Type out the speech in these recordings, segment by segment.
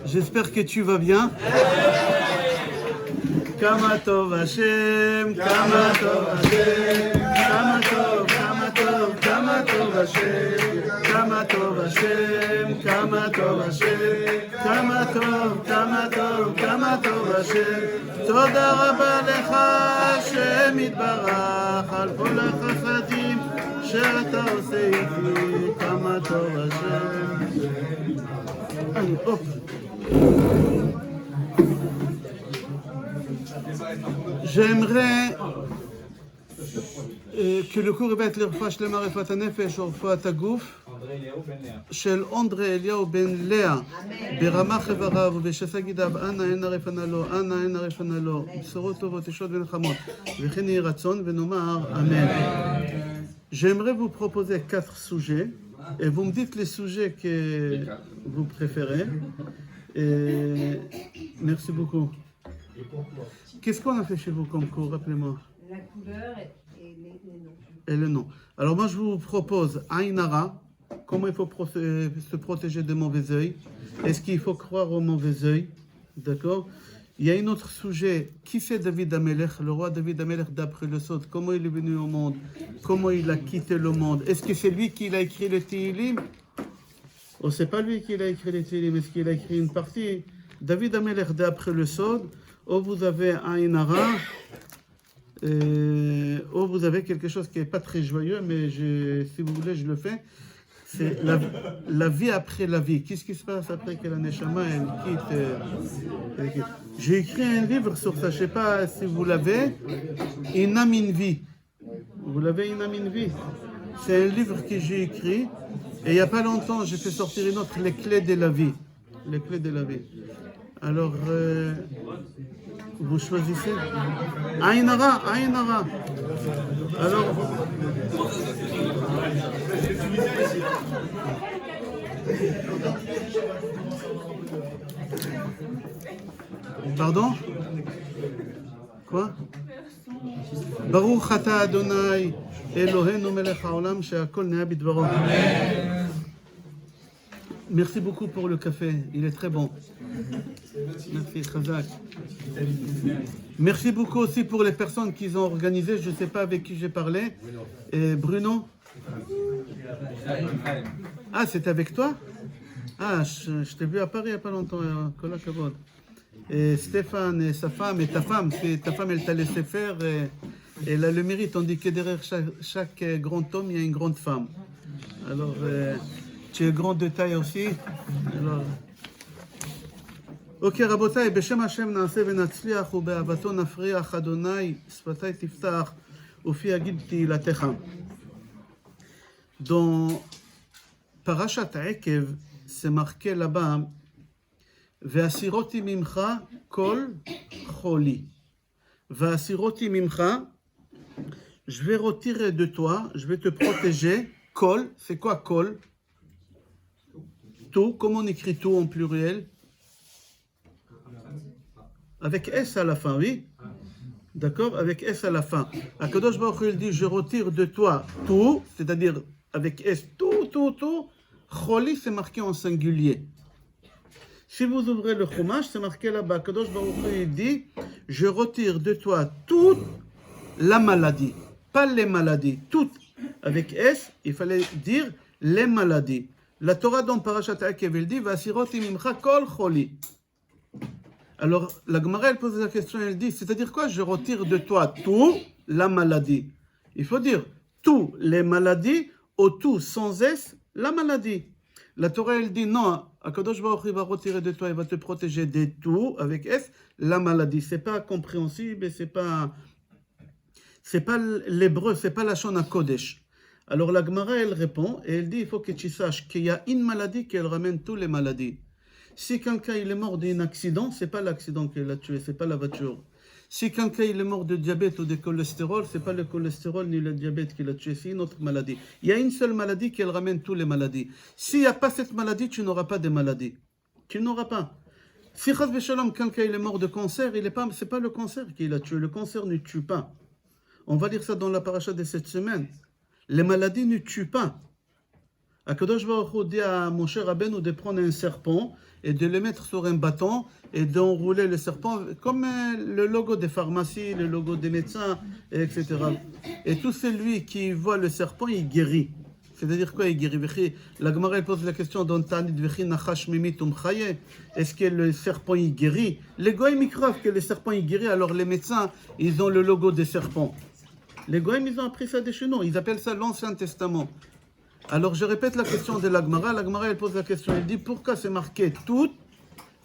J'espère que tu vas bien. Kama tov Hashem, Kama tov Hashem, Kama tov, Kama tov, Kama tov Hashem, Kama tov Hashem, Kama tov Hashem, Kama tov, Kama tov, Kama tov Hashem. תודה רבה לך השם יתברך על כל החסדים שאתה עושה איתי. כמה טוב השם. J'aimerais que le cours va être l'Irfa Shlema Refat HaNefesh ou Refat HaGuf של אנדרי אליהו בן לאה ברמ"ח איבריו ובשס"ה גידיו, אנא הנה רפנה לו, אנא הנה רפנה לו, בשורות טובות, ישועות ונחמות, וכן יהי רצון, ונאמר אמן. J'aimerais vous proposer 4 sujets et vous me dites les sujets que vous préférez. Merci beaucoup. Qu'est-ce qu'on a fait chez vous comme cours? Rappelez-moi. La couleur et les noms. Et le nom. Alors moi je vous propose Aïn Hara. Comment il faut se protéger des mauvais œils? Est-ce qu'il faut croire aux mauvais œils? D'accord? Il y a un autre sujet. Qui c'est David Amelech? Le roi David Amelech d'après le Sod. Comment il est venu au monde? Comment il a quitté le monde? Est-ce que c'est lui qui a écrit le Tehillim? Ou c'est pas lui qui a écrit le Tehillim? Est-ce qu'il a écrit une partie? David Amelech d'après le Sod. Ou vous avez Aïn Hara. Ou vous avez quelque chose qui n'est pas très joyeux, mais si vous voulez, je le fais. C'est la vie après la vie. Qu'est-ce qui se passe après que la Neshama elle quitte? J'ai écrit un livre sur ça, je ne sais pas si vous l'avez. Inam in vie. Vous l'avez, Inam in vie? C'est un livre que j'ai écrit. Et il n'y a pas longtemps, j'ai fait sortir une autre, Les clés de la vie. Les clés de la vie. Alors, vous choisissez. Aïn Hara, Aïn Hara. Alors, pardon? Quoi? Baruch ata Adonai Eloheinu melech haolam she'akol ne'a bidvaro. Merci beaucoup pour le café, il est très bon. Merci, Khazak. Merci beaucoup aussi pour les personnes qui ont organisé, je ne sais pas avec qui j'ai parlé. Et Bruno? Ah, c'était avec toi? Ah, je t'ai vu à Paris il n'y a pas longtemps, Kol HaKavod. Et Stéphane et sa femme, et ta femme elle t'a laissé faire, et elle a le mérite, on dit que derrière chaque grand homme, il y a une grande femme. Alors, tu es grand de taille aussi. Alors, אוקיי, רבותיי, בשם השם נעשה ונצליח ובאהבתו נפריח, אדוני שפתי תפתח ופי יגיד תהילתך. Dans פרשת עקב, c'est marqué là-bas, והסירותי ממך כל חולי. והסירותי ממך, je vais retirer de toi, je vais te protéger. Kol, c'est quoi kol? Tout, comment on écrit tout en pluriel? Avec S à la fin, oui. D'accord? Avec S à la fin. Akadosh Baruch Hu, il dit, je retire de toi tout, c'est-à-dire avec S, tout. Choli, c'est marqué en singulier. Si vous ouvrez le Chumash, c'est marqué là-bas. Akadosh Baruch Hu, il dit, je retire de toi toute la maladie. Pas les maladies, toutes. Avec S, il fallait dire les maladies. La Torah dans Parashat Akev, elle dit, Vasiroti mimcha kol choli. Alors, la Gemara, elle pose la question, elle dit, c'est-à-dire quoi? Je retire de toi tout la maladie. Il faut dire tous les maladies, ou tout sans S, la maladie. La Torah, elle dit, non, Akadosh Baruch Hu va retirer de toi, il va te protéger de tout, avec S, la maladie. C'est pas compréhensible, c'est pas l'hébreu, c'est pas la Shon Kodesh. Alors, la Gemara, elle répond, et elle dit, il faut que tu saches qu'il y a une maladie qui ramène toutes les maladies. Si quelqu'un il est mort d'un accident, c'est pas l'accident qui l'a tué, c'est pas la voiture. Si quelqu'un il est mort de diabète ou de cholestérol, c'est pas le cholestérol ni le diabète qui l'a tué, c'est une autre maladie. Il y a une seule maladie qui ramène toutes les maladies. S'il n'y a pas cette maladie, tu n'auras pas de maladie. Tu n'auras pas. Si Chas v'Shalom, quelqu'un il est mort de cancer, c'est pas le cancer qui l'a tué. Le cancer ne tue pas. On va lire ça dans la paracha de cette semaine. Les maladies ne tuent pas. Akadosh Baruch Hu dit à Moshe Rabbeinu de prendre un serpent et de le mettre sur un bâton et d'enrouler le serpent comme le logo des pharmacies, le logo des médecins, etc. Et tout celui qui voit le serpent, il guérit. C'est-à-dire quoi, il guérit? La Gemara pose la question dans Tanit Vechi Nachash Mimitum Chaye. Est-ce que le serpent il guérit? Les goïms ils croient que le serpent il guérit, alors les médecins ils ont le logo des serpents. Les goïms ils ont appris ça des chez nous, ils appellent ça l'Ancien Testament. Alors je répète la question de l'Agmara. L'Agmara elle pose la question, elle dit pourquoi c'est marqué toute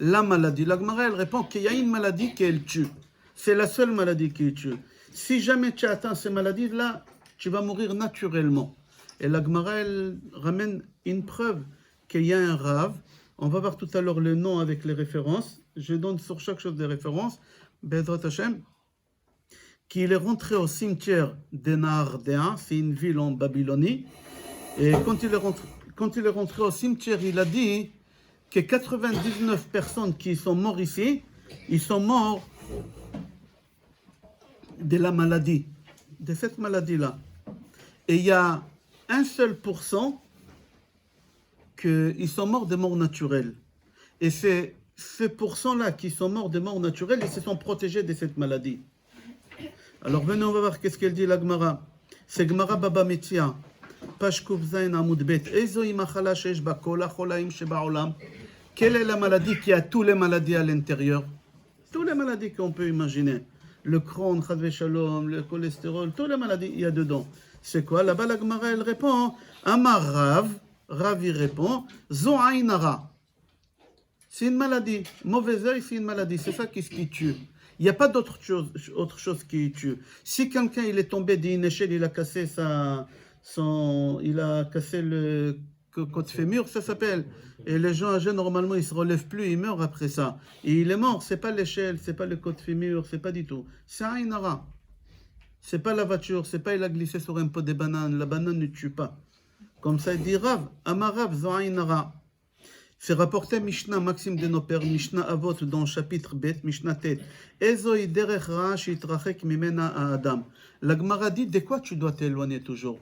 la maladie. L'Agmara elle répond qu'il y a une maladie qu'elle tue. C'est la seule maladie qui tue. Si jamais tu atteins ces maladies-là, tu vas mourir naturellement. Et l'Agmara elle ramène une preuve qu'il y a un rave. On va voir tout à l'heure le nom avec les références. Je donne sur chaque chose des références. Bezrat Hashem. Qu'il est rentré au cimetière de Nahardea, c'est une ville en Babylonie. Et quand il est rentré au cimetière, il a dit que 99 personnes qui sont mortes ici, ils sont morts de la maladie, de cette maladie-là. Et il y a un seul pourcent qu'ils sont morts de mort naturelle. Et c'est ces pourcents-là qui sont morts de mort naturelle, ils se sont protégés de cette maladie. Alors venez, on va voir qu'est-ce qu'elle dit la Gemara. C'est Gemara Baba Metzia. Page Koufzain Amoud Bet. Ezoi machala shesh ba kol hacholaim sheba'olam. Quelle est la maladie qui a toutes les maladies à l'intérieur? Toutes les maladies qu'on peut imaginer. Le Crohn, Chad Veshalom, le cholestérol, toutes les maladies, il y a dedans. C'est quoi? Là-bas, la Gemara, elle répond Amar Rav. Rav, il répond Zo Ainara. C'est une maladie. Mauvais œil, c'est une maladie. C'est ça qui tue. Il n'y a pas autre chose qui tue. Si quelqu'un il est tombé d'une échelle, il a cassé le côte fémur, ça s'appelle. Et les gens âgés, normalement, ils ne se relèvent plus, ils meurent après ça. Et il est mort, ce n'est pas l'échelle, ce n'est pas le côte fémur, ce n'est pas du tout. C'est un inara. Ce n'est pas la voiture, ce n'est pas il a glissé sur un pot de banane. La banane ne tue pas. Comme ça, il dit Rav, Amarav, Zohainara. C'est rapporté Mishnah, Maxime de nos pères, Mishnah Avot, dans le chapitre Bet, Mishnah Tet. Ezoi derech ra shitrachek mimena a Adam. La Gemara dit de quoi tu dois t'éloigner toujours.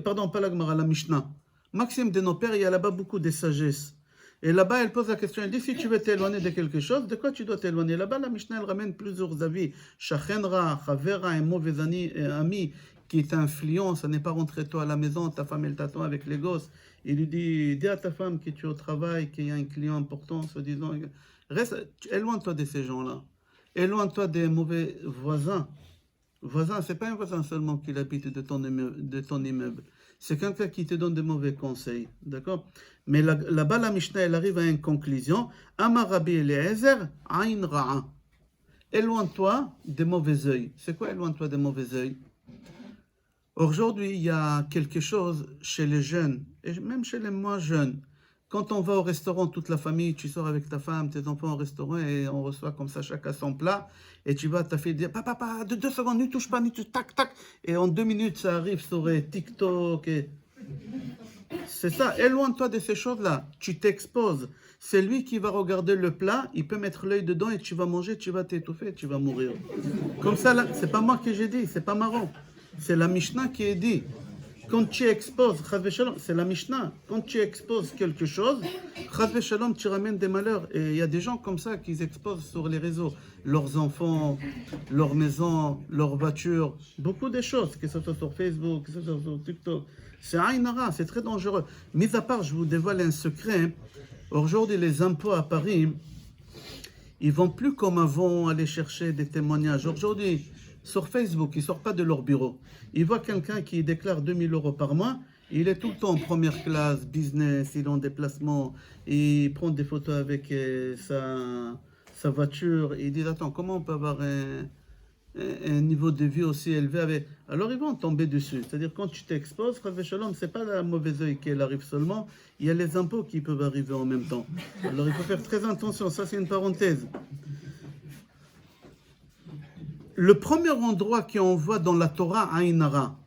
Pardon, pas la Gemara, la Mishnah. Maxime de nos pères, il y a là-bas beaucoup de sagesse. Et là-bas, elle pose la question, elle dit si tu veux t'éloigner de quelque chose, de quoi tu dois t'éloigner? Là-bas, la Mishnah, elle ramène plusieurs avis. Shachenra, Chavera, un mauvais ami qui t'influence, ça n'est pas rentrer toi à la maison, ta femme elle t'attend avec les gosses. Il lui dit, dis à ta femme que tu es au travail, qu'il y a un client important, se disant, éloigne-toi de ces gens-là. Éloigne-toi des mauvais voisins. Voisin, ce n'est pas un voisin seulement qui habite de ton immeuble. C'est quelqu'un qui te donne de mauvais conseils. D'accord? Mais là-bas, la Mishnah, elle arrive à une conclusion. Amar Rabbi Eliezer, Ain Ra'a. Éloigne-toi des mauvais œils. C'est quoi éloigne-toi des mauvais œils? Aujourd'hui, il y a quelque chose chez les jeunes, et même chez les moins jeunes. Quand on va au restaurant, toute la famille, tu sors avec ta femme, tes enfants au restaurant, et on reçoit comme ça chacun son plat, et tu vas, ta fille dire, papa, de 2 secondes, ne touche pas, tac, tac, et en 2 minutes, ça arrive sur TikTok. C'est ça, éloigne-toi de ces choses-là, tu t'exposes. C'est lui qui va regarder le plat, il peut mettre l'œil dedans, et tu vas manger, tu vas t'étouffer, tu vas mourir. Comme ça, là, c'est pas moi qui j'ai dit, c'est pas marrant. C'est la Mishnah qui est dit. Quand tu exposes, c'est la Mishnah, quand tu exposes quelque chose, tu ramènes des malheurs. Et il y a des gens comme ça qui exposent sur les réseaux leurs enfants, leurs maisons, leurs voitures, beaucoup de choses, que ce soit sur Facebook, que ce soit sur TikTok. C'est Aïnara, c'est très dangereux. Mis à part, je vous dévoile un secret. Aujourd'hui, les impôts à Paris, ils vont plus comme avant aller chercher des témoignages. Aujourd'hui, sur Facebook, ils ne sortent pas de leur bureau. Ils voient quelqu'un qui déclare 2000 € par mois, il est tout le temps en première classe, business, il est en déplacement, il prend des photos avec sa voiture, et il dit, attends, comment on peut avoir un niveau de vie aussi élevé avec... Alors ils vont tomber dessus. C'est-à-dire quand tu t'exposes, ce n'est pas la mauvaise œil qui arrive seulement, il y a les impôts qui peuvent arriver en même temps. Alors il faut faire très attention, ça c'est une parenthèse. Le premier endroit qu'on voit dans la Torah, Aïnara.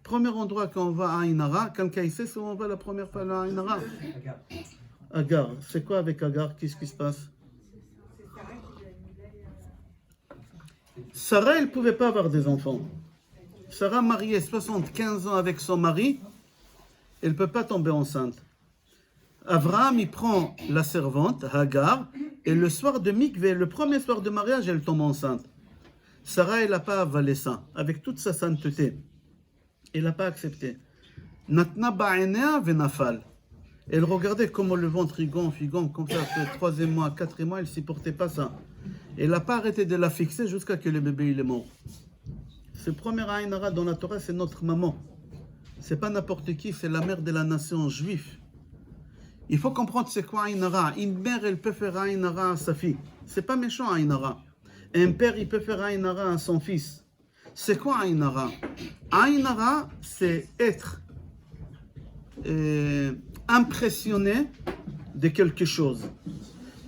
Premier endroit qu'on voit à Aïnara, quelqu'un sait où on va la première fois à Aïnara? Agar. C'est quoi avec Agar? Qu'est-ce qui se passe? Sarah, elle ne pouvait pas avoir des enfants. Sarah, mariée 75 ans avec son mari, elle ne peut pas tomber enceinte. Abraham, il prend la servante, Hagar, et le soir de Mikvé, le premier soir de mariage, elle tombe enceinte. Sarah, elle n'a pas avalé ça, avec toute sa sainteté. Elle n'a pas accepté. Natna ba'enea venafal. Elle regardait comment le ventre il gonfle, comme ça, le troisième mois, quatrième mois, elle ne supportait pas ça. Elle n'a pas arrêté de la fixer jusqu'à ce que le bébé il est mort. Ce premier Aïn Hara dans la Torah, c'est notre maman. C'est pas n'importe qui, c'est la mère de la nation juive. Il faut comprendre c'est quoi Aïn Hara. Une mère, elle peut faire Aïn Hara à sa fille. C'est pas méchant Aïn Hara. Un père, il peut faire Aïn Hara à son fils. C'est quoi Aïn Hara? Aïn Hara, c'est être impressionné de quelque chose.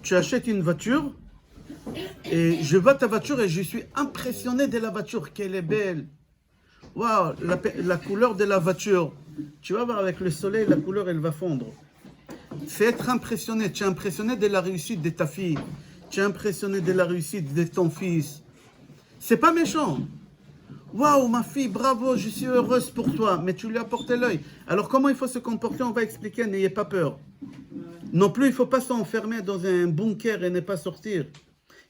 Tu achètes une voiture et je vois ta voiture et je suis impressionné de la voiture, qu'elle est belle. Waouh, la couleur de la voiture. Tu vas voir avec le soleil, la couleur elle va fondre. C'est être impressionné. Tu es impressionné de la réussite de ta fille. Tu es impressionné de la réussite de ton fils. C'est pas méchant. Waouh, ma fille, bravo, je suis heureuse pour toi. Mais tu lui as porté l'œil. Alors comment il faut se comporter? On va expliquer, n'ayez pas peur. Non plus, il ne faut pas s'enfermer dans un bunker et ne pas sortir.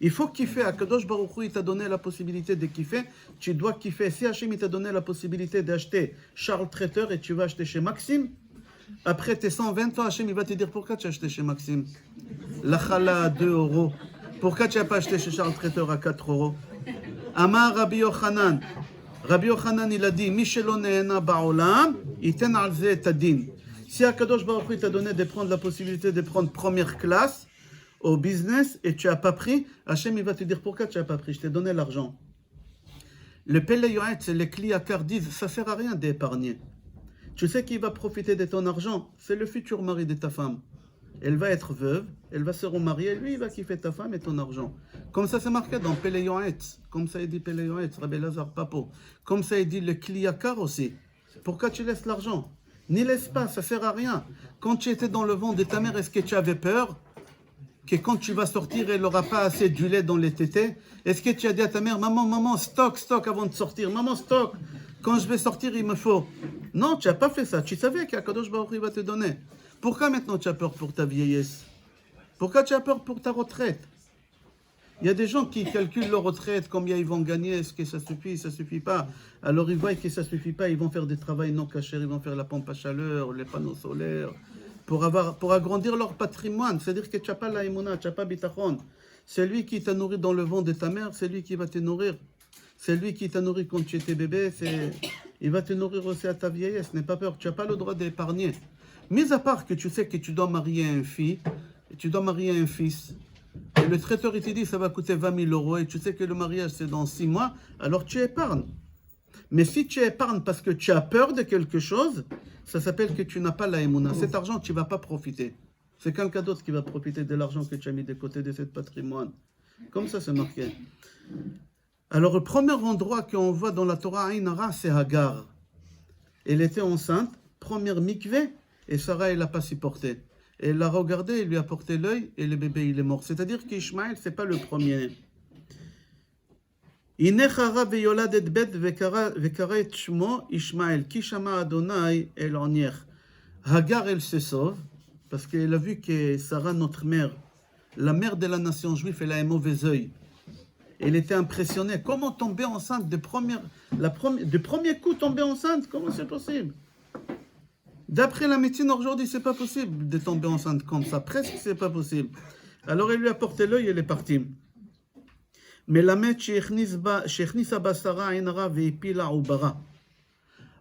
Il faut kiffer. Akadosh Baruch Hu, il t'a donné la possibilité de kiffer. Tu dois kiffer. Si Hachem, il t'a donné la possibilité d'acheter Charles Traiteur et tu vas acheter chez Maxime, après tes 120 ans, Hachem, il va te dire pourquoi tu as acheté chez Maxime. La challah à 2 euros. Pourquoi tu n'as pas acheté chez Charles Traiteur à 4 euros? Amar Rabbi Yochanan. Rabbi Yochanan, il a dit, Michelon ne'ena ba'olam, iten al ze et adin. Si Akadosh Baruch Hu t'a donné de prendre la possibilité de prendre première classe au business et tu n'as pas pris, Hachem, il va te dire pourquoi tu n'as pas pris. Je t'ai donné l'argent. Le Pele Yoetz, les Kliakar disent, ça ne sert à rien d'épargner. Tu sais qui va profiter de ton argent? C'est le futur mari de ta femme. Elle va être veuve, elle va se remarier, lui il va kiffer ta femme et ton argent. Comme ça c'est marqué dans Pele Yoetz. Comme ça il dit Pele Yoetz, Rabbi Lazar Papo. Comme ça il dit le Kliakar aussi. Pourquoi tu laisses l'argent? N'y laisse pas, ça sert à rien. Quand tu étais dans le ventre de ta mère, est-ce que tu avais peur que quand tu vas sortir, elle n'aura pas assez du lait dans les tétés? Est-ce que tu as dit à ta mère, maman, stock avant de sortir, maman, stock, quand je vais sortir, il me faut. Non, tu n'as pas fait ça. Tu savais qu'Akadosh Baruch Hu va te donner. Pourquoi maintenant tu as peur pour ta vieillesse? Pourquoi tu as peur pour ta retraite? Il y a des gens qui calculent leur retraite, combien ils vont gagner, est-ce que ça suffit pas. Alors ils voient que ça suffit pas, ils vont faire des travaux non cachés, ils vont faire la pompe à chaleur, les panneaux solaires, pour agrandir leur patrimoine. C'est-à-dire que tu n'as pas la émouna, tu n'as pas bitachon. C'est lui qui t'a nourri dans le ventre de ta mère, c'est lui qui va te nourrir. C'est lui qui t'a nourri quand tu étais bébé, il va te nourrir aussi à ta vieillesse. N'aie pas peur, tu n'as pas le droit d'épargner. Mis à part que tu sais que tu dois marier une fille, et tu dois marier un fils, et le traiteur il te dit ça va coûter 20 000 euros, et tu sais que le mariage c'est dans 6 mois, alors tu épargnes. Mais si tu épargnes parce que tu as peur de quelque chose, ça s'appelle que tu n'as pas la émouna. Cet argent, tu ne vas pas profiter. C'est quelqu'un d'autre qui va profiter de l'argent que tu as mis de côté de ce patrimoine. Comme ça c'est marqué. Alors le premier endroit qu'on voit dans la Torah Aïn Hara, c'est Hagar. Elle était enceinte, première mikvé, et Sarah, elle n'a pas supporté. Elle l'a regardé, elle lui a porté l'œil, et le bébé, il est mort. C'est-à-dire qu'Ishmaël, ce n'est pas le premier. Inechara veyoladet bet vekaret shmo Ishmaël. Kishama Adonai el onier. Hagar, elle se sauve, parce qu'elle a vu que Sarah, notre mère, la mère de la nation juive, elle a un mauvais œil. Elle était impressionnée. Comment tomber enceinte de premier coup tomber enceinte? Comment c'est possible? D'après la médecine aujourd'hui, c'est pas possible de tomber enceinte comme ça. Presque, c'est pas possible. Alors, elle lui a porté l'œil et elle est partie. Mais la mère,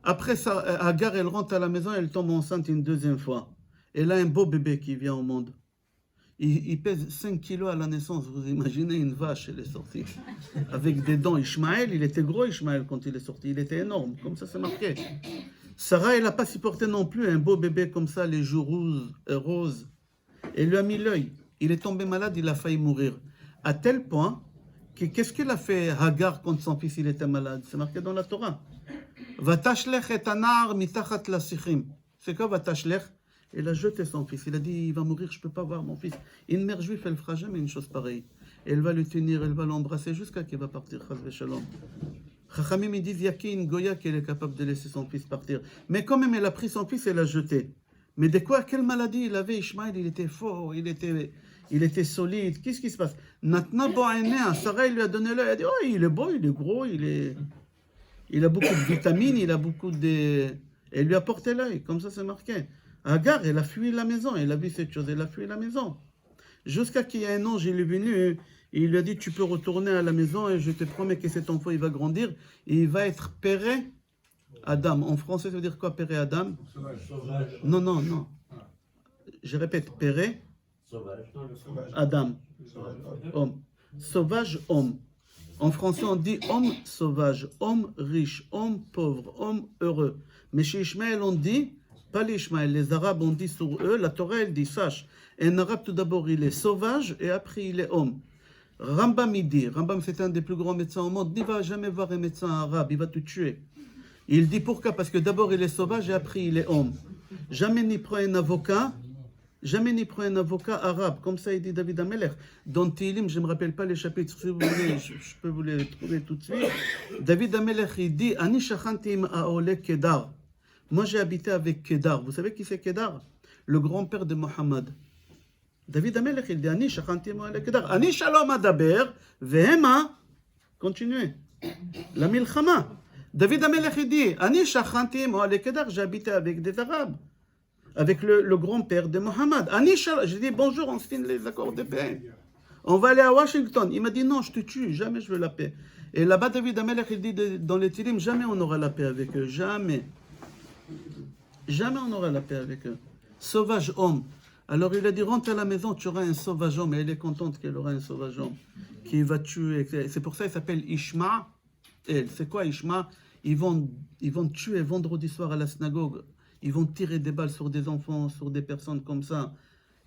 après ça, Hagar, elle rentre à la maison, elle tombe enceinte une deuxième fois. Elle a un beau bébé qui vient au monde. Il pèse 5 kilos à la naissance. Vous imaginez une vache, elle est sortie. Avec des dents. Ishmaël, il était gros, Ishmaël, quand il est sorti. Il était énorme. Comme ça, c'est marqué. Sarah, elle n'a pas supporté non plus un beau bébé comme ça, les joues roses. Elle lui a mis l'œil. Il est tombé malade, il a failli mourir. À tel point que qu'est-ce qu'il a fait Hagar quand son fils il était malade? C'est marqué dans la Torah. Vatashlech et anar mitachat la sichim. C'est quoi Vatashlech? Elle a jeté son fils. Il a dit, il va mourir, je ne peux pas voir mon fils. Une mère juive, elle ne fera jamais une chose pareille. Elle va le tenir, elle va l'embrasser jusqu'à qu'il va partir. Chas v'shalom. Chachamim, ils disent, il n'y a qu'une Goya qui est capable de laisser son fils partir. Mais quand même, elle a pris son fils et l'a jeté. Mais de quoi, quelle maladie il avait, Ishmaël? Il était fort, il était solide. Qu'est-ce qui se passe? Maintenant, Sarah, il lui a donné l'œil. Elle a dit, oh, il est beau, il est gros, il a beaucoup de vitamines, il a beaucoup de... Elle lui a porté l'œil, comme ça c'est marqué. Agar, elle a fui la maison, elle a vu cette chose, elle a fui la maison. Jusqu'à qu'il y ait un ange, il est venu, et il lui a dit, tu peux retourner à la maison et je te promets que cet enfant, il va grandir et il va être péré Adam. En français, ça veut dire quoi, péré Adam? Sauvage. Non, non, non. Je répète, péré Sauvage. Adam. Homme. Sauvage, homme. En français, on dit homme sauvage, homme riche, homme pauvre, homme heureux. Mais chez Ishmaël, on dit, pas les Ishmaël, les Arabes, on dit sur eux, la Torah, elle dit, sache, un Arabe, tout d'abord, il est sauvage et après, il est homme. Rambam, il dit, Rambam, c'est un des plus grands médecins au monde, il ne va jamais voir un médecin arabe, il va te tuer. Il dit pourquoi? Parce que d'abord, il est sauvage et après, il est homme. Jamais n'y prend un avocat. Jamais n'y prend un avocat arabe, comme ça il dit David Amelech. Dans Tilim, je ne me rappelle pas les chapitres, si vous voulez, je peux vous les trouver tout de suite. David Amelech, il dit Ani shachantim aole Kedar. Moi j'ai habité avec Kedar. Vous savez qui c'est Kedar? Le grand-père de Mohammed. David Amelech, il dit Ani shachantim aole Kedar. Ani shalom adaber, vehema. Continuez. La milchama. David Amelech, il dit Ani shachantim aole Kedar. J'ai habité avec des Arabes. Avec le grand-père de Mohammed. Je dis bonjour, on signe les accords de paix. On va aller à Washington. Il m'a dit non, je te tue, jamais je veux la paix. Et là-bas, David Amelech, il dit dans les Tilim, jamais on aura la paix avec eux. Jamais. Jamais on aura la paix avec eux. Sauvage homme. Alors il a dit rentre à la maison, tu auras un sauvage homme. Et elle est contente qu'elle aura un sauvage homme qui va tuer. C'est pour ça qu'il s'appelle Ishma. C'est quoi Ishma? Ils vont tuer vendredi soir à la synagogue. Ils vont tirer des balles sur des enfants, sur des personnes comme ça.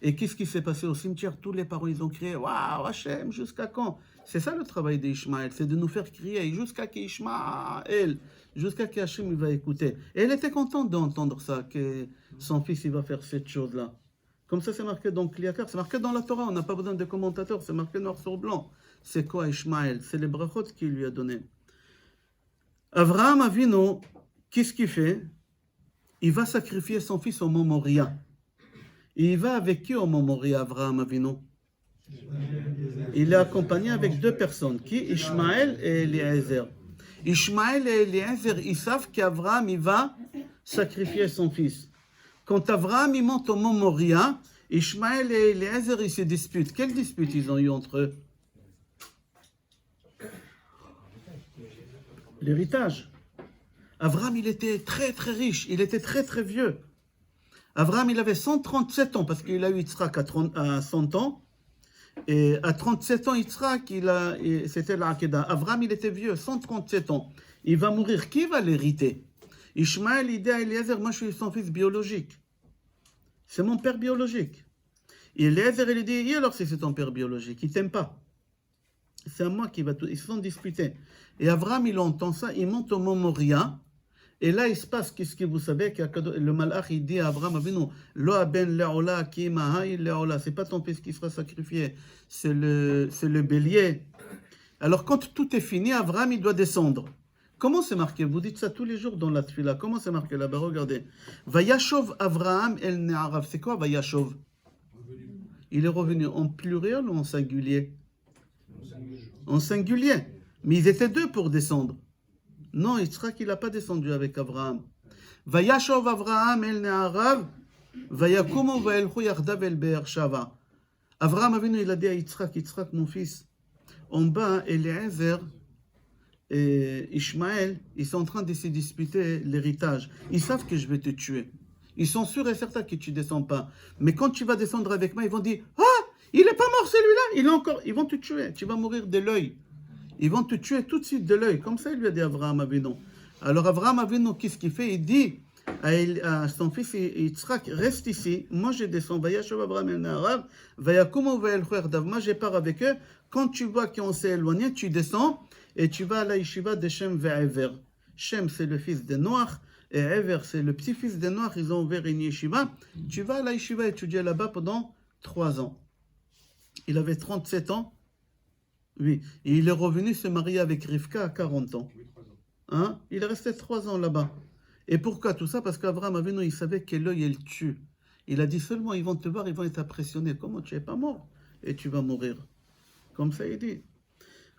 Et qu'est-ce qui s'est passé au cimetière? Tous les parents, ils ont crié « Waouh, Hachem, jusqu'à quand ?» C'est ça le travail d'Ishmaël, c'est de nous faire crier jusqu'à qu'Ishmaël, jusqu'à qu'Hachem il va écouter. Et elle était contente d'entendre ça, que son fils il va faire cette chose-là. Comme ça, c'est marqué dans Kliakar, c'est marqué dans la Torah, on n'a pas besoin de commentateurs, c'est marqué noir sur blanc. C'est quoi Ishmaël? C'est les brachot qu'il lui a donné. Avraham Avinu, qu'est-ce qu'il fait? Il va sacrifier son fils au Mont Moria. Et il va avec qui au Mont Moria, Avraham Avinu? Il est accompagné avec deux personnes, qui? Ishmaël et Eliezer. Ishmaël et Eliezer, ils savent qu'Avraham, il va sacrifier son fils. Quand Avraham, il monte au Mont Moria, Ishmaël et Eliezer, ils se disputent. Quelle dispute ils ont eu entre eux? L'héritage. Avraham, il était très très riche, il était très très vieux. Avraham, il avait 137 ans, parce qu'il a eu Yitzhak à 100 ans. Et à 37 ans, Yitzhak, c'était l'Akedah. Avraham, il était vieux, 137 ans. Il va mourir, qui va l'hériter? Ishmaël, il dit à Eliezer, moi je suis son fils biologique. C'est mon père biologique. Et Eliezer, il dit, et alors si c'est ton père biologique, il t'aime pas. C'est à moi qui va tout. Ils se sont disputés. Et Avraham, il entend ça, il monte au Mont Moria. Et là, il se passe, qu'est-ce que vous savez, le malach, il dit à Abraham, Lo ben le'ola ki mahaï le'ola. C'est pas ton fils qui sera sacrifié, c'est le bélier. Alors, quand tout est fini, Abraham, il doit descendre. Comment c'est marqué? Vous dites ça tous les jours dans la tfila. Comment c'est marqué là-bas? Regardez. Vayashov Abraham el Ne'arav. C'est quoi Vayashov? Il est revenu en pluriel ou en singulier? En singulier. Mais ils étaient deux pour descendre. Non, Yitzhak, il n'a pas descendu avec Abraham. Vayashov Abraham el Ne'arav, vayakumu vaelchu yardav el Be'er Shava. Abraham Avinu, il a dit à Yitzhak, Yitzhak, mon fils, en bas, Eliezer et Ishmaël, ils sont en train de se disputer l'héritage. Ils savent que je vais te tuer. Ils sont sûrs et certains que tu ne descends pas. Mais quand tu vas descendre avec moi, ils vont dire, ah, il n'est pas mort celui-là, il est encore. Ils vont te tuer, tu vas mourir de l'œil. Ils vont te tuer tout de suite de l'œil. Comme ça, il lui a dit Avraham Avinu. Alors Avraham Avinu, qu'est-ce qu'il fait? Il dit à son fils Yitzhak, reste ici. Moi, je descends. Vayashov Avraham el Ne'arav, vayakumu vaelchu yardav. Moi, je pars avec eux. Quand tu vois qu'on s'est éloigné, tu descends et tu vas à la yeshiva de Shem ve'Ever. Shem, c'est le fils de Noach. Et Ever, c'est le petit-fils de Noach. Ils ont ouvert une yeshiva. Tu vas à la yeshiva étudier là-bas pendant 3 ans. Il avait 37 ans. Oui, et il est revenu se marier avec Rivka à 40 ans. Hein? Il est resté 3 ans là-bas. Et pourquoi tout ça? Parce qu'Abraham Avinu, il savait que l'œil, elle tue. Il a dit seulement, ils vont te voir, ils vont être impressionnés. Comment tu n'es pas mort? Et tu vas mourir. Comme ça, il dit.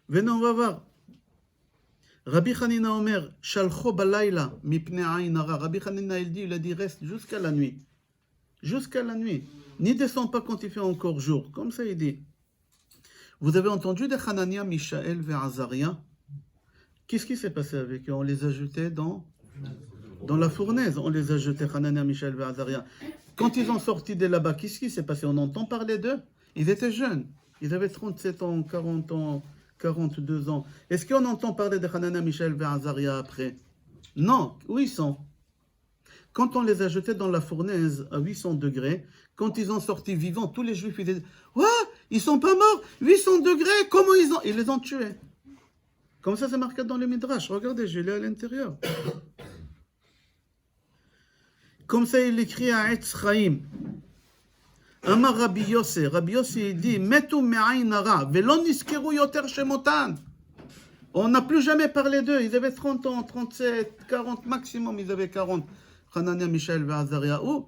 Venez, on va voir. Rabbi Hanina Omer, Shalcho balayla, mipne ayn hara. Rabbi Hanina, il a dit, reste jusqu'à la nuit. Jusqu'à la nuit. N'y descends pas quand il fait encore jour. Comme ça, il dit. Vous avez entendu de Hanania, Mishaël et Azaria? Qu'est-ce qui s'est passé avec eux? On les a jetés dans la fournaise. On les a jetés, Hanania, Mishaël et Azaria. Quand ils ont sorti de là-bas, qu'est-ce qui s'est passé? On entend parler d'eux? Ils étaient jeunes. Ils avaient 37 ans, 40 ans, 42 ans. Est-ce qu'on entend parler de Hanania, Mishaël et Azaria après? Non. Où ils sont? Quand on les a jetés dans la fournaise à 800 degrés, quand ils ont sorti vivants, tous les juifs, ils disaient « Ouais, ils sont pas morts, 800 degrés, comment ils ont... » Ils les ont tués. Comme ça, c'est marqué dans le Midrash. Regardez, je l'ai à l'intérieur. Comme ça, il écrit à Etz Chaim. Amar Rabbi Yossi. Rabbi Yossi, il dit « Metu me'ayn hara, velon niskeru yoter shemotan. » On n'a plus jamais parlé d'eux. Ils avaient 30 ans, 37, 40 maximum, ils avaient 40. Hanania, Mishaël et Azaria. Ou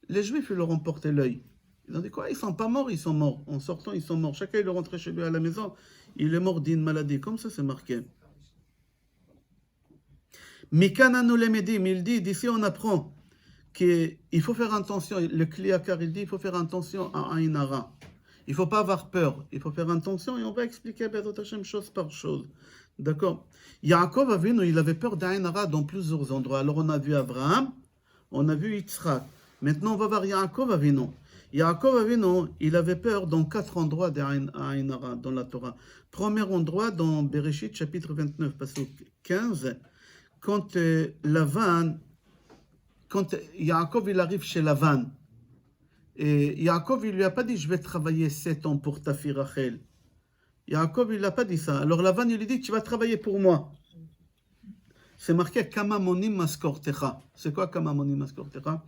les Juifs, ils leur ont porté l'œil. Ils ont dit quoi? Ils ne sont pas morts, ils sont morts. En sortant, ils sont morts. Chacun, il est rentré chez lui à la maison. Il est mort d'une maladie. Comme ça, c'est marqué. Mikana nous les médim. Il dit, d'ici, on apprend qu'il faut faire attention. Le Kliakar, il dit, il faut faire attention à Ayn hara. Il ne faut pas avoir peur. Il faut faire attention et on va expliquer Bezrat Hashem chose par chose. D'accord? Yaakov Avinu, il avait peur d'Ayn hara dans plusieurs endroits. Alors, on a vu Abraham, on a vu Yitzhak. Maintenant, on va voir Yaakov Avinu. Yaakov Avinu, il avait peur dans 4 endroits d'Ayn hara dans la Torah. Premier endroit dans Bereshit, chapitre 29, pasuk 15, quand Lavan, quand Yaakov il arrive chez Lavan, et Yaakov il lui a pas dit je vais travailler 7 ans pour ta fille Rachel. Yaakov il n'a pas dit ça. Alors Lavan il lui dit tu vas travailler pour moi. C'est marqué Kama monim maskortecha. C'est quoi Kama monim maskortecha?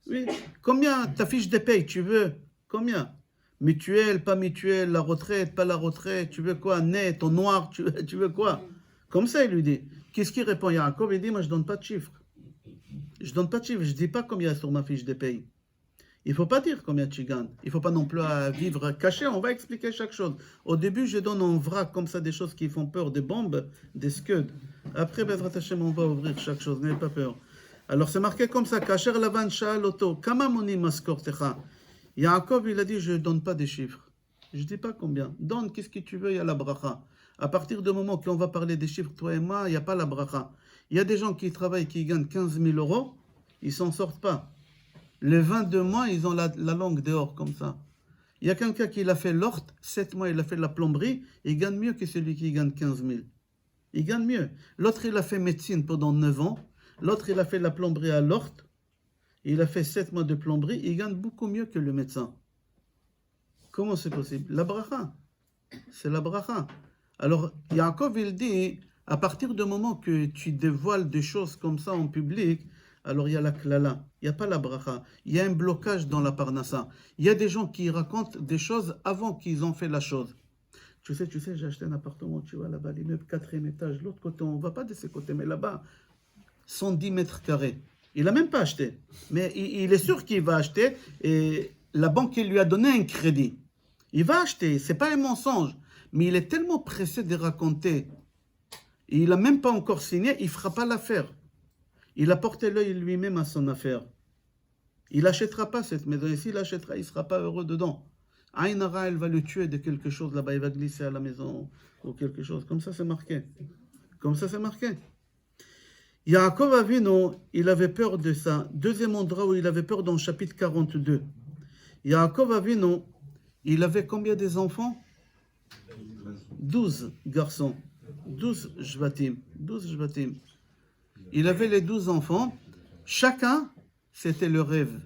Oui. Combien ta fiche de paye tu veux? Combien? Mutuelle, pas mutuelle, la retraite, pas la retraite, tu veux quoi? Net, au noir, tu veux quoi? Comme ça il lui dit. Qu'est-ce qu'il répond Yaakov? Il dit moi je donne pas de chiffres. Je donne pas de chiffres, je dis pas combien sur ma fiche de paye. Il faut pas dire combien tu gagnes. Il faut pas non plus vivre caché. On va expliquer chaque chose. Au début, je donne en vrac comme ça des choses qui font peur, des bombes, des scuds. Après, Bezrat Hashem, on va ouvrir chaque chose. N'ayez pas peur. Alors c'est marqué comme ça. Kasher Lavan Sha'al Oto. Kama moni maskortecha. Yaakov, il a dit je donne pas des chiffres. Je dis pas combien. Donne qu'est-ce que tu veux, il y a la bracha. À partir du moment qu'on va parler des chiffres, toi et moi, il n'y a pas la bracha. Il y a des gens qui travaillent, qui gagnent 15 000 euros, ils s'en sortent pas. Les 22 mois, ils ont la langue dehors, comme ça. Il y a quelqu'un qui a fait l'horte, 7 mois, il a fait la plomberie, il gagne mieux que celui qui gagne 15 000. Il gagne mieux. L'autre, il a fait médecine pendant 9 ans. L'autre, il a fait la plomberie à l'horte. Il a fait 7 mois de plomberie, il gagne beaucoup mieux que le médecin. Comment c'est possible? La bracha. C'est la bracha. Alors, Yaakov, il dit, à partir du moment que tu dévoiles des choses comme ça en public, alors il y a la klala, il n'y a pas la bracha, il y a un blocage dans la parnassa. Il y a des gens qui racontent des choses avant qu'ils ont fait la chose. Tu sais, j'ai acheté un appartement, tu vois, là-bas, l'immeuble 4e étage, l'autre côté, on ne va pas de ce côté, mais là-bas, 110 mètres carrés. Il n'a même pas acheté, mais il est sûr qu'il va acheter et la banque lui a donné un crédit. Il va acheter, ce n'est pas un mensonge, mais il est tellement pressé de raconter. Et il n'a même pas encore signé, il ne fera pas l'affaire. Il a porté l'œil lui-même à son affaire. Il n'achètera pas cette maison. Et s'il l'achètera, il ne sera pas heureux dedans. Ayn hara, elle va le tuer de quelque chose là-bas. Il va glisser à la maison ou quelque chose. Comme ça, c'est marqué. Comme ça, c'est marqué. Yaakov Avinu, il avait peur de ça. Deuxième endroit où il avait peur dans le chapitre 42. Yaakov Avinu, il avait combien des enfants? 12 garçons. 12 Shvatim. 12 Shvatim. Il avait les 12 enfants. Chacun, c'était le rêve.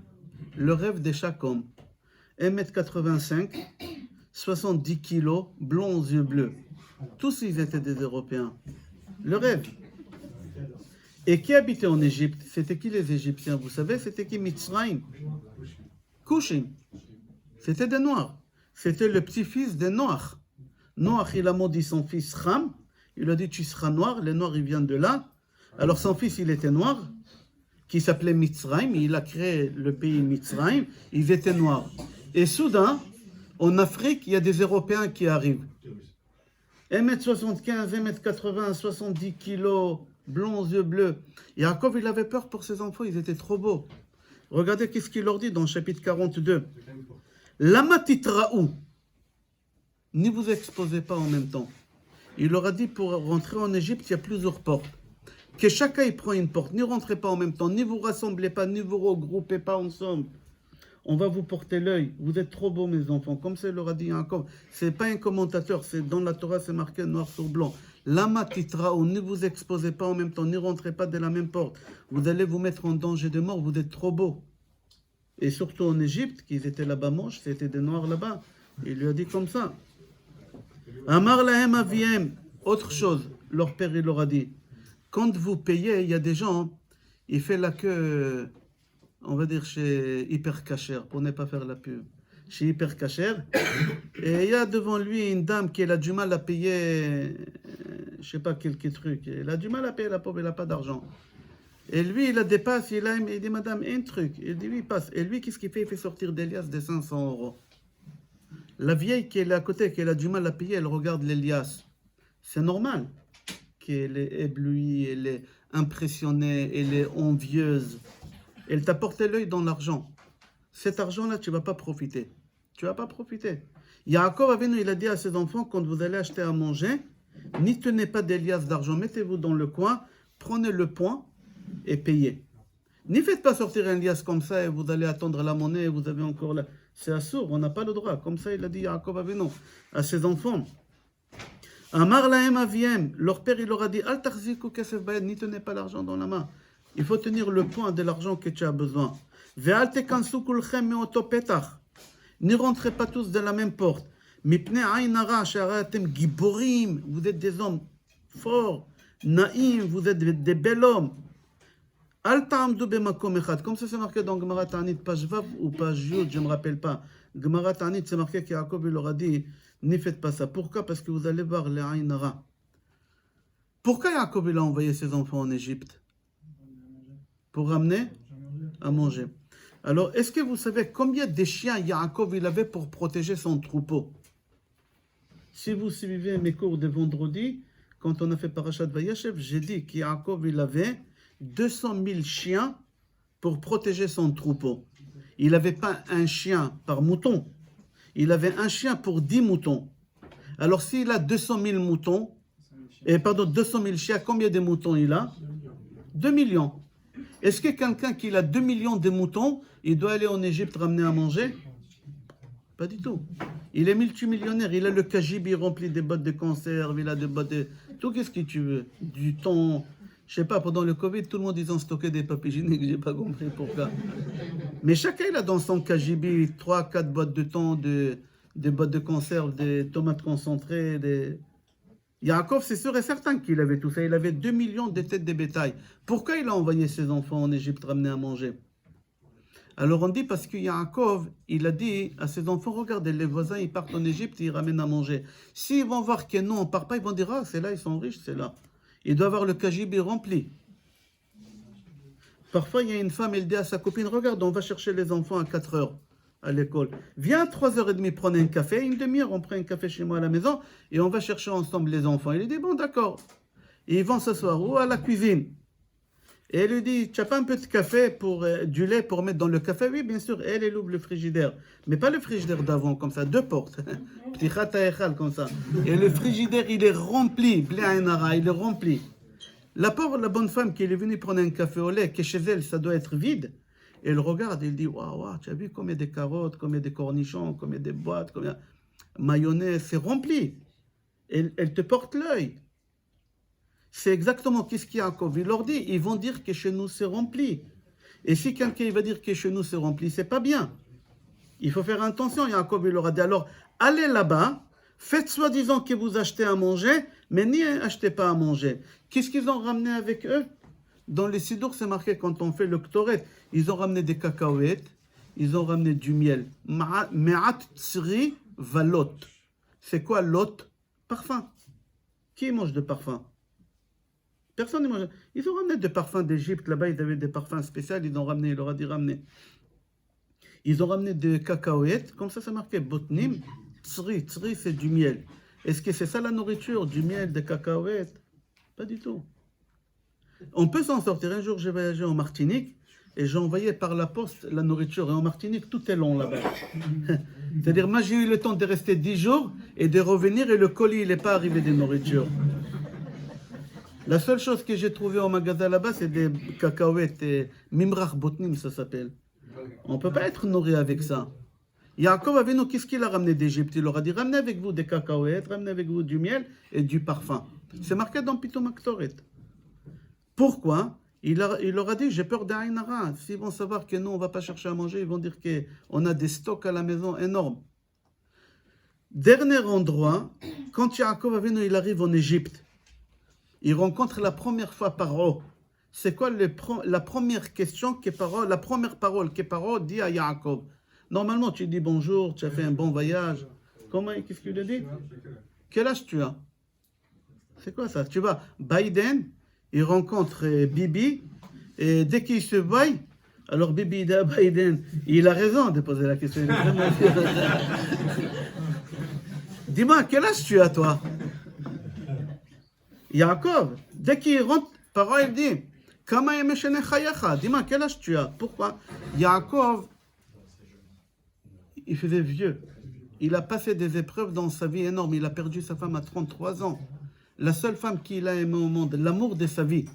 Le rêve de chaque homme. 1m85, 70 kilos, blonds aux yeux bleus. Tous ils étaient des Européens. Le rêve. Et qui habitait en Égypte? C'était qui les Égyptiens? Vous savez, c'était qui? Mitzrayim. Kushim. C'était des Noirs. C'était le petit-fils de Noach. Noach, il a maudit son fils Ham. Il lui a dit, tu seras noir, les noirs, ils viennent de là. Alors son fils, il était noir, qui s'appelait Mitzrayim, il a créé le pays Mitzrayim, ils étaient noirs. Et soudain, en Afrique, il y a des Européens qui arrivent. 1m75, 1m80, 70 kilos, blonds aux yeux bleus. Yaakov, il avait peur pour ses enfants, ils étaient trop beaux. Regardez qu'est-ce qu'il leur dit dans le chapitre 42. Lama titraou. Ne vous exposez pas en même temps. Il leur a dit pour rentrer en Égypte, il y a plusieurs portes. Que chacun y prend une porte. Ne rentrez pas en même temps, ne vous rassemblez pas, ne vous regroupez pas ensemble. On va vous porter l'œil. Vous êtes trop beaux, mes enfants. Comme ça, il leur a dit Yaakov. Ce n'est pas un commentateur, c'est dans la Torah, c'est marqué noir sur blanc. Lama titraou, ne vous exposez pas en même temps, ne rentrez pas de la même porte. Vous allez vous mettre en danger de mort, vous êtes trop beaux. Et surtout en Égypte, qu'ils étaient là-bas moches, c'était des noirs là-bas. Il lui a dit comme ça. Amar lahem aviem. Autre chose, leur père, il leur a dit. Quand vous payez, il y a des gens, ils font la queue, on va dire chez Hyper Cacher, pour ne pas faire la pub. Chez Hyper Cacher. Et il y a devant lui une dame qui a du mal à payer, je sais pas quel truc. Elle a du mal à payer, la pauvre, elle n'a pas d'argent. Et lui, il la dépasse, il dit, madame, un truc. Il dit, oui, passe. Et lui, qu'est-ce qu'il fait? Il fait sortir d'Elias des 500 €. La vieille qui est à côté, qui a du mal à payer, elle regarde l'Elias. C'est normal qu'elle est éblouie, elle est impressionnée, elle est envieuse. Elle t'a porté l'œil dans l'argent. Cet argent-là, tu ne vas pas profiter. Tu ne vas pas profiter. Yaakov Avinu, il a dit à ses enfants, quand vous allez acheter à manger, n'y tenez pas d'Elias d'argent, mettez-vous dans le coin, prenez le point et payez. N'y faites pas sortir un lias comme ça et vous allez attendre la monnaie et vous avez encore la... C'est assourd, on n'a pas le droit. Comme ça, il a dit Yaakov Avinu à ses enfants. Amar lahem aviem, leur père, il leur a dit Al tarziku kesef bayed, n'y tenez pas l'argent dans la main. Il faut tenir le point de l'argent que tu as besoin. Ve'al tekansu kulchem me'oto petach. Ne rentrez pas tous de la même porte. Mipnei ayin hara she'aratem giborim. Vous êtes des hommes forts. Naïm, vous êtes des bels hommes. Al ta'amdu bemakom echad. Comme ça, c'est marqué dans Gemara Ta'anit, page Vav ou page Yud, je ne me rappelle pas. Gemara Ta'anit, c'est marqué qu'Yaakov, il leur a dit, ne faites pas ça. Pourquoi? Parce que vous allez voir les ayin hara. Pourquoi Yaakov, il a envoyé ses enfants en Égypte? Pour ramener à manger. Alors, est-ce que vous savez combien de chiens Yaakov il avait pour protéger son troupeau? Si vous suivez mes cours de vendredi, quand on a fait Parashat Vayeshev, j'ai dit qu'Yaakov il avait 200 000 chiens pour protéger son troupeau. Il n'avait pas un chien par mouton. Il avait un chien pour 10 moutons. Alors, s'il a 200 000 moutons, 200 000 chiens, combien de moutons il a? 2 millions. Est-ce que quelqu'un qui a 2 millions de moutons, il doit aller en Égypte ramener à manger? Pas du tout. Il est multimillionnaire. Il a le cagibi rempli des boîtes de conserve, il a des boîtes de... Tout qu'est-ce que tu veux? Du thon. Je sais pas, pendant le Covid, tout le monde, ils ont stocké des papiers hygiéniques. J'ai pas compris pourquoi. Mais chacun, il a dans son cagibi 3-4 boîtes de thon, des boîtes de conserve, des tomates concentrées, des... Yaakov, c'est sûr et certain qu'il avait tout ça. Il avait 2 millions de têtes de bétail. Pourquoi il a envoyé ses enfants en Égypte ramener à manger? Alors on dit parce que Yaakov, il a dit à ses enfants, regardez, les voisins, ils partent en Égypte, ils ramènent à manger. S'ils vont voir que non, on ne part pas, ils vont dire, ah, c'est là, ils sont riches, c'est là. Il doit avoir le cagibi rempli. Parfois, il y a une femme, elle dit à sa copine, regarde, on va chercher les enfants à 4 heures à l'école. Viens à 3h30 prendre un café, une demi-heure, on prend un café chez moi à la maison et on va chercher ensemble les enfants. Il dit, bon, d'accord. Et ils vont s'asseoir ou à la cuisine. Et elle lui dit, tu n'as pas un peu de café, du lait pour mettre dans le café? Oui, bien sûr. Elle ouvre le frigidaire. Mais pas le frigidaire d'avant, comme ça, 2 portes. Petit khata echal, comme ça. Et le frigidaire, il est rempli. Il est rempli. La pauvre, la bonne femme qui est venue prendre un café au lait, que chez elle, ça doit être vide. Elle regarde, elle dit, waouh, tu as vu combien de carottes, combien de cornichons, combien de boîtes, combien de mayonnaise, c'est rempli. Elle te porte l'œil. C'est exactement qu'est-ce qu'il y a encore. Il leur dit, ils vont dire que chez nous c'est rempli. Et si quelqu'un va dire que chez nous c'est rempli, c'est pas bien. Il faut faire attention. Yaakov, il leur a dit, alors allez là-bas, faites soi-disant que vous achetez à manger, mais n'y achetez pas à manger. Qu'est-ce qu'ils ont ramené avec eux? Dans les sidours, c'est marqué quand on fait le ktoret, ils ont ramené des cacahuètes, ils ont ramené du miel. Me'at tsri valot. C'est quoi lot? Parfum. Qui mange de parfum? Personne ne mange. Ils ont ramené des parfums d'Égypte. Là-bas, ils avaient des parfums spéciaux. Ils ont ramené, il leur a dit ramener. Ils ont ramené des cacahuètes. Comme ça, c'est marqué Botnim. Tsri. Tsri, c'est du miel. Est-ce que c'est ça la nourriture? Du miel, des cacahuètes? Pas du tout. On peut s'en sortir. Un jour, j'ai voyagé en Martinique et j'ai envoyé par la poste la nourriture. Et en Martinique, tout est long là-bas. C'est-à-dire, moi, j'ai eu le temps de rester 10 jours et de revenir et le colis, il n'est pas arrivé de nourriture. La seule chose que j'ai trouvée au magasin là-bas, c'est des cacahuètes et Mimrach Botnim, ça s'appelle. On ne peut pas être nourri avec ça. Yaakov Avinu, qu'est-ce qu'il a ramené d'Égypte? Il leur a dit, ramenez avec vous des cacahuètes, ramenez avec vous du miel et du parfum. C'est marqué dans Pitoum Aktoret. Pourquoi? Il leur a dit, j'ai peur d'Aïn Hara. S'ils vont savoir que nous, on ne va pas chercher à manger, ils vont dire qu'on a des stocks à la maison énormes. Dernier endroit, quand Yaakov Avinu, il arrive en Égypte, il rencontre la première fois Paro. C'est quoi la première question que Paro, la première parole que Paro dit à Yaakov? Normalement, tu dis bonjour, tu as fait un bon voyage. Qu'est-ce qu'il a dit? Quel âge tu as? C'est quoi ça? Tu vois, Biden, il rencontre Bibi, et dès qu'il se voit, alors Bibi dit à Biden, il a raison de poser la question. Dis-moi, quel âge tu as, toi? Yaakov, dès qu'il rentre, Paro, il dit, dis-moi, quel âge tu as? Pourquoi? Yaakov, il faisait vieux. Il a passé des épreuves dans sa vie énormes. Il a perdu sa femme à 33 ans. La seule femme qu'il a aimée au monde, l'amour de sa vie.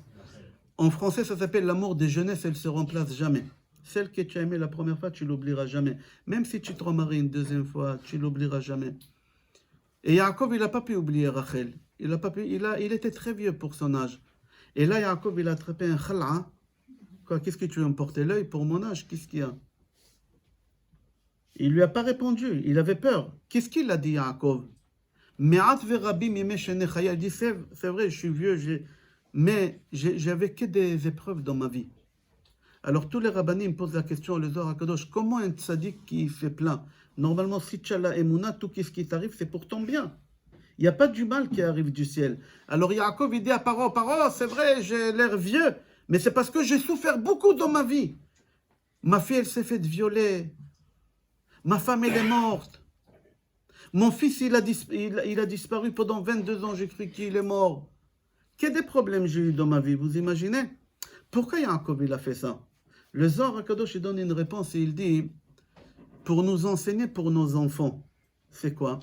En français, ça s'appelle l'amour de jeunesse, elle ne se remplace jamais. Celle que tu as aimée la première fois, tu ne l'oublieras jamais. Même si tu te remaries une deuxième fois, tu ne l'oublieras jamais. Et Yaakov, il n'a pas pu oublier Rachel. Il était très vieux pour son âge. Et là, Yaakov, il a attrapé un khal'a. Quoi, qu'est-ce que tu veux me porter l'œil pour mon âge? Qu'est-ce qu'il y a? Il ne lui a pas répondu. Il avait peur. Qu'est-ce qu'il a dit, Yaakov? Il dit, c'est vrai, je suis vieux, mais j'avais que des épreuves dans ma vie. Alors tous les rabbinim posent la question, le Zohar HaKadosh, comment un tzaddik qui fait plein? Normalement, si tu as la émouna, tout ce qui t'arrive, c'est pour ton bien. Il n'y a pas du mal qui arrive du ciel. Alors Yaakov, il dit à Paro, c'est vrai, j'ai l'air vieux, mais c'est parce que j'ai souffert beaucoup dans ma vie. Ma fille, elle s'est faite violer. Ma femme, elle est morte. Mon fils, il a disparu pendant 22 ans. J'ai cru qu'il est mort. Quels des problèmes j'ai eu dans ma vie, vous imaginez? Pourquoi Yaakov, il a fait ça? Le Zohar HaKadosh, il donne une réponse et il dit, pour nous enseigner pour nos enfants, c'est quoi?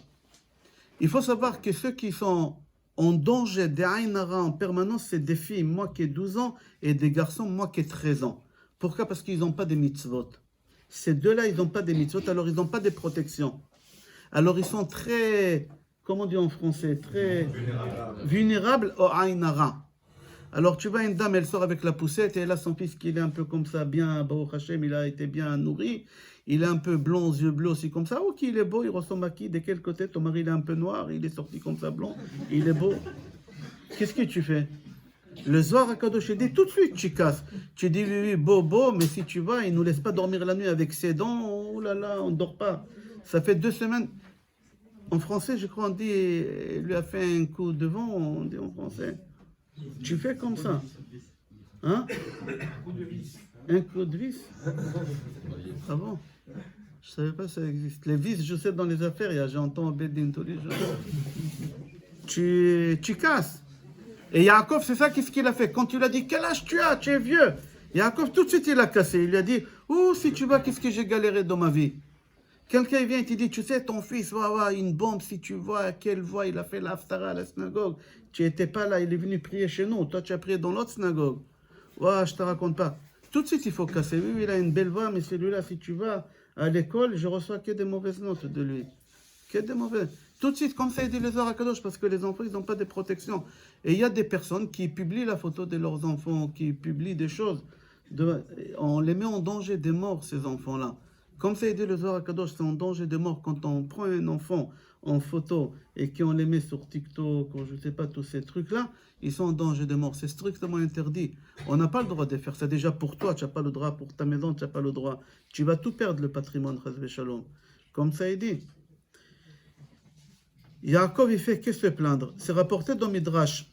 Il faut savoir que ceux qui sont en danger d'Aïn Hara en permanence, c'est des filles, moi qui ai 12 ans, et des garçons, moi qui ai 13 ans. Pourquoi? Parce qu'ils n'ont pas de mitzvot. Ces deux-là, ils n'ont pas de mitzvot, alors ils n'ont pas de protection. Alors ils sont très, comment on dit en français, très vulnérables au Aïn Hara. Alors tu vois une dame, elle sort avec la poussette et elle a son fils qui est un peu comme ça, bien, Baruch Hashem, il a été bien nourri. Il est un peu blond, yeux bleus aussi comme ça. Oh, qu'il est beau, il ressemble à qui? De quel côté? Ton mari, il est un peu noir, il est sorti comme ça blond. Il est beau. Qu'est-ce que tu fais? Le Zohar HaKadosh dit tout de suite, tu casses. Tu dis oui, beau, mais si tu vas, il ne nous laisse pas dormir la nuit avec ses dents. Oh là là, on ne dort pas. Ça fait 2 semaines. En français, je crois, on dit, il lui a fait un coup de vent, on dit en français. Tu fais comme ça. Hein? Un coup de vis? Ah bon? Je ne savais pas que ça existe. Les vis, je sais, dans les affaires, j'entends Bedin tous les jours. Tu casses. Et Yaakov, c'est ça, qu'est-ce qu'il a fait? Quand tu lui as dit, quel âge tu as? Tu es vieux. Yaakov, tout de suite, il a cassé. Il lui a dit, oh, si tu vois, qu'est-ce que j'ai galéré dans ma vie? Quelqu'un vient et te dit, tu sais, ton fils va avoir une bombe, si tu vois, quelle voix, il a fait l'Haftara à la synagogue. Tu n'étais pas là, il est venu prier chez nous. Toi, tu as prié dans l'autre synagogue. Ouais, je ne te raconte pas. Tout de suite, il faut casser. Oui, il a une belle voix, mais celui-là, si tu vas à l'école, je reçois que des mauvaises notes de lui. Que des mauvaises. Tout de suite, comme ça, il dit les Zohar HaKadosh, parce que les enfants, ils n'ont pas de protection. Et il y a des personnes qui publient la photo de leurs enfants, qui publient des choses. On les met en danger de mort, ces enfants-là. Comme ça, il dit le Zohar HaKadosh, c'est en danger de mort quand on prend un enfant en photo et qu'on les met sur TikTok, ou je ne sais pas, tous ces trucs-là, ils sont en danger de mort. C'est strictement interdit. On n'a pas le droit de faire ça. Déjà pour toi, tu n'as pas le droit. Pour ta maison, tu n'as pas le droit. Tu vas tout perdre, le patrimoine, Chas v'Shalom. Comme ça, il dit. Yaakov, il fait que se plaindre. C'est rapporté dans Midrash.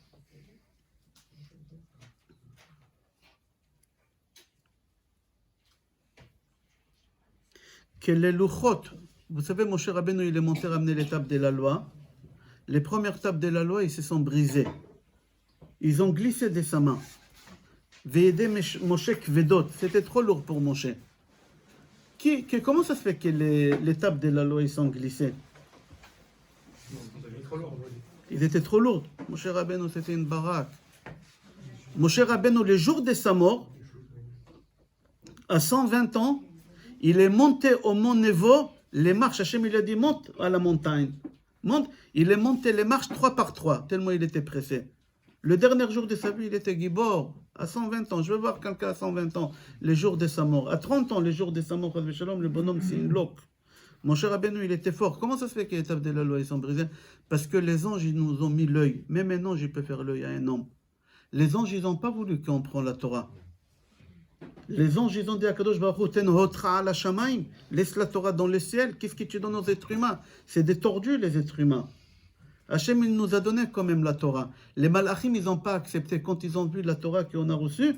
Que les louchot, vous savez, Moshe Rabbeinu, il est monté ramener les tables de la loi. Les premières tables de la loi, ils se sont brisées. Ils ont glissé de sa main. Ve'edé Moshe kvedot, c'était trop lourd pour Moshe. Comment ça se fait que les tables de la loi, ils sont glissées? Ils étaient trop lourds. Moshe Rabbeinu, c'était une baraque. Moshe Rabbeinu, le jour de sa mort, à 120 ans, il est monté au mont Nevo, les marches, Hachem il a dit monte à la montagne. Monte, il est monté les marches 3 par 3, tellement il était pressé. Le dernier jour de sa vie, il était Gibor, à 120 ans. Je veux voir quelqu'un à 120 ans, les jours de sa mort. À 30 ans, les jours de sa mort, le bonhomme, c'est une loque. Mon cher Rabbeinu, il était fort. Comment ça se fait que les tables de la loi, ils sont brisées? Parce que les anges, ils nous ont mis l'œil. Même un ange, il peut faire l'œil à un homme. Les anges, ils n'ont pas voulu qu'on prenne la Torah. Les anges, ils ont dit à Kadosh Baruch Hu, ten hotra ala shamayim, laisse la Torah dans le ciel. Qu'est-ce que tu donnes aux êtres humains? C'est des tordus, les êtres humains. Hachem, il nous a donné quand même la Torah. Les malachim, ils n'ont pas accepté. Quand ils ont vu la Torah qu'on a reçue,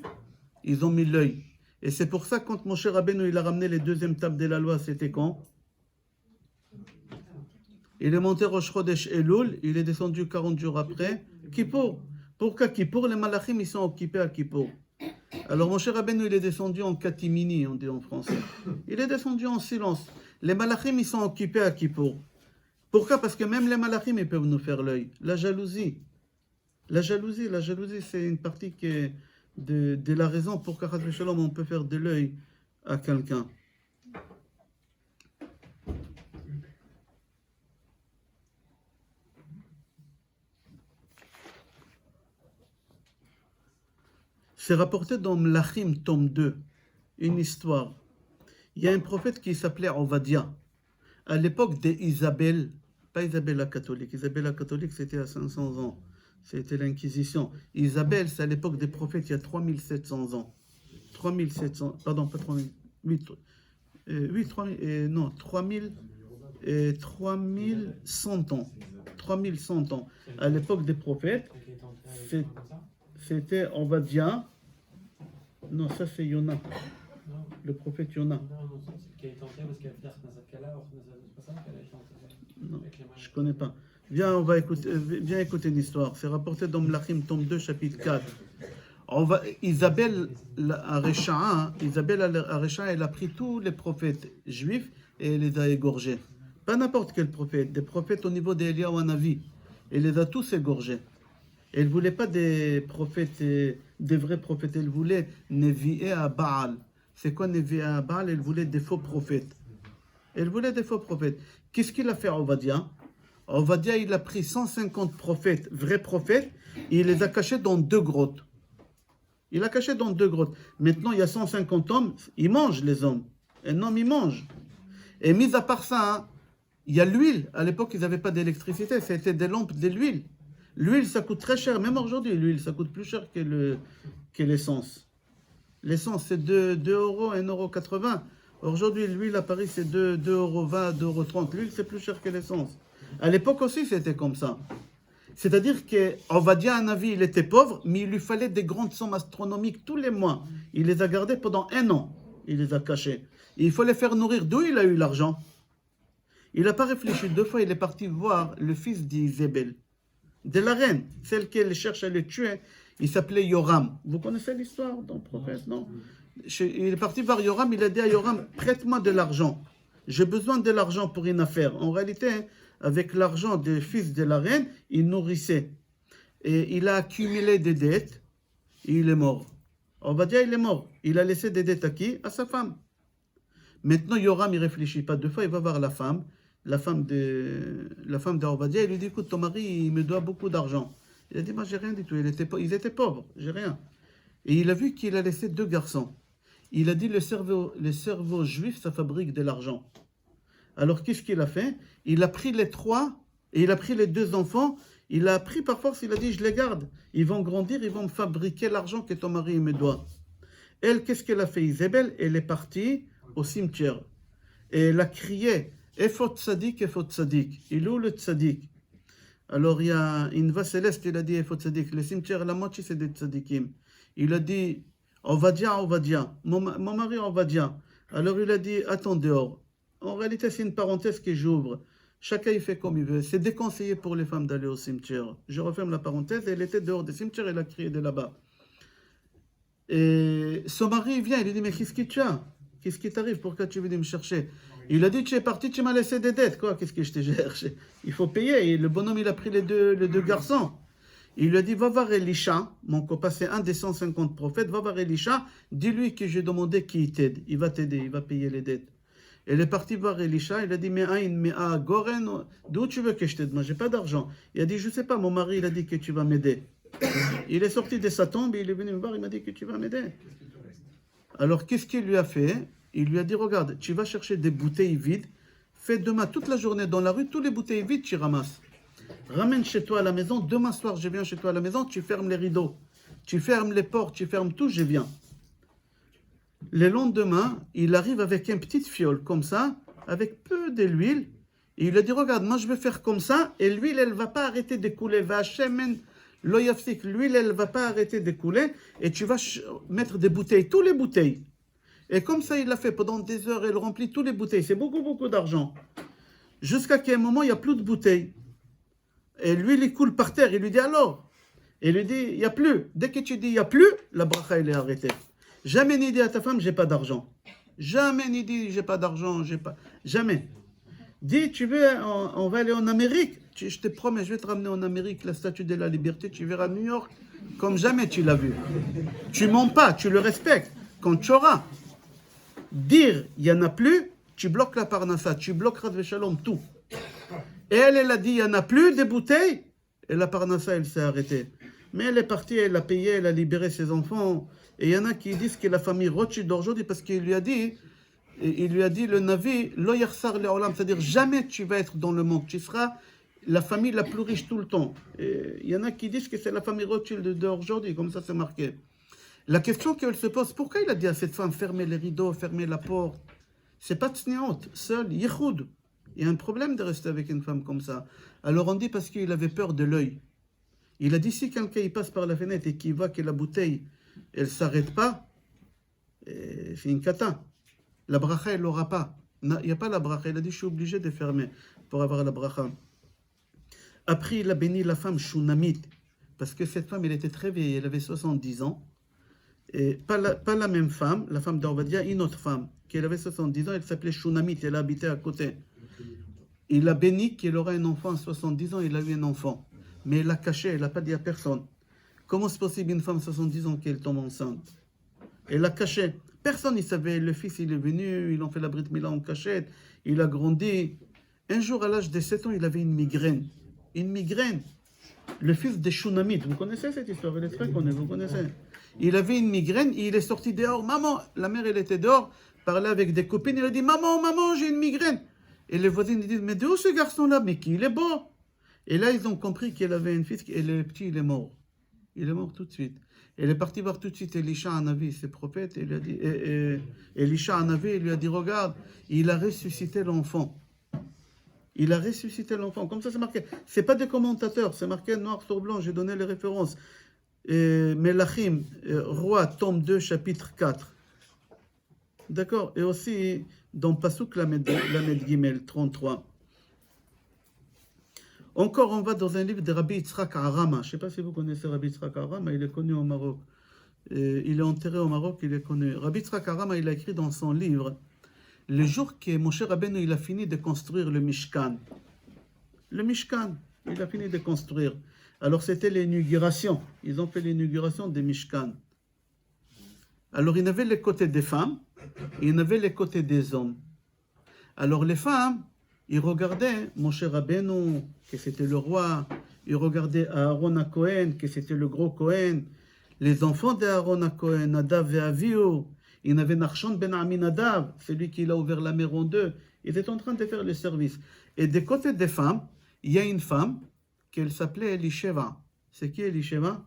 ils ont mis l'œil. Et c'est pour ça, quand Moshe Rabbeinu, il a ramené les deuxièmes tables de la loi, c'était quand? Il est monté Rosh Chodesh Elul, il est descendu 40 jours après. Kippour. Pourquoi Kippour? Les malachim, ils sont occupés à Kippour. Alors Moshe Rabbeinu, il est descendu en catimini, on dit en français. Il est descendu en silence. Les malachim, ils sont occupés à Kippour. Pourquoi? Parce que même les malachim, ils peuvent nous faire l'œil. La jalousie. La jalousie, c'est une partie de la raison pour qu'à Shalom, on peut faire de l'œil à quelqu'un. C'est rapporté dans Mlachim, tome 2, une histoire. Il y a un prophète qui s'appelait Ovadia. À l'époque d'Isabelle, pas Isabelle la catholique. Isabelle la catholique, c'était à 500 ans. C'était l'Inquisition. Isabelle, c'est à l'époque des prophètes, il y a 3700 ans. 3700, pardon, pas 3000, 3100 ans. 3100 ans. À l'époque des prophètes, c'était Ovadia. Non, ça c'est Yona. Le prophète Yona. Non, je ne connais pas. Viens écouter l'histoire. C'est rapporté dans Mlachim, tome 2, chapitre 4. Isabelle Arecha, elle a pris tous les prophètes juifs et les a égorgés. Pas n'importe quel prophète, des prophètes au niveau d'Eliyahu Hanavi. Elle les a tous égorgés. Elle ne voulait pas des prophètes, des vrais prophètes. Elle voulait Nevi'e à Baal. C'est quoi Nevi'e à Baal? Elle voulait des faux prophètes. Elle voulait des faux prophètes. Qu'est-ce qu'il a fait Ovadia? Ovadia, il a pris 150 prophètes, vrais prophètes, et il les a cachés dans 2 grottes. Il a caché dans 2 grottes. Maintenant, il y a 150 hommes, ils mangent les hommes. Un homme, il mange. Et mis à part ça, hein, il y a l'huile. À l'époque, ils n'avaient pas d'électricité, c'était des lampes de l'huile. L'huile, ça coûte très cher. Même aujourd'hui, l'huile, ça coûte plus cher que l'essence. L'essence, c'est 2 euros, 1,80 €. Aujourd'hui, l'huile à Paris, c'est 2,20 €, 2,30 €. L'huile, c'est plus cher que l'essence. À l'époque aussi, c'était comme ça. C'est-à-dire qu'Ovadia Hanavi, il était pauvre, mais il lui fallait des grandes sommes astronomiques tous les mois. Il les a gardées pendant 1 an. Il les a cachées. Et il faut les faire nourrir. D'où il a eu l'argent? Il n'a pas réfléchi. 2 fois, il est parti voir le fils d'Isabelle, de la reine, celle qu'elle cherche à le tuer. Il s'appelait Yoram. Vous connaissez l'histoire dans le prophète, non? Il est parti voir Yoram, il a dit à Yoram, prête-moi de l'argent. J'ai besoin de l'argent pour une affaire. En réalité, avec l'argent des fils de la reine, il nourrissait. Et il a accumulé des dettes, et il est mort. On va dire il est mort. Il a laissé des dettes à qui? À sa femme. Maintenant, Yoram, il ne réfléchit pas 2 fois, il va voir la femme d'Ovadia, il lui dit, écoute, ton mari, il me doit beaucoup d'argent. Il a dit, moi, j'ai rien du tout. Ils étaient pauvres, j'ai rien. Et il a vu qu'il a laissé 2 garçons. Il a dit, le cerveau juif, ça fabrique de l'argent. Alors, qu'est-ce qu'il a fait? Il a pris les 3, et il a pris les 2 enfants. Il a pris par force, il a dit, je les garde. Ils vont grandir, ils vont me fabriquer l'argent que ton mari me doit. Elle, qu'est-ce qu'elle a fait? Isabelle, elle est partie au cimetière. Et elle a crié, Efot tzadik, il est où le tzadik? Alors il y a une voix céleste, il a dit, il faut tzaddik. Le cimetière, la moitié, c'est des tzaddikim. Il a dit, Ovadia, mon mari Ovadia. Alors il a dit, attends dehors. En réalité, c'est une parenthèse que j'ouvre. Chacun il fait comme il veut. C'est déconseillé pour les femmes d'aller au cimetière. Je referme la parenthèse. Elle était dehors du cimetière, elle a crié de là-bas. Et son mari vient, il lui dit, mais qu'est-ce que tu as? Qu'est-ce qui t'arrive? Pourquoi tu es venu me chercher? Il a dit, tu es parti, tu m'as laissé des dettes. Quoi? Qu'est-ce que je te cherche? Il faut payer. Et le bonhomme, il a pris les deux garçons. Il lui a dit, va voir Elisha, mon copain, c'est un des 150 prophètes, va voir Elisha, dis-lui que j'ai demandé qu'il t'aide. Il va t'aider, il va payer les dettes. Elle est partie voir Elisha, il a dit, mais Goren, d'où tu veux que je t'aide? Moi, j'ai pas d'argent. Il a dit, je sais pas, mon mari, il a dit que tu vas m'aider. Il est sorti de sa tombe, il est venu me voir, il m'a dit que tu vas m'aider. Alors, qu'est-ce qu'il lui a fait? Il lui a dit, regarde, tu vas chercher des bouteilles vides, fais demain toute la journée dans la rue, toutes les bouteilles vides, tu ramasses. Ramène chez toi à la maison, demain soir, je viens chez toi à la maison, tu fermes les rideaux, tu fermes les portes, tu fermes tout, je viens. Le lendemain, il arrive avec une petite fiole, comme ça, avec peu de l'huile, et il a dit, regarde, moi je vais faire comme ça, et l'huile, elle ne va pas arrêter de couler, l'huile, elle ne va pas arrêter de couler, et tu vas mettre des bouteilles, toutes les bouteilles. Et comme ça, il l'a fait pendant des heures, il remplit toutes les bouteilles. C'est beaucoup, beaucoup d'argent. Jusqu'à quel moment, il n'y a plus de bouteilles. Et lui, il coule par terre. Il lui dit alors. Et il lui dit, il n'y a plus. Dès que tu dis, il n'y a plus, la bracha, elle est arrêtée. Jamais ni dit à ta femme, j'ai pas d'argent. Jamais ni dit, j'ai pas d'argent, j'ai pas. Jamais. Dis, tu veux, on va aller en Amérique. Je te promets, je vais te ramener en Amérique, la statue de la liberté. Tu verras New York comme jamais tu l'as vu. Tu mens pas, tu le respectes. Quand tu auras. Dire, il n'y en a plus, tu bloques la parnassa, tu bloques Radve Shalom, tout. Et elle a dit, il n'y en a plus des bouteilles, et la parnassa, elle s'est arrêtée. Mais elle est partie, elle a payé, elle a libéré ses enfants. Et il y en a qui disent que la famille Rothschild d'aujourd'hui, parce qu'il lui a dit, le Navi, lo yarsar le olam, c'est-à-dire jamais tu vas être dans le monde, tu seras la famille la plus riche tout le temps. Et il y en a qui disent que c'est la famille Rothschild d'aujourd'hui, comme ça c'est marqué. La question qu'elle se pose, pourquoi il a dit à cette femme, fermez les rideaux, fermez la porte? C'est pas tsniot, seul, yichoud. Il y a un problème de rester avec une femme comme ça. Alors on dit parce qu'il avait peur de l'œil. Il a dit, si quelqu'un il passe par la fenêtre et qu'il voit que la bouteille, elle ne s'arrête pas, c'est une kata. La bracha, elle l'aura pas. Il n'y a pas la bracha. Il a dit, je suis obligé de fermer pour avoir la bracha. Après, il a béni la femme Shunamite, parce que cette femme, elle était très vieille, elle avait 70 ans. Et pas la même femme, la femme d'Orvadia, une autre femme, qui avait 70 ans, elle s'appelait Shunamit, elle habitait à côté. Il a béni qu'elle aurait un enfant à 70 ans, il a eu un enfant. Mais elle l'a caché, elle n'a pas dit à personne. Comment c'est possible une femme de 70 ans qu'elle tombe enceinte? Elle l'a caché. Personne ne savait. Le fils, il est venu, ils ont fait la Brit Mila en cachette, il a grandi. Un jour, à l'âge de 7 ans, il avait une migraine. Une migraine. Le fils de Shunamit, vous connaissez cette histoire? Elle est très connue, vous connaissez? Il avait une migraine, il est sorti dehors. Maman, la mère, elle était dehors, parlait avec des copines. Il a dit, maman, j'ai une migraine. Et les voisins lui disent, mais d'où ce garçon-là? Mais qui il est beau. Et là, ils ont compris qu'elle avait un fils, et le petit, il est mort. Il est mort tout de suite. Elle est partie voir tout de suite Elisha Hanavi, ses prophètes. Il a dit, Elisha Hanavi, il lui a dit, regarde, il a ressuscité l'enfant. Il a ressuscité l'enfant. Comme ça, c'est marqué. Ce n'est pas des commentateurs, c'est marqué noir sur blanc. J'ai donné les références. Melachim, Roi, tome 2, chapitre 4. D'accord? Et aussi dans Pasuk Lamed Gimel 33. Encore, on va dans un livre de Rabbi Yitzhak Arama. Je ne sais pas si vous connaissez Rabbi Yitzhak Arama, il est connu au Maroc. Il est enterré au Maroc, il est connu. Rabbi Yitzhak Arama, il a écrit dans son livre, le jour que Moshe Rabbeinu, il a fini de construire le Mishkan. Le Mishkan, il a fini de construire. Alors c'était l'inauguration. Ils ont fait l'inauguration des Mishkan. Alors il y avait les côtés des femmes, et il y avait les côtés des hommes. Alors les femmes, ils regardaient Moshe Rabbeinu, que c'était le roi. Ils regardaient Aaron à Cohen, que c'était le gros Cohen. Les enfants d'Aaron à Cohen, Nadav et Avihu. Il y avait Nachshon ben Aminadav, celui qui a ouvert la mer en deux. Ils étaient en train de faire le service. Et des côtés des femmes, il y a une femme qu'elle s'appelait Elisheva. C'est qui Elisheva?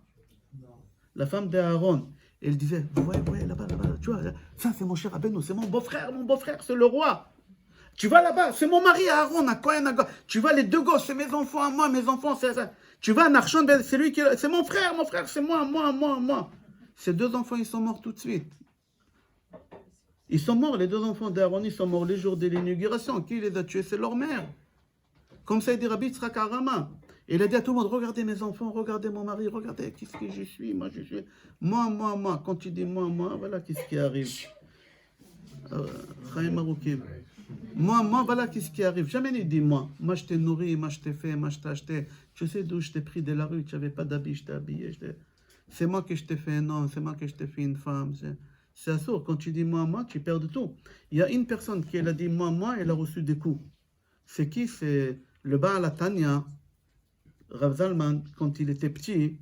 La femme d'Aaron. Elle disait, ouais, là-bas, tu vois, ça c'est mon cher Rabbeinu, c'est mon beau-frère, c'est le roi. Tu vas là-bas, c'est mon mari Aaron, à Cohen, tu vas les deux gosses, c'est mes enfants à moi, mes enfants, c'est ça. Tu vas à Narshon, c'est lui qui... C'est mon frère, c'est moi. Ces deux enfants, ils sont morts tout de suite. Ils sont morts, les deux enfants d'Aaron, ils sont morts les jours de l'inauguration. Qui les a tués? C'est leur mère. Comme ça, il dit Rabbi Yitzhak Arama. Il a dit à tout le monde, regardez mes enfants, regardez mon mari, regardez qu'est-ce que je suis, moi je suis. Moi. Quand tu dis moi, voilà qu'est-ce qui arrive. Chaim Arukim. Moi, voilà qu'est-ce qui arrive. Jamais ne dis moi. Moi, je t'ai nourri, moi, je t'ai fait, moi, je t'ai acheté. Tu sais d'où je t'ai pris de la rue, tu n'avais pas d'habit, je t'ai habillé. C'est moi que je t'ai fait un homme, c'est moi que je t'ai fait une femme. C'est assourd. Quand tu dis moi, tu perds de tout. Il y a une personne qui elle a dit moi, elle a reçu des coups. C'est qui? C'est le Baal Tanya, Rav Zalman, quand il était petit.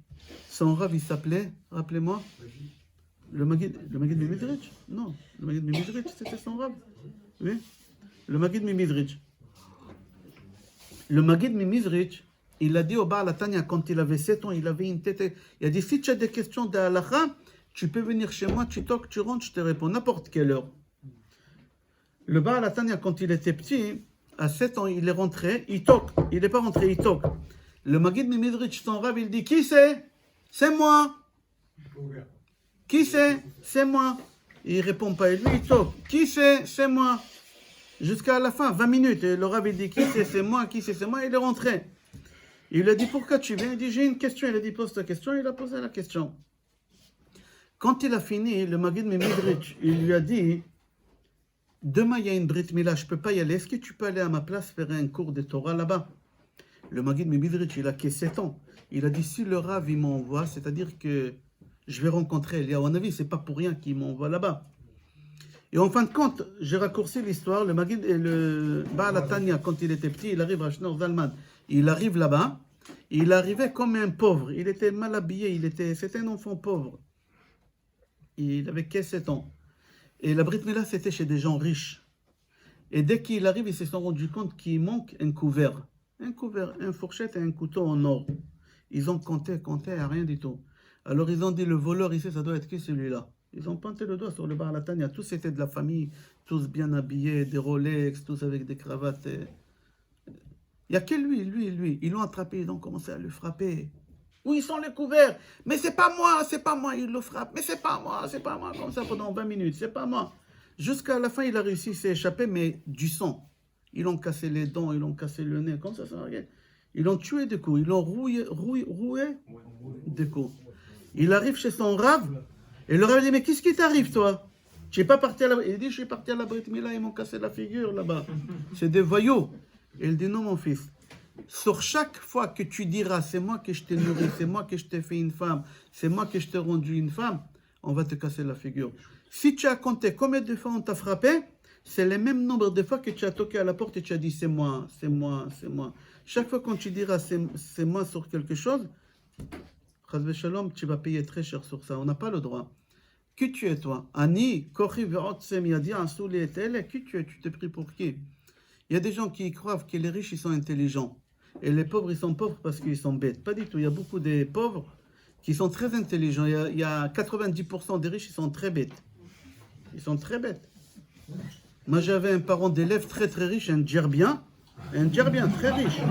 Son Rav, il s'appelait, rappelez-moi, le Maguid Mimidrich? Non, le Maguid Mimidrich, c'était son Rav. Oui, le Maguid Mimidrich. Le Maguid Mimidrich, il a dit au Baal Tanya, quand il avait 7 ans, il avait une tête. Il a dit si tu as des questions de halakha, tu peux venir chez moi, tu toques, tu rentres, je te réponds, n'importe quelle heure. Le Baal Tanya, quand il était petit, à 7 ans, il est rentré, il toque. Il n'est pas rentré, il toque. Le Maguid Mimidrich, son Rav, il dit qui c'est? C'est moi. Qui c'est? C'est moi. Il ne répond pas, et lui, il toque. Qui c'est? C'est moi. Jusqu'à la fin, 20 minutes. Et le Rav, il dit qui c'est? C'est moi. Qui c'est? C'est moi. Il est rentré. Il a dit pourquoi tu viens? Il dit j'ai une question. Il a dit pose ta question. Il a posé la question. Quand il a fini, le Maguid Mimidrich, il lui a dit demain il y a une Brit Mila, je ne peux pas y aller. Est-ce que tu peux aller à ma place faire un cours de Torah là-bas? Le Maguid Mimidrich, il a que 7 ans. Il a dit si le Rav il m'envoie, c'est-à-dire que je vais rencontrer Eliyahu Hanavi, c'est pas pour rien qu'il m'envoie là-bas. Et en fin de compte, j'ai raccourci l'histoire. Le Maguid et le Baal Tanya, quand il était petit, il arrive à Shneur Zalman. Il arrive là-bas. Il arrivait comme un pauvre. Il était mal habillé. C'était un enfant pauvre. Il avait que 7 ans. Et la Brit Mila, c'était chez des gens riches. Et dès qu'il arrive, ils se sont rendus compte qu'il manque un couvert. Un couvert, une fourchette et un couteau en or. Ils ont compté, rien du tout. Alors ils ont dit, le voleur ici, ça doit être qui celui-là? Ils ont pointé le doigt sur le Baal Tanya. Tous étaient de la famille, tous bien habillés, des Rolex, tous avec des cravates. Il n'y a que lui. Ils l'ont attrapé, ils ont commencé à le frapper. Où ils sont les couverts? Mais c'est pas moi, il le frappe. Mais c'est pas moi, comme ça pendant 20 minutes, c'est pas moi. Jusqu'à la fin, il a réussi à s'échapper, mais du sang. Ils l'ont cassé les dents, ils l'ont cassé le nez, comme ça, regarde. Ils l'ont tué des coups, ils l'ont roué des coups. Il arrive chez son Rav, et le Rav dit, mais qu'est-ce qui t'arrive, toi? Tu n'es pas parti à la... Il dit, je suis parti à la Brit Mila, ils m'ont cassé la figure là-bas. C'est des voyous. Et il dit, non, mon fils. Sur chaque fois que tu diras, c'est moi que je t'ai nourri, c'est moi que je t'ai fait une femme, c'est moi que je t'ai rendu une femme, on va te casser la figure. Si tu as compté combien de fois on t'a frappé, c'est le même nombre de fois que tu as toqué à la porte et tu as dit c'est moi. Chaque fois quand tu diras c'est moi sur quelque chose, Chas Shalom, tu vas payer très cher sur ça. On n'a pas le droit. Qui tu es toi? Ani, Kochi Ve'otsem Yadi, Ansouli et Tele, qui tu es? Tu t'es pris pour qui? Il y a des gens qui croient que les riches ils sont intelligents. Et les pauvres, ils sont pauvres parce qu'ils sont bêtes. Pas du tout. Il y a beaucoup de pauvres qui sont très intelligents. Il y a 90% des riches, ils sont très bêtes. Ils sont très bêtes. Moi, j'avais un parent d'élève très très riche, un djerbien très riche.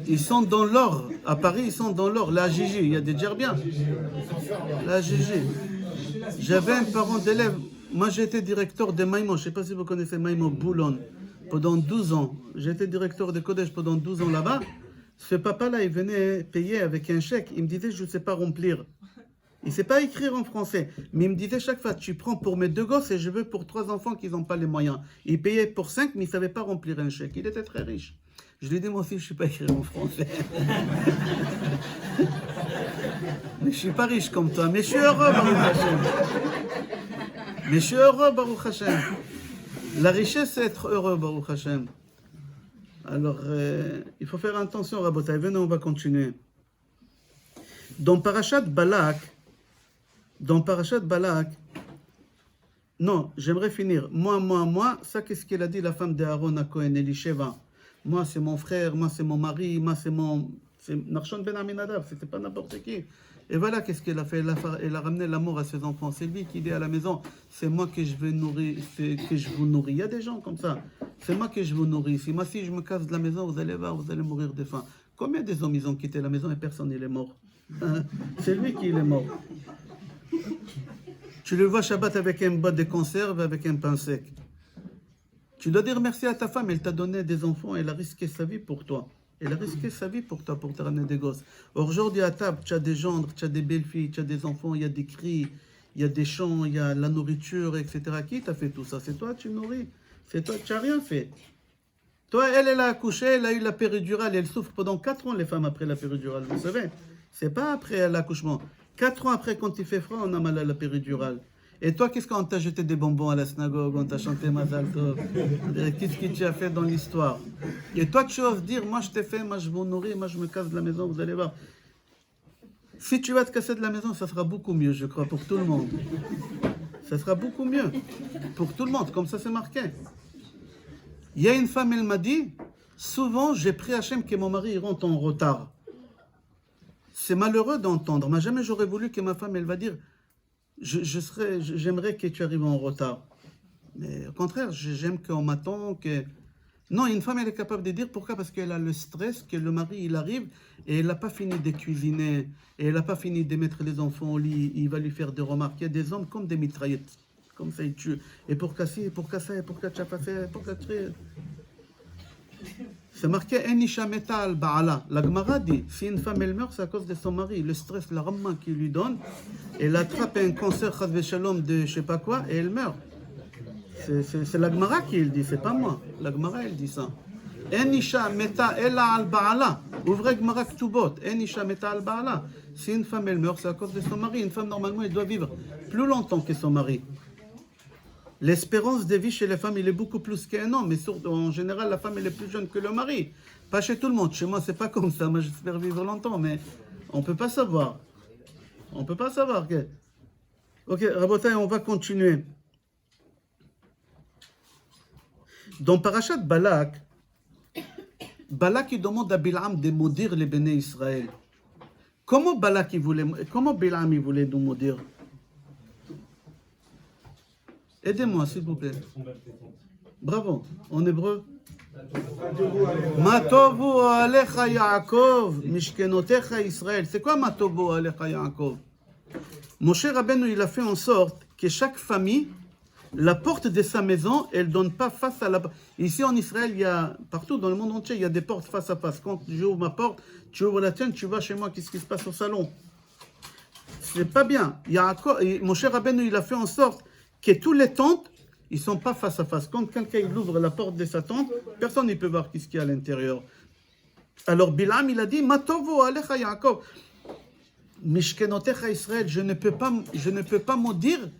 Ils sont dans l'or. À Paris, ils sont dans l'or. La Gigi, il y a des djerbiens. La Gigi. J'avais un parent d'élève. Moi, j'étais directeur de Maïmo. Je ne sais pas si vous connaissez Maïmo Boulon. Pendant 12 ans. J'étais directeur de Kodesh pendant 12 ans là-bas. Ce papa-là, il venait payer avec un chèque. Il me disait, je ne sais pas remplir. Il ne sait pas écrire en français. Mais il me disait chaque fois, tu prends pour mes 2 gosses et je veux pour 3 enfants qui n'ont pas les moyens. Il payait pour 5, mais il ne savait pas remplir un chèque. Il était très riche. Je lui ai dit, moi aussi, je ne sais pas écrire en français. Mais je ne suis pas riche comme toi. Mais je suis heureux, Baruch Hashem. La richesse, c'est être heureux, Baruch Hashem. Alors, il faut faire attention, Rabotai. Venez, on va continuer. Dans Parashat Balak, non, j'aimerais finir. Moi, ça, qu'est-ce qu'elle a dit, la femme d'Aaron à Cohen, Elisheva? Moi, c'est mon frère, moi, c'est mon mari, moi, c'est Narshon Ben Aminadav, c'était pas n'importe qui. Et voilà qu'est-ce qu'elle a fait. Elle a ramené l'amour à ses enfants. C'est lui qui dit à la maison, c'est moi que je vais nourrir, que je vous nourris. Il y a des gens comme ça. C'est moi que je vous nourris. Si je me casse de la maison, vous allez voir, vous allez mourir de faim. Combien des hommes ils ont quitté la maison et personne n'est mort? Hein? C'est lui qui est mort. Tu le vois Shabbat avec un boîte de conserve, avec un pain sec. Tu dois dire merci à ta femme, elle t'a donné des enfants, elle a risqué sa vie pour toi. Elle a risqué sa vie pour toi, pour te ramener des gosses. Aujourd'hui à table, tu as des gendres, tu as des belles filles, tu as des enfants, il y a des cris, il y a des chants, il y a la nourriture, etc. Qui t'a fait tout ça? C'est toi, tu nourris. C'est toi, tu n'as rien fait. Toi, elle a accouché, elle a eu la péridurale, elle souffre pendant 4 ans, les femmes, après la péridurale, vous savez. C'est pas après l'accouchement. 4 ans après, quand il fait froid, on a mal à la péridurale. Et toi, qu'est-ce qu'on t'a jeté des bonbons à la synagogue, on t'a chanté Mazal Tov? Qu'est-ce que tu as fait dans l'histoire? Et toi, tu oses dire, moi je t'ai fait, moi je vous nourris, moi je me casse de la maison, vous allez voir. Si tu vas te casser de la maison, ça sera beaucoup mieux, je crois, pour tout le monde. Ça sera beaucoup mieux pour tout le monde, comme ça c'est marqué. Il y a une femme, elle m'a dit, souvent j'ai pris Hachem que mon mari rentre en retard. C'est malheureux d'entendre, mais jamais j'aurais voulu que ma femme, elle va dire, j'aimerais que tu arrives en retard. Mais au contraire, j'aime qu'on m'attend, que... Non, une femme, elle est capable de dire pourquoi? Parce qu'elle a le stress, que le mari, il arrive, et elle n'a pas fini de cuisiner, et elle n'a pas fini de mettre les enfants au lit, il va lui faire des remarques. Il y a des hommes comme des mitraillettes, comme ça, ils tuent. Et pourquoi ci, et pourquoi ça, et pourquoi tu as pas fait, et pourquoi tu... C'est marqué Enisha Metal Baala. La Gemara dit, si une femme elle meurt, c'est à cause de son mari. Le stress, la ramma qu'il lui donne, elle attrape un cancer Chad Shalom de je sais pas quoi et elle meurt. C'est la Gemara qui le dit, c'est pas moi. La Gemara elle dit ça. Enisha Meta Ela al Baala. Ouvrez Gemara Ktubot. Enisha Meta al Baala. Si une femme elle meurt, c'est à cause de son mari. Une femme normalement elle doit vivre plus longtemps que son mari. L'espérance de vie chez les femmes, il est beaucoup plus qu'un an, mais surtout, en général, la femme, elle est plus jeune que le mari. Pas chez tout le monde. Chez moi, c'est pas comme ça. Moi, j'espère vivre longtemps, mais on peut pas savoir. On peut pas savoir. Ok, Rabotai, on va continuer. Dans Parashat Balak, Balak, il demande à Bilam de maudire les béné Israël. Comment Bilam, il voulait nous maudire? Aidez-moi, s'il vous plaît. Bravo. En hébreu. Matovu alecha Yaakov, mishkenotecha Israël. C'est quoi Matovu alecha Yaakov? Moshe Rabbeinu, il a fait en sorte que chaque famille, la porte de sa maison, elle ne donne pas face à la... Ici en Israël, il y a, partout dans le monde entier, il y a des portes face à face. Quand j'ouvre ma porte, tu ouvres la tienne, tu vas chez moi, qu'est-ce qui se passe au salon? C'est pas bien. Moshe Rabbeinu, il a fait en sorte que tous les tentes, ils ne sont pas face à face. Quand quelqu'un il ouvre la porte de sa tente, personne ne peut voir ce qu'il y a à l'intérieur. Alors Bilam, il a dit, Matovo alecha Yaakov, mishkenotecha Israël, je ne peux pas maudire,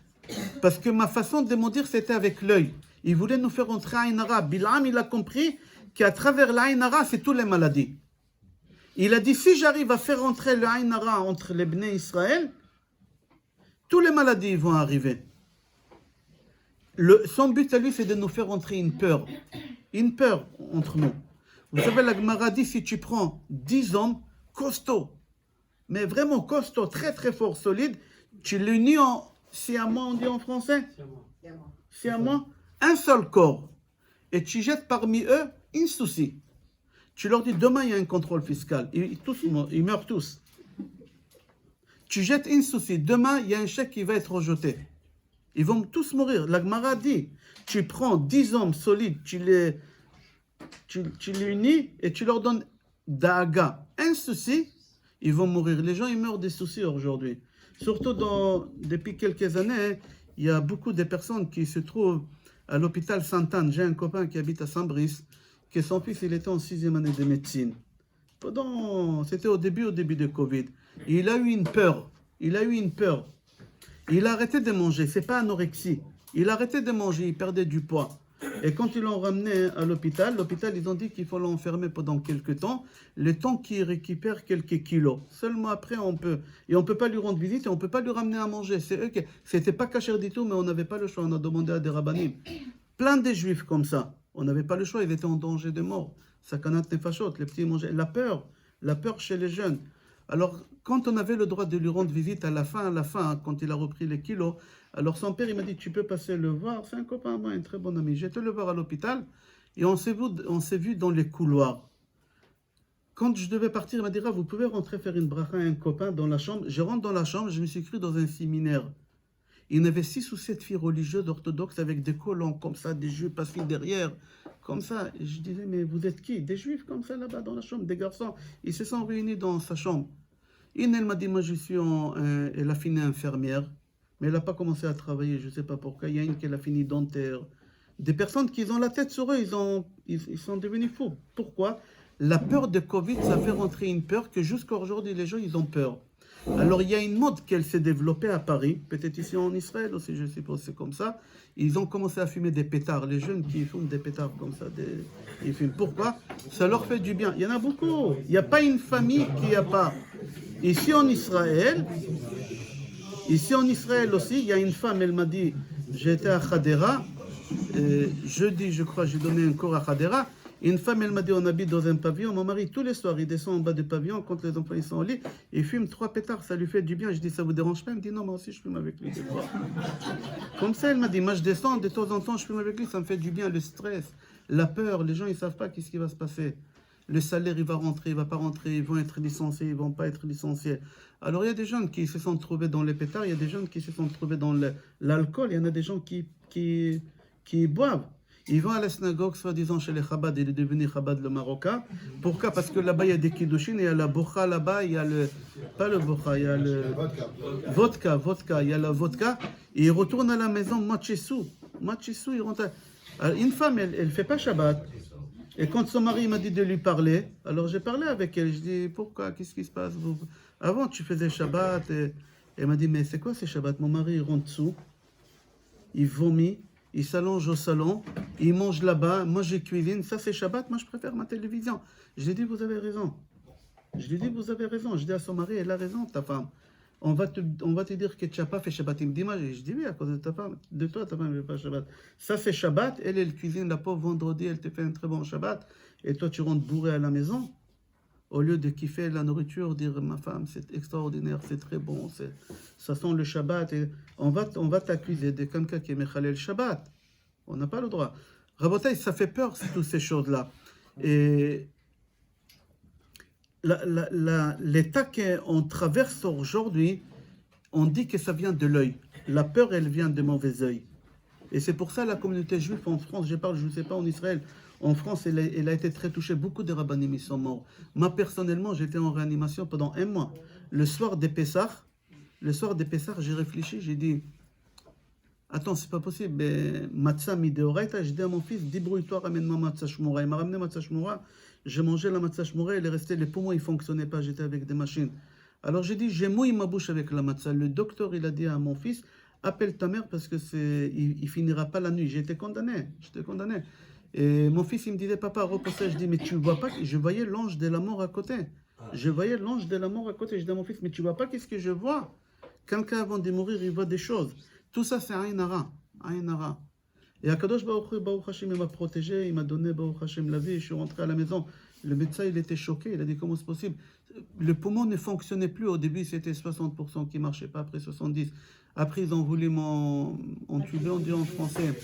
parce que ma façon de maudire, c'était avec l'œil. Il voulait nous faire entrer à Aïnara. Bilam, il a compris qu'à travers l'Aïnara, c'est toutes les maladies. Il a dit, si j'arrive à faire entrer le Aïnara entre les Bnei Israël, toutes les maladies vont arriver. Son but à lui, c'est de nous faire entrer une peur entre nous. Vous savez, la Gemara dit, si tu prends 10 hommes costauds, mais vraiment costauds, très très forts, solides, tu les unis en, siamois, on dit en français? Siamois. Un seul corps. Et tu jettes parmi eux une souci. Tu leur dis, demain, il y a un contrôle fiscal. Ils meurent tous. Tu jettes une souci. Demain, il y a un chèque qui va être rejeté. Ils vont tous mourir. La Gemara dit, tu prends 10 hommes solides, tu les unis et tu leur donnes daga. Un souci, ils vont mourir. Les gens, ils meurent des soucis aujourd'hui. Surtout depuis quelques années, il y a beaucoup de personnes qui se trouvent à l'hôpital Sainte-Anne. J'ai un copain qui habite à Saint-Brice, que son fils, il était en 6e année de médecine. C'était au début de Covid. Et il a eu une peur. Il a arrêté de manger, c'est pas anorexie. Il a arrêté de manger, il perdait du poids. Et quand ils l'ont ramené à l'hôpital, ils ont dit qu'il faut l'enfermer pendant quelques temps, le temps qu'il récupère quelques kilos. Seulement après, on peut. Et on ne peut pas lui rendre visite et on ne peut pas lui ramener à manger. C'était pas caché du tout, mais on n'avait pas le choix. On a demandé à des rabbinim. Plein de juifs comme ça. On n'avait pas le choix, ils étaient en danger de mort. Sakanat nefashot, les petits mangeaient. La peur chez les jeunes. Alors, quand on avait le droit de lui rendre visite à la fin, quand il a repris les kilos, alors son père, il m'a dit, tu peux passer le voir, c'est un copain à moi, un très bon ami. J'ai été le voir à l'hôpital et on s'est vu dans les couloirs. Quand je devais partir, il m'a dit, Rav, vous pouvez rentrer faire une bracha à un copain dans la chambre. Je rentre dans la chambre, je me suis cru dans un séminaire. Il y en avait 6 ou 7 filles religieuses orthodoxes avec des collants comme ça, des jupes assis derrière, comme ça. Et je disais, mais vous êtes qui? Des juifs comme ça là-bas dans la chambre, des garçons. Ils se sont réunis dans sa chambre. Une, elle m'a dit, moi je suis elle a fini infirmière, mais elle n'a pas commencé à travailler, je ne sais pas pourquoi. Il y a une qui a fini dentaire. Des personnes qui ont la tête sur eux, ils sont devenus fous. Pourquoi? La peur de Covid, ça fait rentrer une peur que jusqu'à aujourd'hui, les gens, ils ont peur. Alors, il y a une mode qui s'est développée à Paris, peut-être ici en Israël aussi, je suppose, c'est comme ça. Ils ont commencé à fumer des pétards. Les jeunes qui fument des pétards comme ça, ils fument. Pourquoi? Ça leur fait du bien. Il y en a beaucoup. Il n'y a pas une famille qui n'y a pas. Ici en Israël aussi, il y a une femme, elle m'a dit, j'étais à Hadera, jeudi, je crois, j'ai donné un cours à Hadera. Une femme, elle m'a dit, on habite dans un pavillon. Mon mari, tous les soirs, il descend en bas du pavillon, quand les enfants ils sont au lit, il fume 3 pétards, ça lui fait du bien. Je dis, ça vous dérange pas? Elle me dit, non, moi aussi, je fume avec lui des fois. Comme ça, elle m'a dit, moi, je descends, de temps en temps, je fume avec lui, ça me fait du bien, le stress, la peur, les gens, ils savent pas qu'est-ce qui va se passer. Le salaire, il va rentrer, il va pas rentrer, ils vont être licenciés, ils vont pas être licenciés. Alors, il y a des jeunes qui se sont trouvés dans les pétards, il y a des jeunes qui se sont trouvés dans l'alcool, il y en a des gens qui boivent. Ils vont à la synagogue, soi-disant chez les Chabad, il est devenu Chabad le Marocain. Pourquoi? Parce que là-bas, il y a des kiddushin, il y a la bocha là-bas, il y a pas le bocha, il y a le vodka, il y a la vodka. Et il retourne à la maison, moitié sous, il rentre. Alors, une femme, elle fait pas Shabbat. Et quand son mari m'a dit de lui parler, alors j'ai parlé avec elle, je dis, pourquoi, qu'est-ce qui se passe? Avant, tu faisais Shabbat. Et elle m'a dit, mais c'est quoi ces Shabbat? Mon mari, il rentre sous, il vomit. Il s'allonge au salon, il mange là-bas, moi je cuisine, ça c'est Shabbat, moi je préfère ma télévision. Je lui ai dit, vous avez raison. Je dis à son mari, elle a raison, ta femme. On va te dire que tu n'as pas fait Shabbat. Il me dit, moi, je dis oui, à cause de ta femme, de toi, ta femme ne fait pas Shabbat. Ça c'est Shabbat, elle cuisine, la pauvre vendredi, elle te fait un très bon Shabbat, et toi tu rentres bourré à la maison. Au lieu de kiffer la nourriture, dire ma femme c'est extraordinaire, c'est très bon, ça sent le Shabbat, et on va t'accuser de quelqu'un qui est Mechalel Shabbat. On n'a pas le droit. Rabotai, ça fait peur, toutes ces choses-là. Et l'état qu'on traverse aujourd'hui, on dit que ça vient de l'œil. La peur, elle vient de mauvais œil. Et c'est pour ça la communauté juive en France, je ne sais pas en Israël, en France, elle a été très touchée. Beaucoup de rabbanim sont morts. Moi, personnellement, j'étais en réanimation pendant 1 mois. Le soir des Pessah, j'ai réfléchi, j'ai dit, attends, c'est pas possible. Matzah mideoraita, j'ai dit à mon fils, débrouille-toi, ramène-moi matzah shmura. Il m'a ramené matzah shmura. J'ai mangé la matzah shmura, elle est restée, les poumons, ils ne fonctionnaient pas, j'étais avec des machines. Alors j'ai dit, j'ai mouillé ma bouche avec la matzah. Le docteur, il a dit à mon fils, appelle ta mère parce que il finira pas la nuit. J'étais condamné. Et mon fils, il me disait, papa, repose. Je dis, mais tu vois pas, je voyais l'ange de la mort à côté. Je dis à mon fils, mais tu vois pas qu'est-ce que je vois? Quelqu'un avant de mourir, il voit des choses. Tout ça, c'est Aïn Hara. Et Akadosh Baruch Hashem, il m'a protégé, il m'a donné Baruch Hashem la vie. Je suis rentré à la maison. Le médecin, il était choqué. Il a dit, comment c'est possible? Le poumon ne fonctionnait plus. Au début, c'était 60% qui ne marchait pas, après 70%. Après, ils ont voulu m'entuber, on dit en français.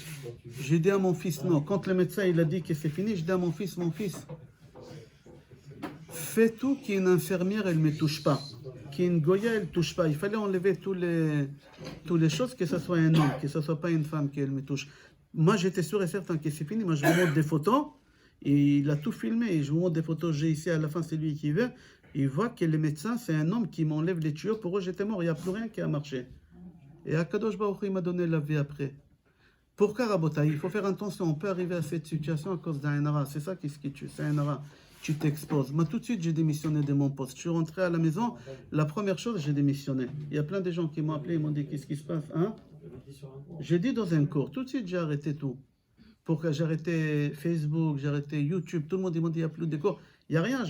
J'ai dit à mon fils, non. Quand le médecin il a dit que c'est fini, j'ai dit à mon fils, fais tout qu'une infirmière, elle ne me touche pas. Qu'une goya, elle ne touche pas. Il fallait enlever toutes les choses, que ce soit un homme, que ce ne soit pas une femme qu'elle me touche. Moi, j'étais sûr et certain que c'est fini. Moi, je vous montre des photos. Et il a tout filmé. Et je vous montre des photos. J'ai ici, à la fin, c'est lui qui veut. Il voit que le médecin, c'est un homme qui m'enlève les tuyaux. Pour eux, j'étais mort. Il n'y a plus rien qui a marché. Et Akadosh Baruch Hu, il m'a donné la vie après. Pourquoi, Rabotai? Il faut faire attention. On peut arriver à cette situation à cause d'un hara. C'est ça qui se tue. C'est un hara. Tu t'exposes. Moi, tout de suite, j'ai démissionné de mon poste. Je suis rentré à la maison. La première chose, j'ai démissionné. Il y a plein de gens qui m'ont appelé. Ils m'ont dit, qu'est-ce qui se passe, hein? J'ai dit dans un cours. Tout de suite, j'ai arrêté tout. Pourquoi? J'ai arrêté Facebook, j'ai arrêté YouTube. Tout le monde m'a dit, il n'y a plus de cours. Il n'y a rien.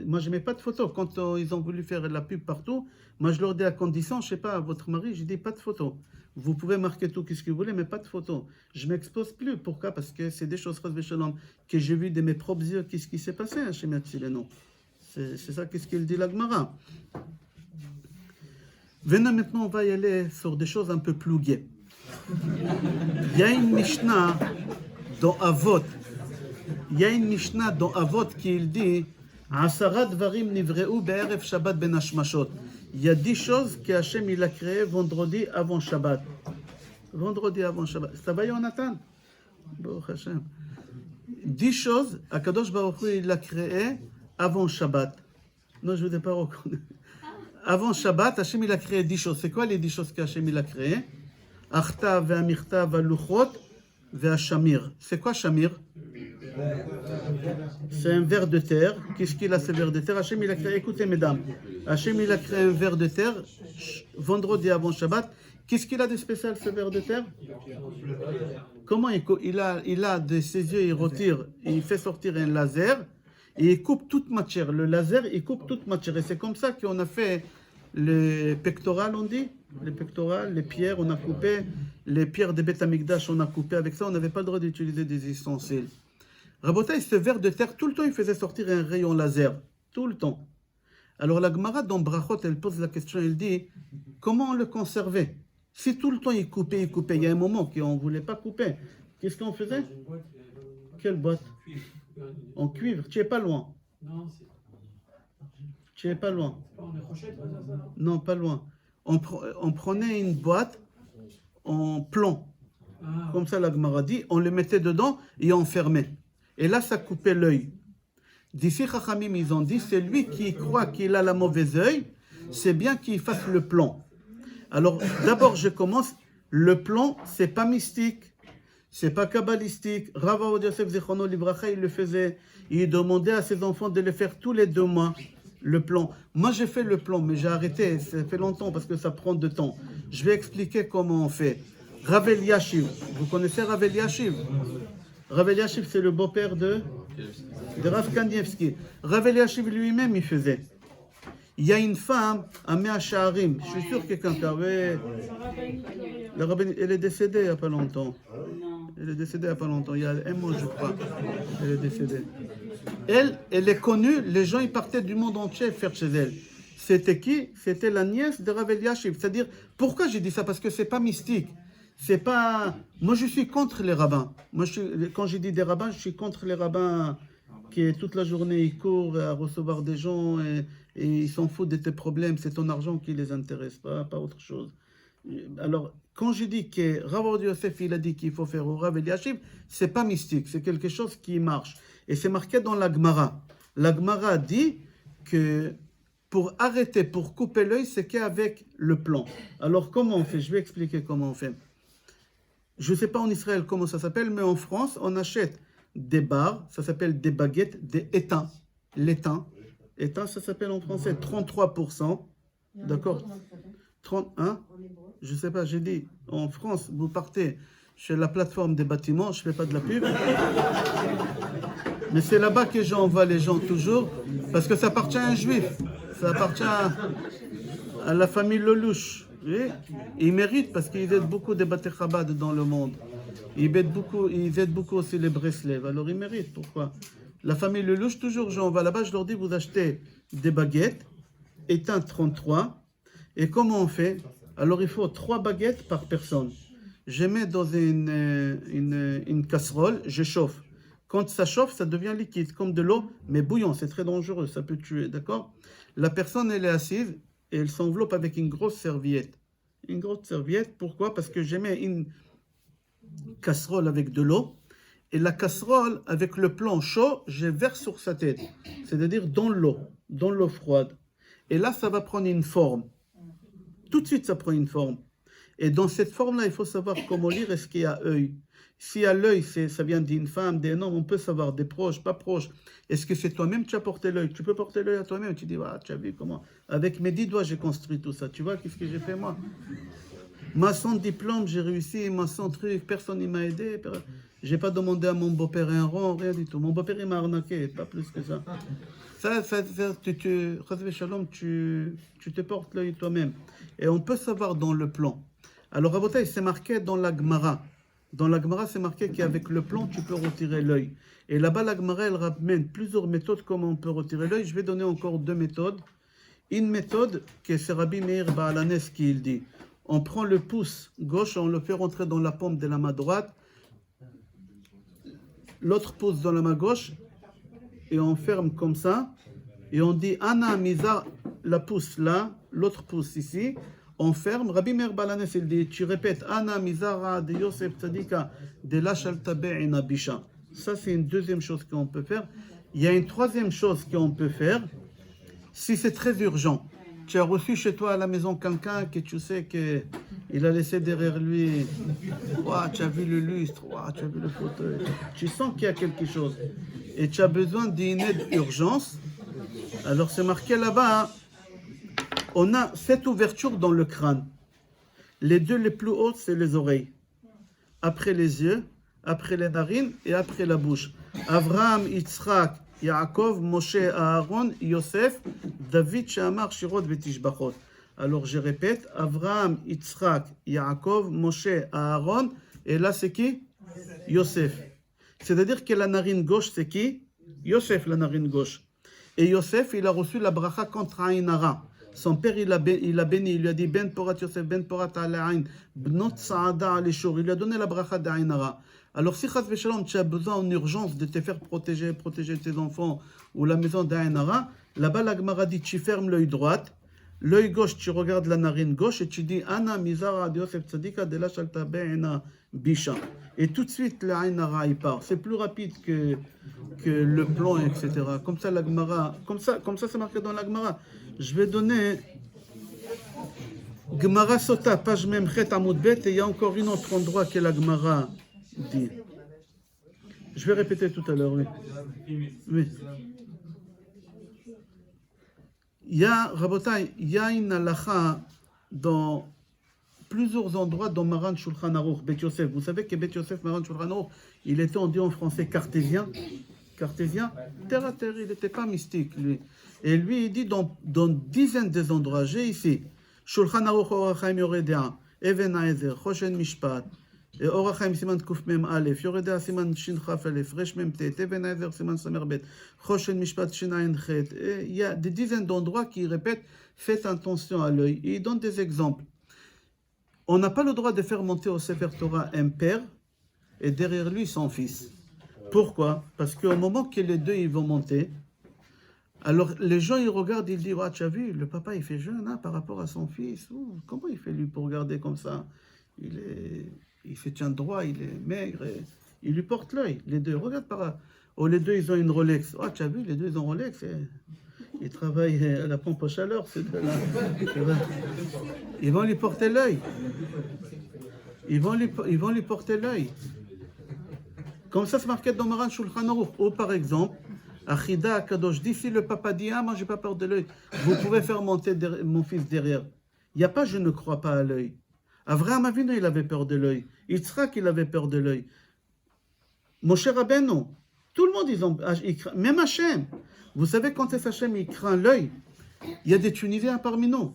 Moi, je ne mets pas de photos. Quand ils ont voulu faire la pub partout, moi, je leur dis à condition, je ne sais pas, à votre mari, j'ai dit, pas de photos. Vous pouvez marquer tout ce que vous voulez, mais pas de photos. Je ne m'expose plus. Pourquoi? Parce que c'est des choses que j'ai vues de mes propres yeux. Qu'est-ce qui s'est passé chez Matzileno? C'est ça qu'est-ce qu'il dit la Gemara. Venez maintenant, on va y aller sur des choses un peu plus gaies. Il y a une Mishnah dans Avot. Il y a une Mishnah dans Avot qui dit Asara dvarim nivreu be'erev Shabbat ben hashmashot. Il y a 10 choses que Hachem il a créées vendredi avant Shabbat. Vendredi avant Shabbat. Ça va, Jonathan? Baruch Hashem. 10 choses, Akadosh Baruch Hu, il l'a créé avant Shabbat. Non, je ne vous ai pas reconnu. Avant Shabbat, Hachem il a créé 10 choses. C'est quoi les 10 choses qu'Hachem il a créées? Achta ve'amirta ve'luchot ve'ashamir. C'est quoi Shamir? C'est un ver de terre. Qu'est-ce qu'il a ce ver de terre? Hachem il a créé, écoutez mesdames, Hachem il a créé un ver de terre vendredi avant Shabbat. Qu'est-ce qu'il a de spécial ce ver de terre? Comment il a de ses yeux, il retire, il fait sortir un laser et il coupe toute matière. Le laser, il coupe toute matière. Et c'est comme ça qu'on a fait les pectorales, on dit. Les pectorales, les pierres, on a coupé. Les pierres des Beth Amikdash, on a coupé. Avec ça, on n'avait pas le droit d'utiliser des ustensiles. Rabotai, ce ver de terre, tout le temps, il faisait sortir un rayon laser. Tout le temps. Alors la Gemara dans Brachot, elle pose la question, elle dit, comment on le conservait? Si tout le temps il coupait, il y a un moment qu'on ne voulait pas couper, qu'est-ce qu'on faisait? Quelle boîte? En cuivre, tu n'es pas loin. Tu n'es pas loin. Non, pas loin. On prenait une boîte en plomb, comme ça la Gemara dit, on le mettait dedans et on fermait. Et là, ça coupait l'œil. D'ici, Chachamim, ils ont dit, c'est lui qui croit qu'il a la mauvaise œil, c'est bien qu'il fasse le plomb. Alors, d'abord, je commence. Le plomb, c'est pas mystique, c'est pas kabbalistique. Rav Avodia Yosef Zichrono Livracha, il le faisait. Il demandait à ses enfants de le faire tous les 2 mois, le plomb. Moi, j'ai fait le plomb, mais j'ai arrêté. Ça fait longtemps parce que ça prend de temps. Je vais expliquer comment on fait. Rav Eliashiv, vous connaissez Rav Eliashiv? Rav Eliashiv, c'est le beau-père de Rav Kanievski. Rav Eliashiv lui-même, il faisait. Il y a une femme à Mea Sha'arim. Je suis sûr que quelqu'un qui avait... La rabbin, elle est décédée il n'y a pas longtemps. Elle est décédée il n'y a pas longtemps. Il y a un mois, je crois. Elle est décédée. Elle est connue. Les gens, ils partaient du monde entier faire chez elle. C'était qui? C'était la nièce de Rav Eliashiv. C'est-à-dire, pourquoi j'ai dit ça? Parce que c'est pas mystique. C'est pas... Moi, je suis contre les rabbins. Quand j'ai dit des rabbins, je suis contre les rabbins qui, toute la journée, ils courent à recevoir des gens et ils s'en foutent de tes problèmes. C'est ton argent qui les intéresse, pas autre chose. Alors, quand je dis que Rav Avodia Yosef, il a dit qu'il faut faire au Rav Eliashiv, c'est pas mystique, c'est quelque chose qui marche. Et c'est marqué dans la Gemara. La Gemara dit que pour arrêter, pour couper l'œil, c'est qu'avec le plomb. Alors, comment on fait? Je vais expliquer comment on fait. Je ne sais pas en Israël comment ça s'appelle, mais en France, on achète des barres, ça s'appelle des baguettes, des étains. L'étain. Étain, ça s'appelle en français 33%. D'accord? 31? Je ne sais pas, j'ai dit, en France, vous partez chez la plateforme des bâtiments, je ne fais pas de la pub. Mais c'est là-bas que j'envoie les gens toujours, parce que ça appartient à un juif. Ça appartient à la famille Lelouch. Oui? Ils méritent parce qu'ils aident beaucoup des Bate Chabad dans le monde. Ils aident beaucoup aussi les Breslev. Alors ils méritent. Pourquoi? La famille Lelouch, toujours, j'envoie là-bas, je leur dis, vous achetez des baguettes, éteint 33. Et comment on fait? Alors il faut 3 baguettes par personne. Je mets dans une casserole, je chauffe. Quand ça chauffe, ça devient liquide, comme de l'eau, mais bouillant, c'est très dangereux, ça peut tuer, d'accord? La personne, elle est assise et elle s'enveloppe avec une grosse serviette. Une grosse serviette, pourquoi? Parce que je mets une casserole avec de l'eau et la casserole, avec le plomb chaud, je verse sur sa tête, c'est-à-dire dans l'eau froide. Et là, ça va prendre une forme. Tout de suite, ça prend une forme. Et dans cette forme-là, il faut savoir comment lire, est-ce qu'il y a œil. S'il y a l'œil, ça vient d'une femme, d'un homme, on peut savoir, des proches, pas proches. Est-ce que c'est toi-même qui as porté l'œil? Tu peux porter l'œil à toi-même, tu dis, ah, tu as vu comment? Avec mes 10 doigts, j'ai construit tout ça. Tu vois, qu'est-ce que j'ai fait moi? Ma sans diplôme, j'ai réussi, ma sans truc, personne ne m'a aidé. J'ai pas demandé à mon beau-père un rond, rien du tout. Mon beau-père, il m'a arnaqué, pas plus que ça. Tu te portes l'œil toi-même. Et on peut savoir dans le plan. Alors, à votre c'est marqué dans la Gemara. Dans la Gemara, c'est marqué qu'avec le plomb, tu peux retirer l'œil. Et là-bas, la Gemara, elle ramène plusieurs méthodes comment on peut retirer l'œil. Je vais donner encore 2 méthodes. Une méthode, que c'est Rabbi Meir Baalanes qui il dit. On prend le pouce gauche, on le fait rentrer dans la paume de la main droite, l'autre pouce dans la main gauche, et on ferme comme ça, et on dit Ana Mizar, la pouce là, l'autre pouce ici, on ferme. Rabbi Meir Baalanes il dit, tu répètes Ana Mizara de Yosef Tzadika de la Shaltabe'ina Bisha. Ça, c'est une deuxième chose qu'on peut faire. Il y a une troisième chose qu'on peut faire. Si c'est très urgent, tu as reçu chez toi à la maison quelqu'un que tu sais qu'il a laissé derrière lui, ouah, tu as vu le lustre, ouah, tu as vu le fauteuil, tu sens qu'il y a quelque chose et tu as besoin d'une aide d'urgence, alors c'est marqué là-bas, hein, on a 7 ouvertures dans le crâne. Les 2 les plus hautes, c'est les oreilles. Après les yeux, après les narines et après la bouche. Avraham, Yitzhak, Yaakov, Moshe, Aaron, Yosef, David, Shamar, Shirot, Betishbachot. Alors je répète, Avraham, Yitzhak, Yaakov, Moshe, Aaron, et là c'est qui? Yosef. C'est-à-dire que la narine gauche c'est qui? Yosef, la narine gauche. Et Yosef, il a reçu la bracha contre Aïn Hara. Son père, il a béni, il lui a dit Ben Porat Yosef, Ben Porat Alain, Bnot Saada Aleshur. Il lui a donné la bracha d'Aïn Hara. Alors, si Chas Veshalom, tu as besoin en urgence de te faire protéger tes enfants ou la maison d'Aïn Hara, là-bas, la Gemara dit tu fermes l'œil droit, l'œil gauche, tu regardes la narine gauche et tu dis Ana Mizara de Yosef Tzadika de la Shaltabe'ina Bisha. Et tout de suite, l'Aïn Hara, il part. C'est plus rapide que le plomb, etc. Comme ça, la Gemara, comme ça, c'est marqué dans la Gemara. Je vais donner Gemara Sota, page Memchet Amud Bet, et il y a encore un autre endroit que la Gemara dit. Je vais répéter tout à l'heure, oui. Oui. Il y a, Rabotai, il y a une halakha dans plusieurs endroits dans Maran Shulchan Aruch, Bet Yosef. Vous savez que Bet Yosef, Maran Shulchan Aruch, il était, on dit en français, cartésien. Cartésien, terre à terre, il n'était pas mystique, lui. Et lui, il dit dans dizaines des endroits, j'ai ici, Shulchan Aruch Orachaim Yoredea, Even Haezer, Choshen Mishpat, Orachaim Siman Kuf Mem Aleph, Yoredea Siman Shin Chaf Aleph, Resh Mem Tet, Even Haezer Siman Samer Bet, Choshen Mishpat Shin Ayin Chet. Il y a des dizaines d'endroits qui répètent, faites attention à l'œil. Et il donne des exemples. On n'a pas le droit de faire monter au Sefer Torah un père et derrière lui son fils. Pourquoi? Parce qu'au moment que les deux ils vont monter, alors les gens ils regardent, ils disent ah, tu as vu, le papa il fait jeune hein, par rapport à son fils. Ouh, comment il fait lui pour regarder comme ça? Il se tient droit, il est maigre, et il lui porte l'œil. Les deux regardent par là. Oh, les deux ils ont une Rolex. Ah, tu as vu, les deux ils ont Rolex. Ils travaillent à la pompe à chaleur, ces deux-là. Ils vont lui porter l'œil. Ils vont lui porter l'œil. Comme ça, c'est marqué dans Maran Shulchan Aruch. Ou par exemple, Achida Kadosh dit si le papa dit ah, moi j'ai pas peur de l'œil, vous pouvez faire monter mon fils derrière. Il n'y a pas je ne crois pas à l'œil. Avraham Avinu il avait peur de l'œil. Yitzhak il avait peur de l'œil. Moshe Rabbeinu, tout le monde même Hachem. Vous savez quand est Hachem il craint l'œil? Il y a des Tunisiens parmi nous.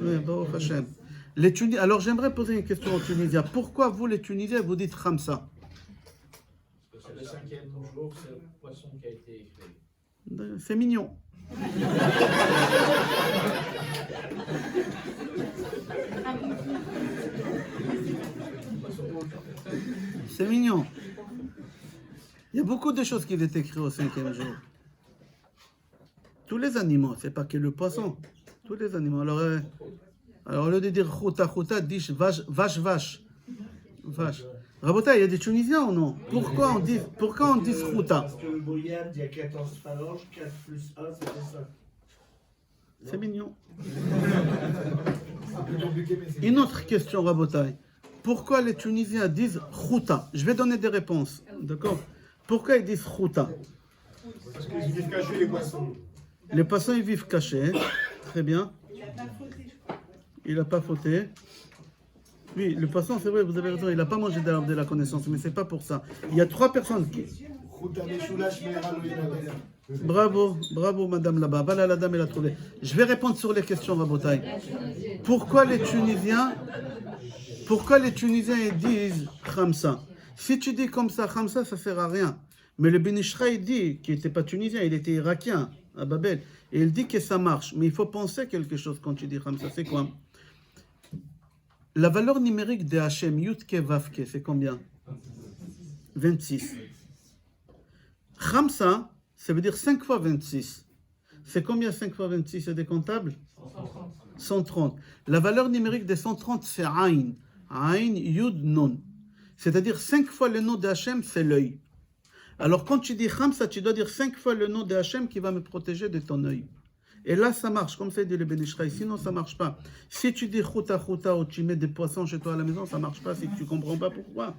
Oui, Baruch Hachem. Alors j'aimerais poser une question aux Tunisiens. Pourquoi vous les Tunisiens vous dites Khamsa? C'est le 5e jour, c'est le poisson qui a été écrit. C'est mignon. C'est mignon. Il y a beaucoup de choses qui étaient écrites au 5e jour. Tous les animaux, c'est pas que le poisson. Tous les animaux. Alors au lieu de dire chouta, dis vache. Rabota, il y a des Tunisiens ou non? Pourquoi on dit chouta? Parce que le brouillard, il y a 14 phalanges, 4 plus 1, c'est ça. C'est mignon. Une autre question, Rabotai. Pourquoi les Tunisiens disent chouta? Je vais donner des réponses. D'accord? Pourquoi ils disent chouta? Parce qu'ils vivent cachés, les poissons. Les poissons, ils vivent cachés. Très bien. Il n'a pas fauté. Oui, le poisson, c'est vrai, vous avez raison, il n'a pas mangé de l'arbre de la connaissance, mais ce n'est pas pour ça. Il y a 3 personnes qui... חוטה משולש מהרה לא ינדל. Bravo, bravo madame là-bas. Voilà, la dame elle a trouvé. Je vais répondre sur les questions, Rabotai. Pourquoi les Tunisiens ils disent Khamsa? Si tu dis comme ça, Khamsa, ça sert à rien. Mais le Ben Ishra, il dit qu'il n'était pas tunisien, il était irakien à Babel. Et il dit que ça marche. Mais il faut penser quelque chose quand tu dis Khamsa. C'est quoi? La valeur numérique de Hachem, Yutke Vavke, c'est combien? 26. Khamsa, ça veut dire 5 fois 26. C'est combien 5 fois 26? C'est des comptables? 130. La valeur numérique des 130, c'est Aïn. Aïn, Yud, Nun. C'est-à-dire 5 fois le nom d'Hachem, c'est l'œil. Alors quand tu dis Khamsa, tu dois dire 5 fois le nom d'Hachem qui va me protéger de ton œil. Et là, ça marche, comme ça dit le Ben Ishraï. Sinon, ça ne marche pas. Si tu dis Chouta Chouta ou tu mets des poissons chez toi à la maison, ça ne marche pas si tu ne comprends pas pourquoi.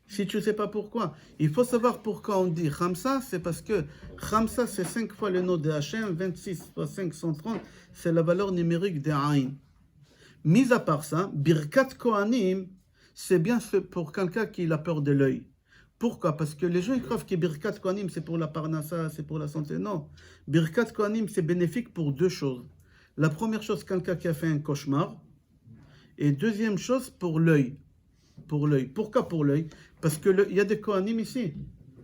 Si tu ne sais pas pourquoi. Il faut savoir pourquoi on dit Khamsa, c'est parce que Khamsa, c'est 5 fois le nom de Hachem, 26 fois 5, 130, c'est la valeur numérique de Aïn. Mis à part ça, Birkat Kohanim, c'est bien fait pour quelqu'un qui a peur de l'œil. Pourquoi? Parce que les gens ils croient que Birkat Kohanim c'est pour la parnassa, c'est pour la santé. Non. Birkat Kohanim c'est bénéfique pour deux choses. La première chose, quelqu'un qui a fait un cauchemar. Et deuxième chose, pour l'œil. Pour l'œil. Pourquoi pour l'œil? Parce qu'il y a des Kohanim ici.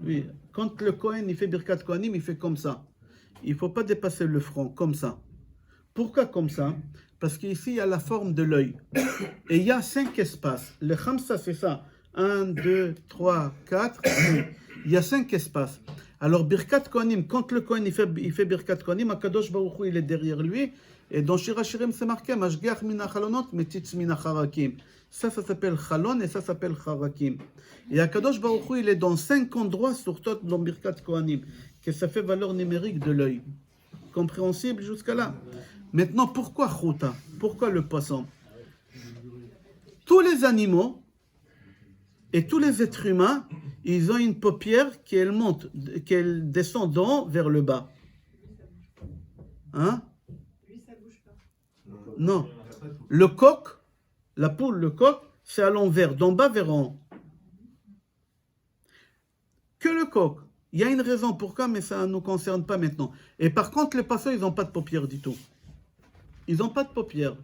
Oui. Quand le Kohen il fait Birkat Kohanim, il fait comme ça. Il ne faut pas dépasser le front, comme ça. Pourquoi comme ça? Parce qu'ici il y a la forme de l'œil. Et il y a 5 espaces. Le Khamsa c'est ça. 1, 2, 3, 4, il y a 5 espaces. Alors, Birkat Kohanim, quand le Kohen il fait Birkat Kohanim, Akadosh Baruch Hu, il est derrière lui. Et dans Shir HaShirim, c'est marqué Mashgiach min hachalonot, metitz min hacharakim. Ça s'appelle Chalon et ça s'appelle Charakim. Et Akadosh Baruch Hu, il est dans 5 endroits, surtout dans Birkat Kohanim, que ça fait valeur numérique de l'œil. Compréhensible jusqu'à là? Maintenant, pourquoi Chouta? Pourquoi le poisson? Tous les animaux et tous les êtres humains, ils ont une paupière qu'elle monte, qu'elle descend d'en haut vers le bas. Hein? Lui, ça bouge pas. Non. Le coq, la poule, le coq, c'est à l'envers, d'en bas vers en haut. Que le coq. Il y a une raison pourquoi, mais ça ne nous concerne pas maintenant. Et par contre, les poissons, ils n'ont pas de paupières du tout. Ils n'ont pas de paupières.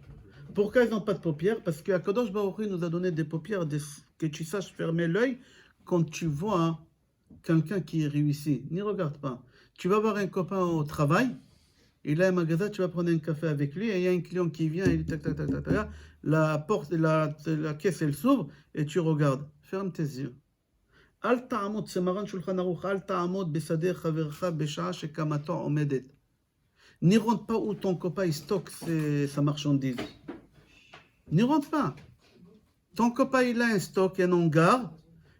Pourquoi ils n'ont pas de paupières? Parce que Akadosh Baruch Hu nous a donné des paupières que tu saches fermer l'œil quand tu vois quelqu'un qui est réussi. N'y regarde pas. Tu vas voir un copain au travail, il a un magasin, tu vas prendre un café avec lui, et il y a un client qui vient, il dit tac, tac, tac, tac, tac, la porte, la caisse, elle s'ouvre, et tu regardes. Ferme tes yeux. Al ta'amod, c'est Maran Shulchan Aruch, Al ta'amod besader chavercha besha'a shekamato omedet. N'y rentre pas où ton copain il stocke sa marchandise. N'y rentre pas. Ton copain, il a un stock, un hangar,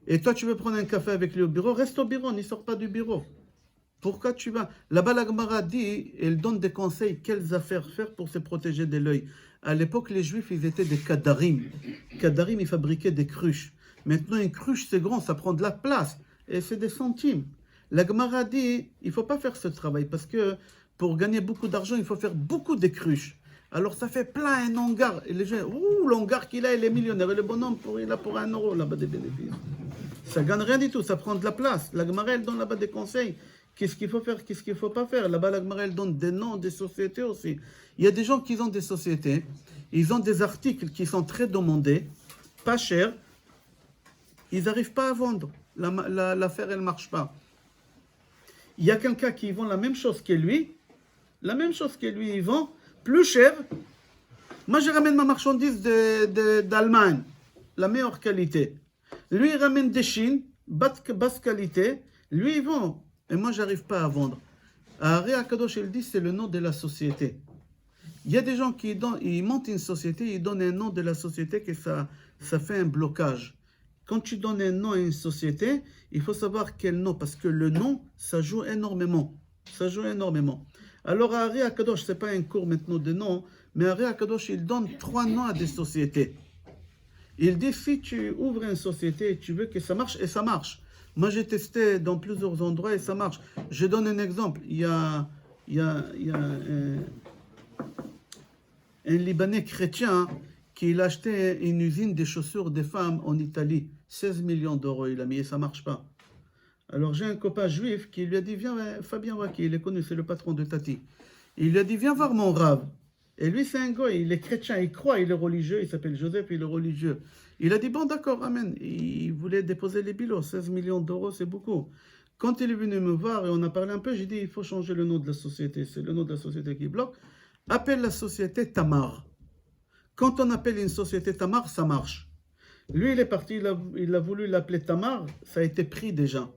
et toi, tu veux prendre un café avec lui au bureau, reste au bureau, n'y sors pas du bureau. Pourquoi tu vas? Là-bas, la Gemara dit, elle donne des conseils, quelles affaires faire pour se protéger de l'œil. À l'époque, les Juifs, ils étaient des kadarim. Kadarim, ils fabriquaient des cruches. Maintenant, une cruche, c'est grand, ça prend de la place, et c'est des centimes. La Gemara dit, il ne faut pas faire ce travail, parce que pour gagner beaucoup d'argent, il faut faire beaucoup de cruches. Alors ça fait plein un hangar. Et les gens, ouh, l'hangar qu'il a, il est millionnaire. Et le bonhomme, il a pour 1 euro là-bas des bénéfices. Ça gagne rien du tout, ça prend de la place. La Gemara, elle donne là-bas des conseils. Qu'est-ce qu'il faut faire, qu'est-ce qu'il ne faut pas faire. Là-bas, la Gemara, elle donne des noms des sociétés aussi. Il y a des gens qui ont des sociétés, ils ont des articles qui sont très demandés, pas chers. Ils n'arrivent pas à vendre. L'affaire, elle ne marche pas. Il y a quelqu'un qui vend la même chose que lui. La même chose que lui, il vend plus cher. Moi, je ramène ma marchandise d'Allemagne, la meilleure qualité. Lui, il ramène de Chine, basse qualité. Lui, il vend. Et moi, je n'arrive pas à vendre. Ari Akadosh, il dit, c'est le nom de la société. Il y a des gens qui ils montent une société, ils donnent un nom de la société, que ça fait un blocage. Quand tu donnes un nom à une société, il faut savoir quel nom, parce que le nom, ça joue énormément. Ça joue énormément. Alors, Ari Akadosh, ce n'est pas un cours maintenant de noms, mais Ari Akadosh, il donne 3 noms à des sociétés. Il dit, si tu ouvres une société et tu veux que ça marche, et ça marche. Moi, j'ai testé dans plusieurs endroits et ça marche. Je donne un exemple. Il y a un Libanais chrétien qui a acheté une usine de chaussures des femmes en Italie. 16 millions d'euros il a mis et ça ne marche pas. Alors j'ai un copain juif qui lui a dit, viens, Fabien Waki, il est connu, c'est le patron de Tati. Il lui a dit, viens voir mon rave. Et lui, c'est un goy, il est chrétien, il croit, il est religieux, il s'appelle Joseph, il est religieux. Il a dit, bon, d'accord, amen. Il voulait déposer les bilots, 16 millions d'euros, c'est beaucoup. Quand il est venu me voir et on a parlé un peu, j'ai dit, il faut changer le nom de la société. C'est le nom de la société qui bloque. Appelle la société Tamar. Quand on appelle une société Tamar, ça marche. Lui, il est parti, il a voulu l'appeler Tamar, ça a été pris déjà.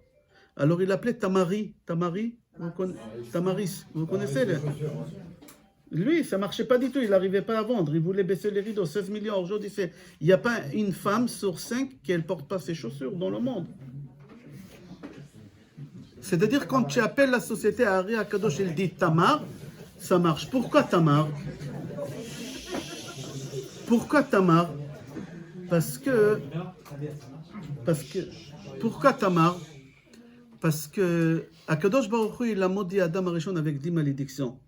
Alors il l'appelait Tamari. Tamaris, vous connaissez Lui, ça ne marchait pas du tout, il n'arrivait pas à vendre, il voulait baisser les rideaux, 16 millions. Aujourd'hui, il n'y a pas une femme sur 5 qui ne porte pas ses chaussures dans le monde. C'est-à-dire, quand tu appelles la société à Ari Akadosh, elle dit Tamar, ça marche. Pourquoi Tamar? Pourquoi Tamar? Pourquoi Tamar? Parce que Akadosh Baruch Hu, il a maudit Adam Arishon avec 10 malédictions.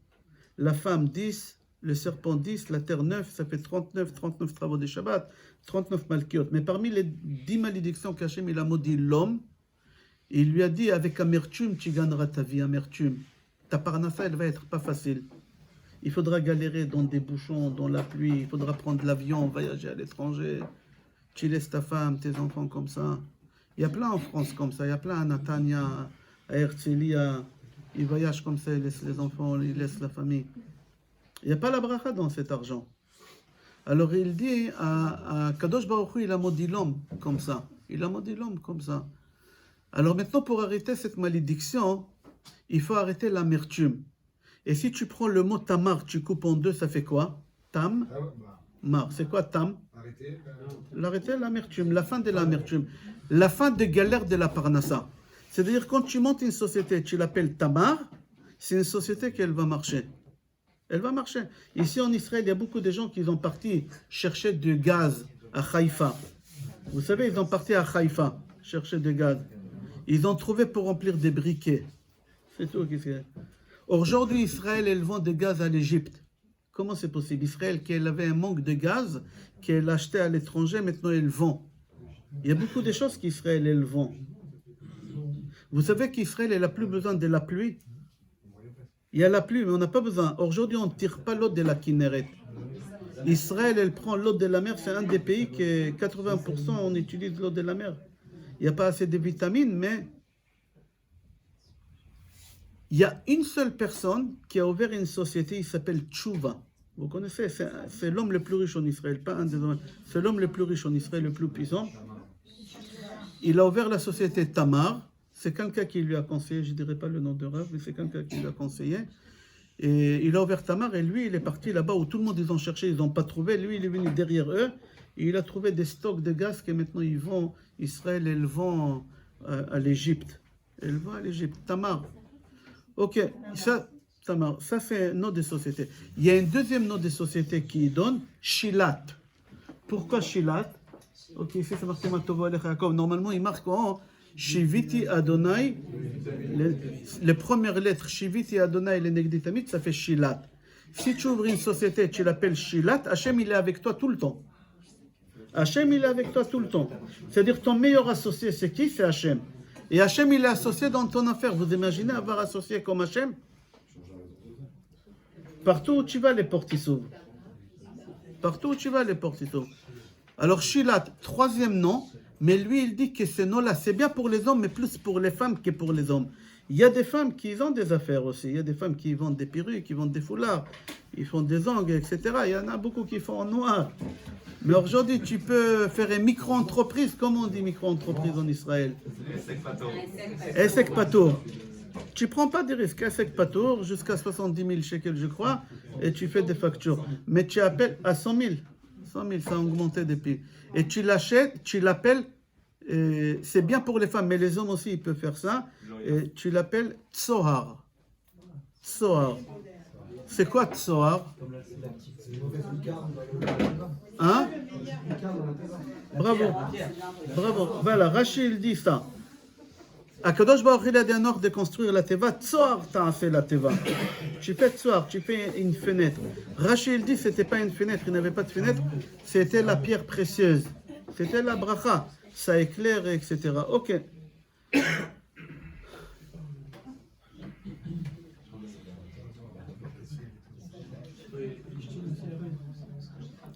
La femme 10, le serpent 10, la terre 9, ça fait 39 travaux des Shabbat, 39 malkiot. Mais parmi les 10 malédictions qu'Hachem il a maudit l'homme, il lui a dit avec amertume, tu gagneras ta vie, amertume. Ta parnassa, elle va être pas facile. Il faudra galérer dans des bouchons, dans la pluie, il faudra prendre l'avion, voyager à l'étranger. Tu laisses ta femme, tes enfants comme ça. Il y a plein en France comme ça, il y a plein à Natania, à Herzliya. Ils voyagent comme ça, ils laissent les enfants, ils laissent la famille. Il n'y a pas la bracha dans cet argent. Alors il dit à Kadosh Baruch Hu, il a maudit l'homme comme ça. Il a maudit l'homme comme ça. Alors maintenant, pour arrêter cette malédiction, il faut arrêter l'amertume. Et si tu prends le mot tamar, tu coupes en deux, ça fait quoi? Tam, mar. C'est quoi tam? L'arrêter l'amertume, la fin de l'amertume. La fin de galère de la parnassa. C'est-à-dire, quand tu montes une société, tu l'appelles Tamar, c'est une société qui va marcher. Elle va marcher. Ici en Israël, il y a beaucoup de gens qui sont partis chercher du gaz à Haïfa. Vous savez, ils sont partis à Haïfa chercher du gaz. Ils ont trouvé pour remplir des briquets. C'est tout. Aujourd'hui, Israël, elle vend du gaz à l'Égypte. Comment c'est possible? Israël, qui avait un manque de gaz, qu'elle achetait à l'étranger, maintenant elle vend. Il y a beaucoup de choses qu'Israël, elle vend. Vous savez qu'Israël, elle n'a plus besoin de la pluie. Il y a la pluie, mais on n'a pas besoin. Aujourd'hui, on ne tire pas l'eau de la Kinneret. Israël, elle prend l'eau de la mer. C'est un des pays qui, 80%, on utilise l'eau de la mer. Il n'y a pas assez de vitamines, mais il y a une seule personne qui a ouvert une société, il s'appelle Tchouva. Vous connaissez, c'est l'homme le plus riche en Israël, pas un des hommes. C'est l'homme le plus riche en Israël, le plus puissant. Il a ouvert la société Tamar. C'est quelqu'un qui lui a conseillé, je ne dirais pas le nom de Rav, mais c'est quelqu'un qui lui a conseillé. Et il a ouvert Tamar et lui, il est parti là-bas où tout le monde, ils ont cherché, ils n'ont pas trouvé. Lui, il est venu derrière eux et il a trouvé des stocks de gaz que maintenant ils vont, Israël, elle vend à l'Égypte. Elle vend à l'Égypte. Tamar. Ok, ça, Tamar, ça c'est un nom de société. Il y a un deuxième nom de société qui donne, Shilat. Pourquoi Shilat? Ok, ici c'est marqué Matovo Alecha Yaakov. Normalement, il marque en Shiviti Adonai, les premières lettres, Shiviti Adonai, les Negditamit, ça fait Shilat. Si tu ouvres une société, tu l'appelles Shilat, Hachem, il est avec toi tout le temps. Hachem, il est avec toi tout le temps. C'est-à-dire, ton meilleur associé, c'est qui? C'est Hachem. Et Hachem, il est associé dans ton affaire. Vous imaginez avoir associé comme Hachem? Partout où tu vas, les portes s'ouvrent. Partout où tu vas, les portes s'ouvrent. Alors, Shilat, troisième nom. Mais lui, il dit que ce nom-là, c'est bien pour les hommes, mais plus pour les femmes que pour les hommes. Il y a des femmes qui ont des affaires aussi. Il y a des femmes qui vendent des perruques, qui vendent des foulards, ils font des ongles, etc. Il y en a beaucoup qui font en noir. Mais aujourd'hui, tu peux faire une micro-entreprise. Comment on dit micro-entreprise en Israël? Esek Patour. Tu ne prends pas de risques. Esek Patour, jusqu'à 70 000 shekels, je crois, et tu fais des factures. Mais tu appelles à 100 000. 100 000, ça a augmenté depuis. Et tu l'achètes, tu l'appelles, c'est bien pour les femmes, mais les hommes aussi, ils peuvent faire ça. Et tu l'appelles Tsohar. Tsohar. C'est quoi Tsohar? Hein? Bravo. Bravo. Voilà, Rachid dit ça. Akadosh Baruch Hu a dit un ordre de construire la teva. Tsohar, tu as fait la teva. Tu fais tsohar, tu fais une fenêtre. Rachid dit c'était pas une fenêtre, il n'avait pas de fenêtre, c'était la pierre précieuse. C'était la bracha. Ça éclaire, etc. Ok.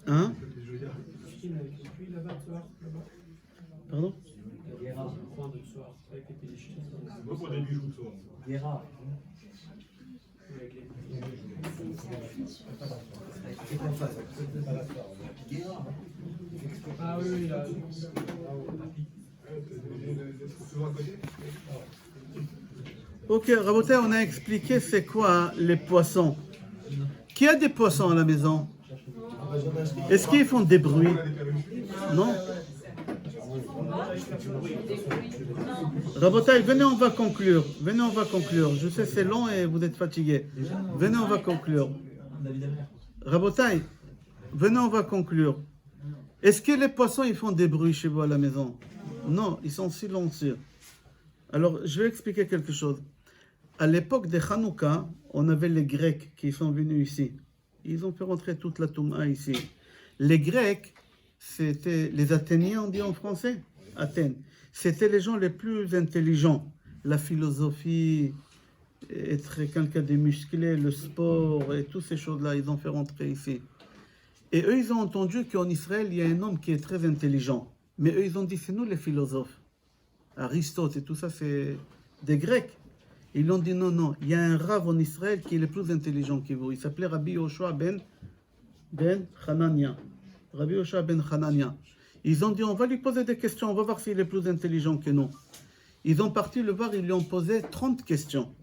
Hein? Pardon? Ah oui, là. Ok, Rabotai, on a expliqué c'est quoi les poissons. Qui a des poissons à la maison? Est-ce qu'ils font des bruits? Non? Rabotai, venez, on va conclure. Venez, on va conclure. Je sais, c'est long et vous êtes fatigués. Venez, on va conclure. Rabotai, venez, on va conclure. Est-ce que les poissons, ils font des bruits chez vous à la maison? Non, ils sont silencieux. Alors, je vais expliquer quelque chose. À l'époque de Hanouka, on avait les Grecs qui sont venus ici. Ils ont fait rentrer toute la Touma ici. Les Grecs, c'était les Athéniens, on dit en français, Athènes. C'était les gens les plus intelligents. La philosophie, être quelqu'un de musclé, le sport et toutes ces choses-là, ils ont fait rentrer ici. Et eux, ils ont entendu qu'en Israël, il y a un homme qui est très intelligent. Mais eux, ils ont dit, c'est nous les philosophes. Aristote et tout ça, c'est des Grecs. Ils ont dit, non, non, il y a un rave en Israël qui est le plus intelligent que vous. Il s'appelait Rabbi Yoshua ben Hanania. Rabbi Yoshua ben Hanania. Ils ont dit, on va lui poser des questions, on va voir s'il est plus intelligent que nous. Ils ont parti le voir, ils lui ont posé 30 questions.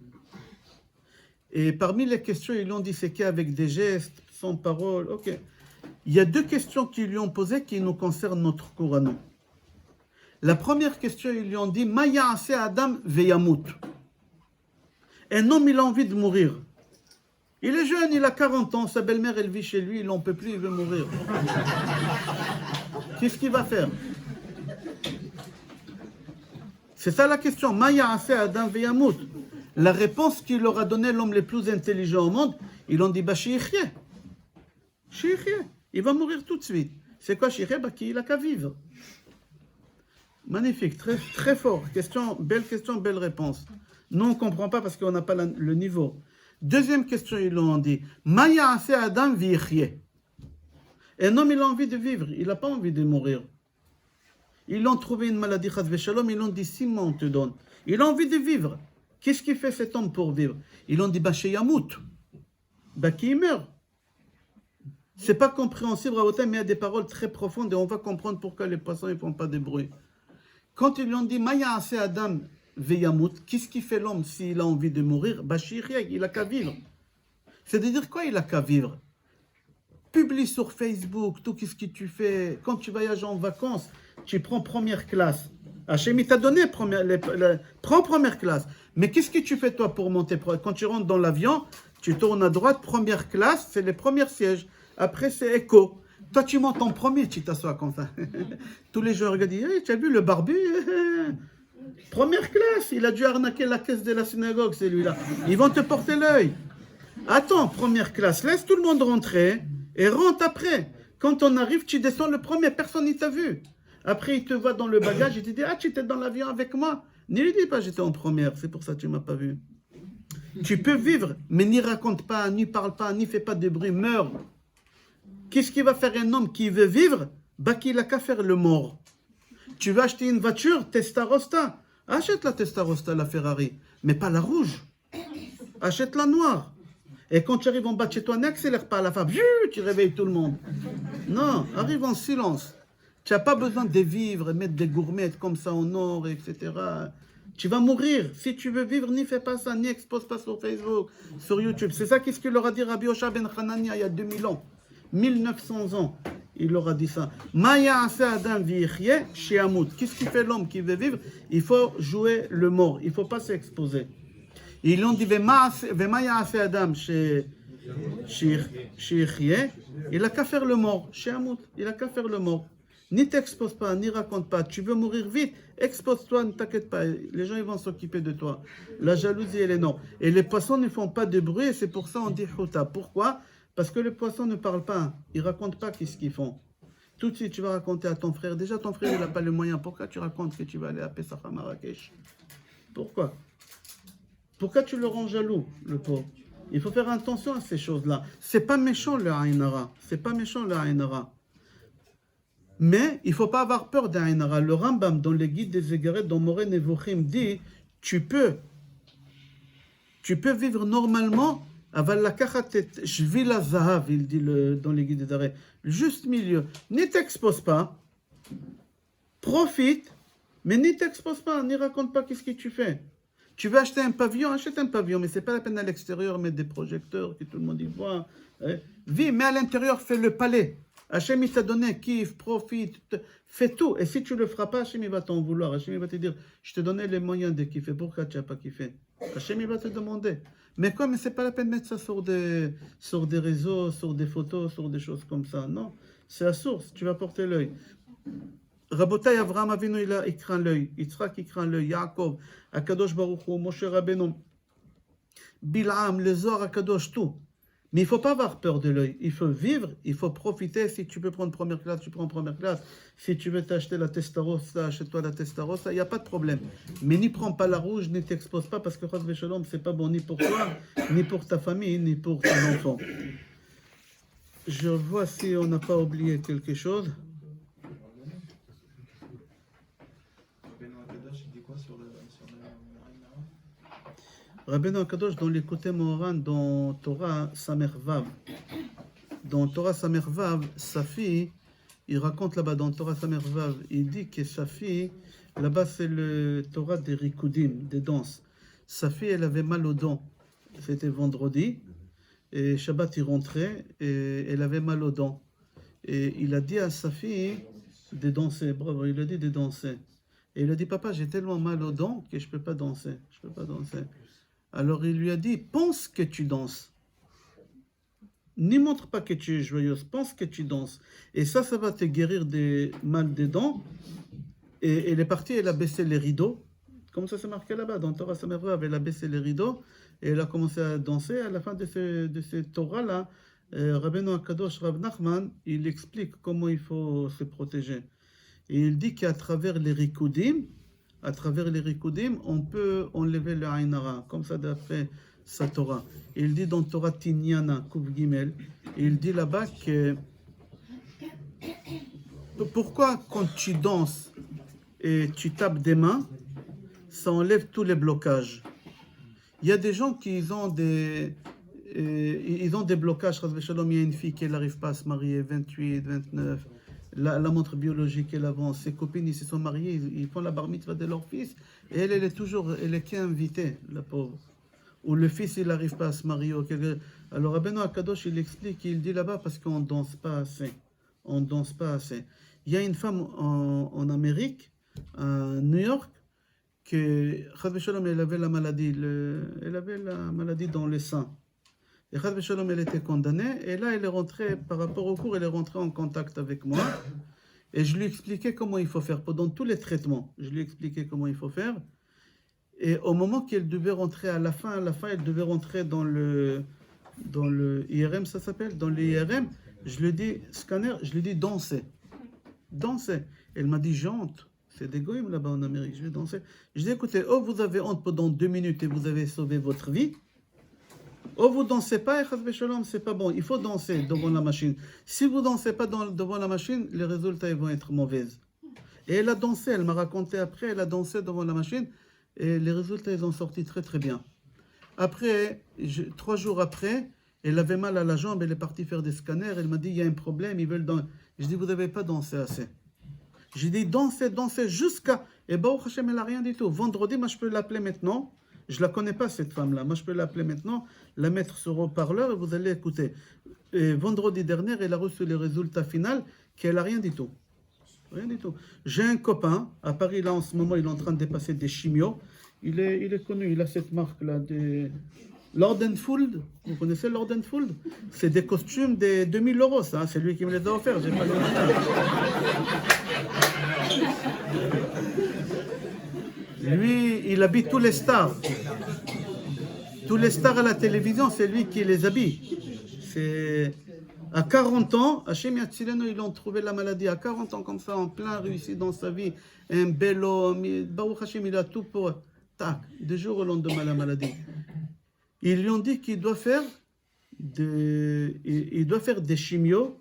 Et parmi les questions, ils lui ont dit, c'est qu'avec des gestes, sans parole, ok. Il y a 2 questions qu'ils lui ont posées qui nous concernent notre cours à nous. La première question, ils lui ont dit, Ma ya'ase Adam veyamut. Un homme, il a envie de mourir. Il est jeune, il a 40 ans, sa belle-mère, elle vit chez lui, il n'en peut plus, il veut mourir. Qu'est-ce qu'il va faire? C'est ça la question. Ma ya'ase Adam veyamut. La réponse qu'il leur a donnée l'homme le plus intelligent au monde, ils ont dit, bah, shi'ichyeh. Shi'ichyeh. Il va mourir tout de suite. C'est quoi shi'ichyeh? Bah, qu'il a qu'à vivre. Magnifique, très, très fort. Belle question, belle réponse. Nous, on ne comprend pas parce qu'on n'a pas le niveau. Deuxième question, ils l'ont dit. Ma ya'ase Adam v'yichyeh. Un homme, il a envie de vivre. Il n'a pas envie de mourir. Ils l'ont trouvé une maladie, chas v'shalom. Ils l'ont dit, 6 mois, on te donne. Il a envie de vivre. Qu'est-ce qu'il fait cet homme pour vivre? Ils l'ont dit, bah, sheyamut. Bah, qu'il meurt. C'est pas compréhensible, mais il y a des paroles très profondes et on va comprendre pourquoi les poissons ne font pas de bruit. Quand ils lui ont dit, Ma ya'ase Adam veyamut, qu'est-ce qui fait l'homme s'il a envie de mourir? Bah, il a qu'à vivre. C'est-à-dire quoi, il a qu'à vivre? Publie sur Facebook tout ce que tu fais. Quand tu voyages en vacances, tu prends première classe. Hachem, il t'a donné prends première classe. Mais qu'est-ce que tu fais toi pour monter? Quand tu rentres dans l'avion, tu tournes à droite, première classe, c'est les premiers sièges. Après, c'est écho. Toi, tu montes en premier, tu t'assois comme ça. Tous les gens regardent, hey, tu as vu le barbu? Première classe, il a dû arnaquer la caisse de la synagogue, celui-là. Ils vont te porter l'œil. Attends, première classe, laisse tout le monde rentrer et rentre après. Quand on arrive, tu descends le premier, personne ne t'a vu. Après, il te voit dans le bagage, il te dit, ah, tu étais dans l'avion avec moi. Ne lui dis pas, j'étais en première, c'est pour ça que tu ne m'as pas vu. Tu peux vivre, mais n'y raconte pas, n'y parle pas, n'y fais pas de bruit, meurs. Qu'est-ce qui va faire un homme qui veut vivre? Bah, qu'il n'a qu'à faire le mort. Tu veux acheter une voiture, Testarossa. Achète la Testarossa, la Ferrari, mais pas la rouge. Achète la noire. Et quand tu arrives en bas de chez toi, n'accélère pas à la femme. Tu réveilles tout le monde. Non, arrive en silence. Tu n'as pas besoin de vivre et mettre des gourmettes comme ça en or, etc. Tu vas mourir. Si tu veux vivre, n'y fais pas ça, n'y expose pas sur Facebook, sur YouTube. C'est ça qu'est-ce qu'il leur a dit Rabbi Yoshua ben Hanania il y a 2000 ans. 1900 ans, il leur a dit ça. Ma ya'ase Adam v'yichyeh sheyamut. Qu'est-ce qui fait l'homme qui veut vivre? Il faut jouer le mort. Il ne faut pas s'exposer. Ils l'ont dit Vema ya'ase Adam sheyichyeh. Il n'a qu'à faire le mort. Sheyamut. Il n'a qu'à faire le mort. Ni t'expose pas, ni raconte pas. Tu veux mourir vite, expose-toi, ne t'inquiète pas. Les gens ils vont s'occuper de toi. La jalousie, elle est non. Et les poissons ne font pas de bruit, et c'est pour ça on dit Huta. Pourquoi? Parce que les poissons ne parlent pas. Ils ne racontent pas qu'est-ce qu'ils font. Tout de suite, tu vas raconter à ton frère. Déjà, ton frère, il n'a pas les moyens. Pourquoi tu racontes que tu vas aller à Pessah à Marrakech? Pourquoi? Pourquoi tu le rends jaloux, le pauvre? Il faut faire attention à ces choses-là. C'est pas méchant le Aïn Hara. C'est pas méchant le Aïn Hara. Mais il ne faut pas avoir peur d'un Aïn Hara. Le Rambam, dans les guides des égarés, dans Moreh Nevuchim, dit tu peux vivre normalement avec la kachatet shvila zahav, il dit dans les guides des arrêts. Juste milieu. Ne t'expose pas. Profite, mais ne t'expose pas. Ne raconte pas qu'est-ce que tu fais. Tu veux acheter un pavillon, achète un pavillon, mais ce n'est pas la peine à l'extérieur mettre des projecteurs que tout le monde y voit. Vis, mais à l'intérieur, fais le palais. Hachem, il t'a donné, kiffe, profite, fais tout. Et si tu ne le feras pas, Hachem, il va t'en vouloir. Hachem, il va te dire, je te donnais les moyens de kiffer. Pourquoi tu n'as pas kiffé? Hachem, il va te demander. Mais quoi, mais ce n'est pas la peine de mettre ça sur des réseaux, sur des photos, sur des choses comme ça. Non, c'est la source, tu vas porter l'œil. Rabotai, Avraham Avinu, il craint l'œil. Yitzhak, il craint l'œil. Yaakov, Akadosh Baruch Hu, Moshe Rabbeinu, Bil'am, les Zohar, Akadosh, tout. Mais il ne faut pas avoir peur de l'œil. Il faut vivre, il faut profiter. Si tu peux prendre première classe, tu prends première classe. Si tu veux t'acheter la Testarossa, achète-toi la Testarossa, il n'y a pas de problème. Mais n'y prends pas la rouge, ne t'expose pas, parce que Chas v'Shalom, ce n'est pas bon ni pour toi, ni pour ta famille, ni pour ton enfant. Je vois si on n'a pas oublié quelque chose. Rabbeinu Akadosh, dans les côtés Moharan, dans Torah Samer Vav. Dans Torah Samer Vav, sa fille, il raconte là-bas dans Torah Samer Vav, il dit que sa fille, là-bas c'est le Torah des Rikudim, des danses. Sa fille, elle avait mal aux dents. C'était vendredi, et Shabbat, il rentrait, et elle avait mal aux dents. Et il a dit à sa fille de danser, bravo, il a dit de danser. Et il a dit, papa, j'ai tellement mal aux dents que je ne peux pas danser, je ne peux pas danser. Alors il lui a dit, pense que tu danses. N'y montre pas que tu es joyeuse, pense que tu danses. Et ça va te guérir des mal des dents. Et elle est partie, elle a baissé les rideaux. Comme ça c'est marqué là-bas, dans Torah Samer Vav, elle a baissé les rideaux. Et elle a commencé à danser. À la fin de ce Torah-là, Rabbeinu Akadosh, Rav Nachman, il explique comment il faut se protéger. Et il dit qu'à travers les rikudim, on peut enlever le Aïn Hara, comme ça d'après sa Torah. Il dit dans Torah Tinyana, Kuf Gimel, il dit là-bas que pourquoi quand tu danses et tu tapes des mains, ça enlève tous les blocages. Il y a des gens qui ont des blocages. Il y a une fille qui n'arrive pas à se marier, 28, 29. La montre biologique, elle avance. Ses copines, ils se sont mariés, ils font la bar mitzvah de leur fils. Et elle est qu'invitée, la pauvre. Ou le fils, il n'arrive pas à se marier. Alors, Rabbeinu Akadosh, il explique, il dit là-bas, parce qu'on ne danse pas assez. On ne danse pas assez. Il y a une femme en Amérique, à New York, que, Chas v'Shalom, elle avait la maladie dans les seins. Et Chas v'Shalom, elle était condamnée. Et là, elle est rentrée, par rapport au cours, elle est rentrée en contact avec moi. Et je lui expliquais comment il faut faire. Pendant tous les traitements, je lui expliquais comment il faut faire. Et au moment qu'elle devait rentrer à la fin, elle devait rentrer dans le IRM, ça s'appelle, dans l'IRM. Je lui dis, scanner, je lui dis danser. Danser. Elle m'a dit, j'honte. C'est des goïms là-bas en Amérique, je vais danser. Je dis, écoutez, vous avez honte pendant 2 minutes et vous avez sauvé votre vie. Vous ne dansez pas, et Chas v'Shalom, c'est pas bon. Il faut danser devant la machine. Si vous ne dansez pas devant la machine, les résultats ils vont être mauvais. Et elle a dansé, elle m'a raconté après, elle a dansé devant la machine et les résultats ils ont sorti très très bien. Après, 3 jours après, elle avait mal à la jambe, elle est partie faire des scanners, elle m'a dit il y a un problème, ils veulent danser. Je dis vous n'avez pas dansé assez. J'ai dit danser jusqu'à... Et Baruch Hashem, elle n'a rien du tout. Vendredi, moi je peux l'appeler maintenant. Je ne la connais pas, cette femme-là. Moi, je peux l'appeler maintenant, la mettre sur haut-parleur et vous allez écouter. Et vendredi dernier, elle a reçu les résultats finaux qu'elle n'a rien du tout. Rien du tout. J'ai un copain, à Paris, là, en ce moment, il est en train de dépasser des chimios. Il est connu, il a cette marque-là, des... Lord & Fould. Vous connaissez Lord & Fould? C'est des costumes de 2000 €, ça. C'est lui qui me les a offerts. J'ai pas le Lui, il habille tous les stars. Tous les stars à la télévision, c'est lui qui les habille. C'est... À 40 ans, Hachem Yatzilenu, ils ont trouvé la maladie. À 40 ans, comme ça, en plein réussi dans sa vie. Un bel homme. Baruch Hachem, il a tout pour... Tac, du jour au lendemain, la maladie. Ils lui ont dit qu'il doit faire il doit faire des chimios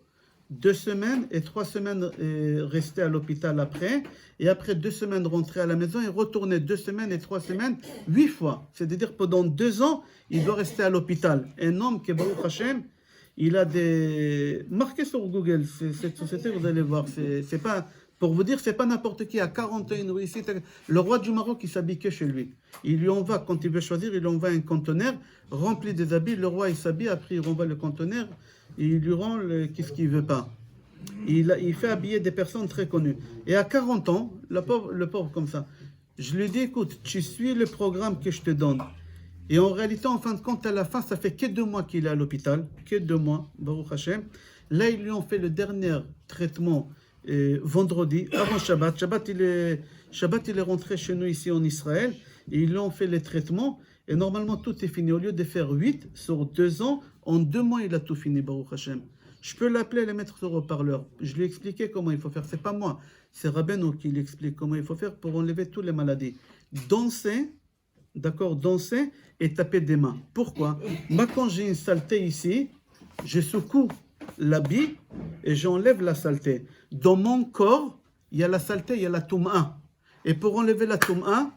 2 semaines et 3 semaines rester à l'hôpital après, et après 2 semaines rentrer à la maison et retourner 2 semaines et 3 semaines 8 fois. C'est-à-dire pendant 2 ans, il doit rester à l'hôpital. Un homme qui est Baruch Hashem, il a des... Marquez sur Google, cette société, vous allez voir, c'est pas... Pour vous dire, c'est pas n'importe qui. À 41 ou ici, le roi du Maroc, il s'habille que chez lui. Il lui envoie, quand il veut choisir, il lui envoie un conteneur rempli des habits. Le roi, il s'habille, après il renvoie le conteneur et il lui rend qu'est-ce qu'il veut pas. Il fait habiller des personnes très connues. Et à 40 ans, le pauvre comme ça, je lui dis, écoute, tu suis le programme que je te donne. Et en réalité, en fin de compte, à la fin, ça fait que 2 mois qu'il est à l'hôpital, que 2 mois, Baruch Hashem. Là, ils lui ont fait le dernier traitement vendredi, avant Shabbat. Shabbat, il est rentré chez nous ici en Israël, et ils lui ont fait les traitements, et normalement, tout est fini. Au lieu de faire 8 sur 2 ans, en 2 mois, il a tout fini, Baruch Hashem. Je peux l'appeler et le mettre sur haut-parleur. Je lui ai expliqué comment il faut faire. C'est pas moi, c'est Rabbeinu qui lui explique comment il faut faire pour enlever toutes les maladies. Danser, d'accord, danser et taper des mains. Pourquoi? Moi, quand j'ai une saleté ici, je secoue l'habit et j'enlève la saleté. Dans mon corps, il y a la saleté, il y a la touma. Et pour enlever la touma,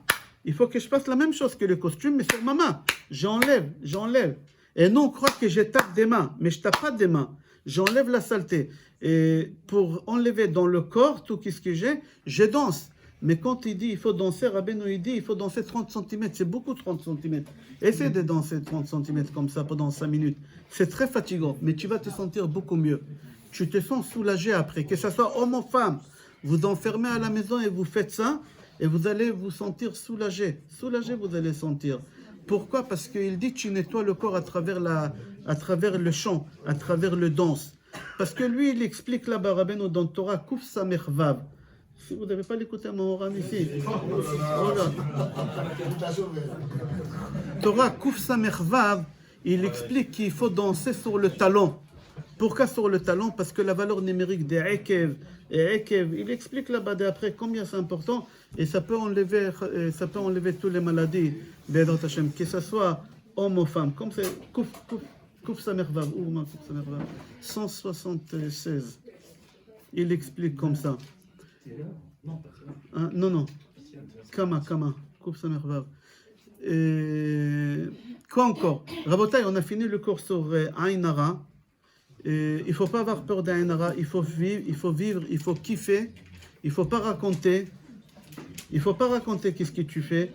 il faut que je fasse la même chose que le costume, mais sur ma main. J'enlève. Et non, on croit que je tape des mains, mais je tape pas des mains. J'enlève la saleté. Et pour enlever dans le corps tout ce que j'ai, je danse. Mais quand il dit il faut danser, Rabbeinu il dit il faut danser 30 cm. C'est beaucoup 30 cm. Essaie de danser 30 cm comme ça pendant 5 minutes. C'est très fatigant, mais tu vas te sentir beaucoup mieux. Tu te sens soulagé après. Que ce soit homme ou femme, vous enfermez à la maison et vous faites ça, et vous allez vous sentir soulagé. Soulagé, vous allez sentir. Pourquoi? Parce qu'il dit tu nettoies le corps à travers le chant, à travers le danse. Parce que lui, il explique là-bas, Rabbeinu, dans Torah, Kuf Samer Vav. Si vous n'avez pas l'écouté à mon Oran ici. Regarde. Torah Kuf Samer Vav, il explique qu'il faut danser sur le talon. Pourquoi sur le talon? Parce que la valeur numérique des Ekev et Ekev, il explique là-bas d'après combien c'est important et ça peut enlever toutes les maladies, que ce soit homme ou femme. Comme c'est Kuf Samer Vav, ou Kuf Samer Vav, 176. Il explique comme ça. Ah, non. Kama. Kuf Samer Vav. Quoi encore? Rabotai, on a fini le cours sur Ain Hara. Il ne faut pas avoir peur d'Ain Hara, il faut vivre, il faut kiffer, il ne faut pas raconter. Qu'est-ce que tu fais.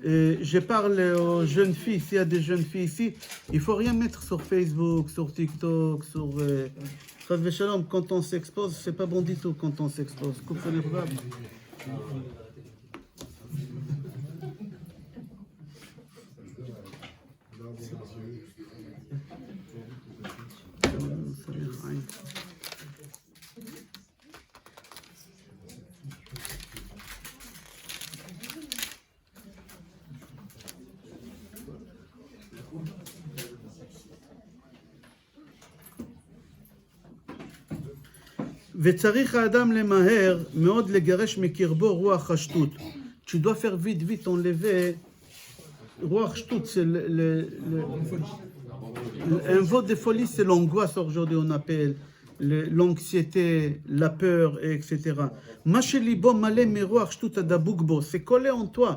Je parle aux jeunes filles, s'il y a des jeunes filles ici, il ne faut rien mettre sur Facebook, sur TikTok, sur... quand on s'expose, c'est pas bon du tout quand on s'expose. Coupe les verbes. וצריך האדם למהר מאוד לגרש מקרבו רוח השטות. Tu dois faire vite enlever רוח שטות, c'est un vote de folie, c'est l'angoisse aujourd'hui on appelle, l'anxiété, la peur, etc. מה שליבו מלא מרוח שטות הדבוק בו, c'est collé en toi,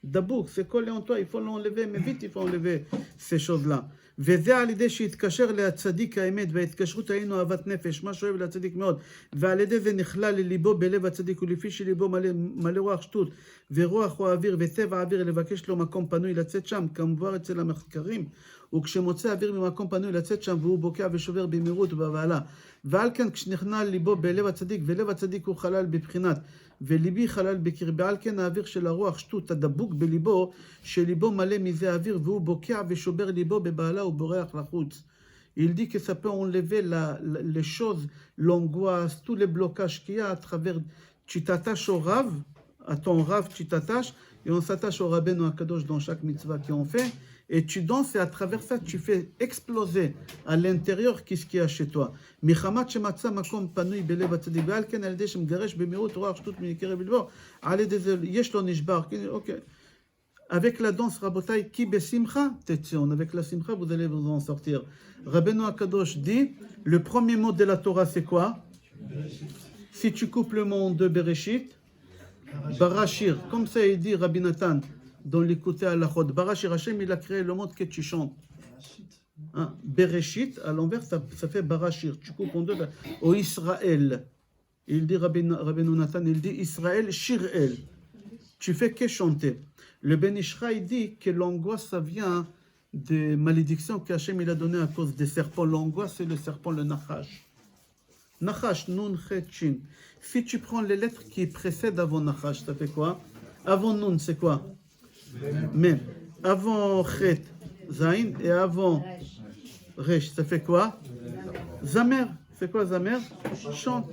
דבוק, c'est collé en toi, il faut l'enlever, mais vite il faut enlever ces choses-là. וזה על ידי שהתקשר להצדיק האמת, וההתקשרות היינו אהבת נפש, מה שאוהב להצדיק מאוד, ועל ידי זה נכלל לליבו בלב הצדיק, ולפי שליבו מלא רוח שטות, ורוח הוא האוויר, וטבע האוויר לבקש לו מקום פנוי לצאת שם, כמובן אצל המחקרים, וכשמוצא אוויר ממקום פנוי לצאת שם, והוא בוקע ושובר במהירות ובבהלה. ועל כן כשנכנע ליבו בלב הצדיק, ולב הצדיק הוא חלל בבחינת, וליבי חלל בקרבי, על כן האוויר של הרוח שטות, הדבוק בליבו, שליבו מלא מזה האוויר, והוא בוקע ושובר ליבו בבהלה ובורח לחוץ. Il dit que ça peut enlever les choses, l'angoisse, tous les blocages qu'il y a à travers... Tu t'attaches au Rav, à ton Rav tu t'attaches, et on s'attache au Rabbeinu HaKadosh dans chaque mitzvah qu'on fait, et tu danses, et à travers ça, tu fais exploser à l'intérieur qu'est-ce qu'il y a chez toi. מחמת שמצא מקום פנוי בלב הצדיק, ועל כן על ידי שמגרש במהירות רוח שטות מקרב לבו, על ידי זה יש לו נשבר, אוקיי. Avec la danse Rabotai, ki besimcha tetzion. Avec la simcha, vous allez vous en sortir. Rabbeinu Akadosh dit, le premier mot de la Torah, c'est quoi? Si tu coupes le mot en deux, Bereshit, Barashir. Comme ça, il dit Rabbi Nathan dans l'écouté à la Chod. Barashir Hashem, il a créé le monde que tu chantes. Hein? Bereshit, à l'envers, ça fait Barashir. Tu coupes en deux. Au Israël. Il dit Rabbi Nathan, il dit Israël, Shir'el. Tu fais que chanter. Le Ben Ishraï dit que l'angoisse, ça vient des malédictions qu'Hachem il a données à cause des serpents. L'angoisse, c'est le serpent, le Nachash. Nachash, Nun, Chet, Shin. Si tu prends les lettres qui précèdent avant Nachash, ça fait quoi? Avant Nun, c'est quoi? Mem. Avant Chet, Zain. Et avant Resh, ça fait quoi? Zamer. C'est quoi Zamer? Chante.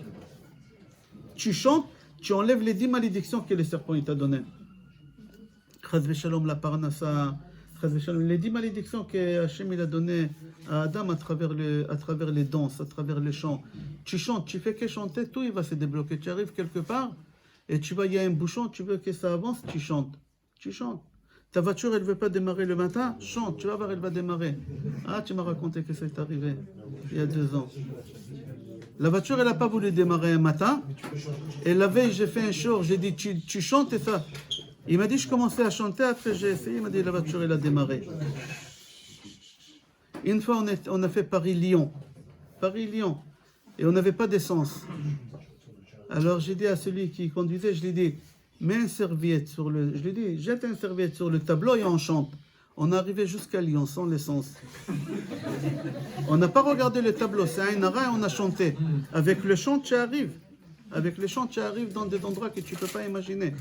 Tu chantes, tu enlèves les 10 malédictions que le serpent il t'a données. Chaz v'shalom la parnassa, chaz v'shalom, les 10 malédictions que Hachem il a données à Adam à travers les danses, à travers les chants. Tu chantes, tu fais que chanter, tout il va se débloquer. Tu arrives quelque part et tu vois, il y a un bouchon, tu veux que ça avance, tu chantes. Tu chantes. Ta voiture, elle ne veut pas démarrer le matin, chante, tu vas voir, elle va démarrer. Ah, tu m'as raconté que ça est arrivé il y a 2 ans. La voiture, elle n'a pas voulu démarrer un matin. Et la veille, j'ai fait un show, j'ai dit, tu chantes et ça. Il m'a dit, je commençais à chanter, après j'ai essayé, il m'a dit, la voiture, elle a démarré. Une fois, on a fait Paris-Lyon. Paris-Lyon. Et on n'avait pas d'essence. Alors j'ai dit à celui qui conduisait, je lui ai dit, mets une serviette sur le... Je lui ai dit, jette une serviette sur le tableau et on chante. On est arrivé jusqu'à Lyon sans l'essence. On n'a pas regardé le tableau, c'est un ara et on a chanté. Avec le chant, tu arrives. Avec le chant, tu arrives dans des endroits que tu ne peux pas imaginer.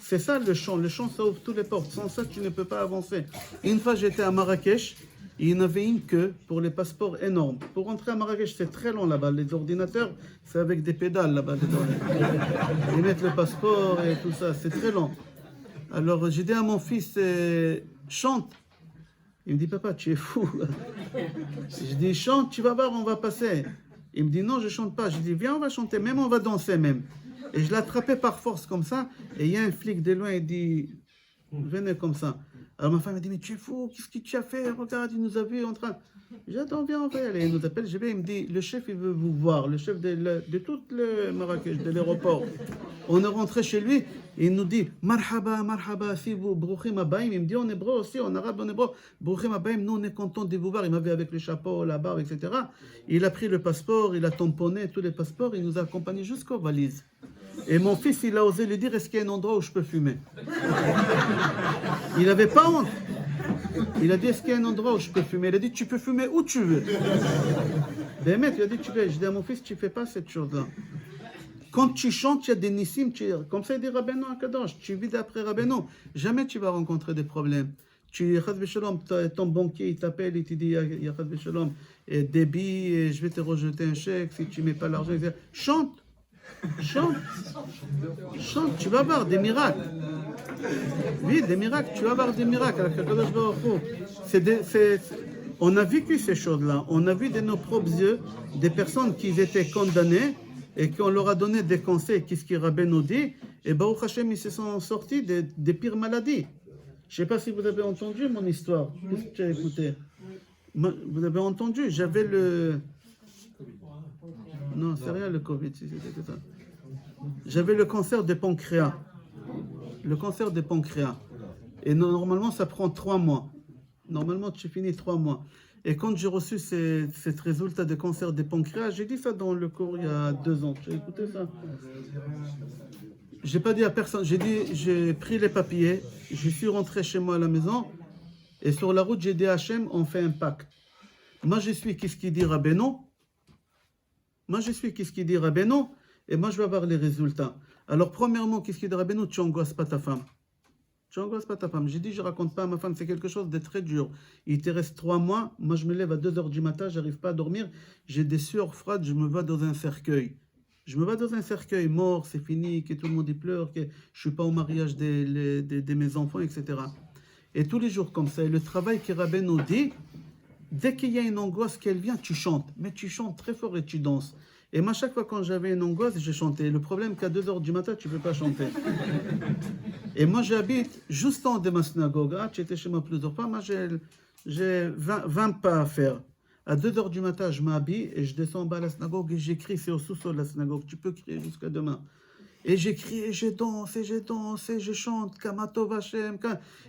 C'est ça le chant. Le chant, ça ouvre toutes les portes. Sans ça, tu ne peux pas avancer. Une fois, j'étais à Marrakech. Il y en avait une queue pour les passeports énormes. Pour rentrer à Marrakech, c'est très long là-bas. Les ordinateurs, c'est avec des pédales là-bas. Ils mettent le passeport et tout ça. C'est très long. Alors, j'ai dit à mon fils... chante. Il me dit, papa, tu es fou. Je dis, chante, tu vas voir, on va passer. Il me dit, non, je chante pas. Je dis, viens, on va chanter, même on va danser même. Et je l'attrapais par force comme ça. Et il y a un flic de loin, il dit, venez comme ça. Alors ma femme m'a dit, mais tu es fou, qu'est-ce que tu as fait? Regarde, il nous a vus en train. J'ai dit, attends, viens, on va y aller. Il nous appelle, je vais, il me dit, le chef, il veut vous voir, le chef de tout le Marrakech, de l'aéroport. On est rentré chez lui, et il nous dit, marhaba, marhaba, si vous, brouchim abaim. Il me dit en hébreu aussi, en arabe, en hébreu, brouchim abaim, nous on est contents de vous voir. Il m'avait avec le chapeau, la barbe, etc. Il a pris le passeport, il a tamponné tous les passeports, il nous a accompagnés jusqu'aux valises. Et mon fils, il a osé lui dire, est-ce qu'il y a un endroit où je peux fumer? Il n'avait pas honte. Il a dit, est-ce qu'il y a un endroit où je peux fumer? Il a dit, tu peux fumer où tu veux. Ben, il a dit, tu veux. Je dis à mon fils, tu ne fais pas cette chose-là. Quand tu chantes, il y a des nissim, comme ça il dit Rabbeinu Akadosh, tu vis d'après Rabbeinu. Jamais tu vas rencontrer des problèmes. Ton banquier, il t'appelle, il te dit, débit, je vais te rejeter un chèque si tu ne mets pas l'argent. Chante. Chante, chante, tu vas voir des miracles. Oui, des miracles, tu vas voir des miracles. On a vécu ces choses-là. On a vu de nos propres yeux des personnes qui étaient condamnées et qu'on leur a donné des conseils, qu'est-ce que Rabbeinu nous dit. Et Baruch Hashem, ils se sont sortis des pires maladies. Je ne sais pas si vous avez entendu mon histoire. Qu'est-ce que tu as écouté? Vous avez entendu, j'avais le... Non, c'est rien le Covid, si c'était que ça. J'avais le cancer des pancréas. Le cancer des pancréas. Et normalement, ça prend 3 mois. Normalement, tu finis 3 mois. Et quand j'ai reçu ces résultats de cancer des pancréas, j'ai dit ça dans le cours il y a 2 ans. Tu as écouté ça? J'ai pas dit à personne. J'ai pris les papiers, je suis rentré chez moi à la maison, et sur la route, j'ai dit à Hachem, on fait un pacte. Moi, je suis qu'est-ce qu'il dit Rabbeinu. Moi, je suis qu'est-ce qu'il dit Rabbeinu, et moi, je vais avoir les résultats. Alors, premièrement, qu'est-ce qu'il dit Rabbeinu? Tu n'angoisses pas ta femme. Tu n'angoisses pas ta femme. J'ai dit, je ne raconte pas à ma femme, c'est quelque chose de très dur. Il te reste 3 mois. Moi, je me lève à 2h du matin, je n'arrive pas à dormir. J'ai des sueurs froides, je me vais dans un cercueil. Je me vais dans un cercueil mort, c'est fini, que tout le monde y pleure, que je ne suis pas au mariage de mes enfants, etc. Et tous les jours comme ça. Et le travail que Rabbeinu nous dit, dès qu'il y a une angoisse qu'elle vient, tu chantes. Mais tu chantes très fort et tu danses. Et moi, chaque fois quand j'avais une angoisse, je chantais. Le problème, qu'à 2h du matin, tu ne peux pas chanter. Et moi, j'habite juste en de ma synagogue. Ah, tu étais chez moi plusieurs fois. Moi, j'ai 20 pas à faire. À 2 heures du matin, je m'habille et je descends en bas à la synagogue et j'écris. C'est au sous-sol de la synagogue. Tu peux crier jusqu'à demain. Et j'écris et je danse et je danse et je chante. Kamatov Hashem.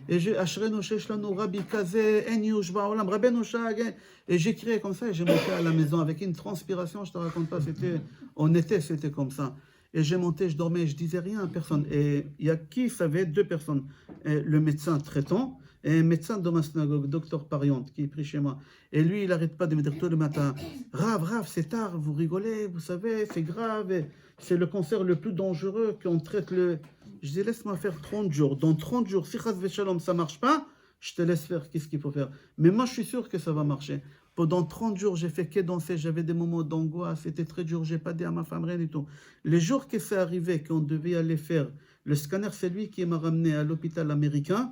Et j'ai Ashrenu Sheshlanu Rabbi Kazé, En Yush Ba'olam, Rabbeinu Shag. Et j'écriais comme ça et j'ai monté à la maison avec une transpiration. Je te raconte pas. En été, c'était comme ça. Et j'ai monté, je dormais, je disais rien à personne. Et il y a qui savait, 2 personnes. Le médecin traitant et un médecin de ma synagogue, docteur Pariante, qui est pris chez moi. Et lui, il n'arrête pas de me dire tout le matin, Rav, c'est tard, vous rigolez, vous savez, c'est grave. Et c'est le cancer le plus dangereux qu'on traite le... Je dis, laisse-moi faire 30 jours. Dans 30 jours, si Chas Veshalom, ça ne marche pas, je te laisse faire qu'est-ce qu'il faut faire. Mais moi, je suis sûr que ça va marcher. Pendant 30 jours, j'ai fait que danser, j'avais des moments d'angoisse, c'était très dur, j'ai pas dit à ma femme rien du tout. Les jours que c'est arrivé, qu'on devait aller faire le scanner, c'est lui qui m'a ramené à l'hôpital américain,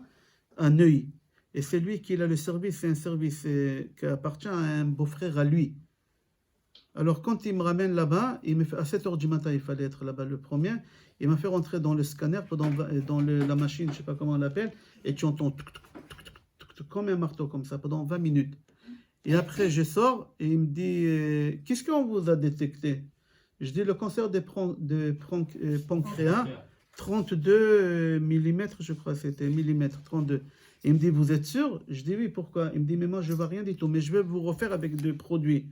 à Neuilly. Et c'est lui qui a le service, c'est un service qui appartient à un beau-frère à lui. Alors quand il me ramène là-bas, il me fait, à 7 h du matin, il fallait être là-bas le premier, il m'a fait rentrer dans le scanner, dans la machine, je ne sais pas comment on l'appelle, et tu entends comme un marteau comme ça, pendant 20 minutes. Et après, je sors et il me dit qu'est-ce qu'on vous a détecté? Je dis le cancer de pancréas, 32 mm, je crois c'était millimètres, 32. Il me dit vous êtes sûr? Je dis oui, pourquoi? Il me dit mais moi je ne vois rien du tout, mais je vais vous refaire avec des produits.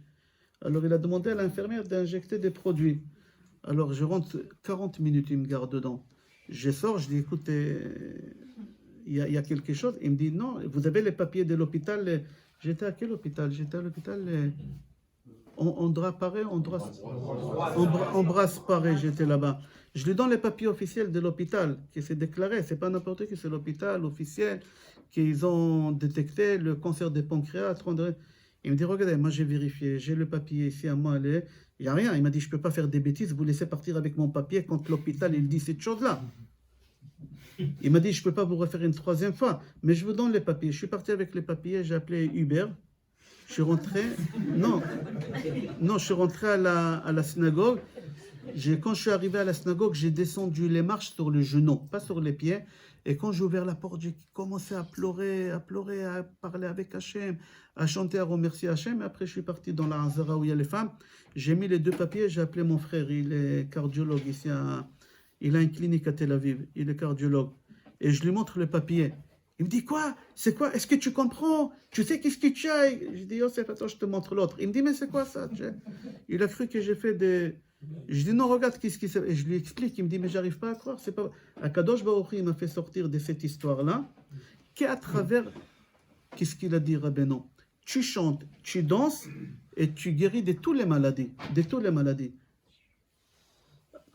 Alors il a demandé à l'infirmière d'injecter des produits. Alors je rentre 40 minutes, il me garde dedans. Je sors, je dis écoute, il y a quelque chose. Il me dit non, vous avez les papiers de l'hôpital. J'étais à quel hôpital? J'étais à l'hôpital Ambroise Paré, j'étais là-bas. Je lui donne les papiers officiels de l'hôpital qui s'est déclaré. C'est pas n'importe qui, c'est l'hôpital officiel qu'ils ont détecté le cancer des pancréas. Il me dit regardez, moi j'ai vérifié, j'ai le papier ici à moi. Il n'y a rien. Il m'a dit je ne peux pas faire des bêtises, vous laissez partir avec mon papier quand l'hôpital il dit cette chose-là. Il m'a dit, je ne peux pas vous refaire une 3e fois, mais je vous donne les papiers. Je suis parti avec les papiers, j'ai appelé Uber. Je suis rentré, je suis rentré à la synagogue. Quand je suis arrivé à la synagogue, j'ai descendu les marches sur le genou, pas sur les pieds. Et quand j'ai ouvert la porte, j'ai commencé à pleurer, à parler avec Hachem, à chanter, à remercier Hachem. Et après, je suis parti dans la Hazara où il y a les femmes. J'ai mis les 2 papiers, j'ai appelé mon frère, il est cardiologue ici il a une clinique à Tel Aviv, il est cardiologue. Et je lui montre le papier. Il me dit quoi? C'est quoi? Est-ce que tu comprends? Tu sais qu'est-ce que tu as? Je dis Yosef, attends, je te montre l'autre. Il me dit mais c'est quoi ça? Il a cru que j'ai fait des... Je dis non, regarde qu'est-ce qui s'est... Et je lui explique, il me dit mais j'arrive pas à croire. C'est pas... Akadosh Baruch Hu, il m'a fait sortir de cette histoire-là qu'à travers... Qu'est-ce qu'il a dit Rabbeinu? Tu chantes, tu danses et tu guéris de toutes les maladies. De toutes les maladies.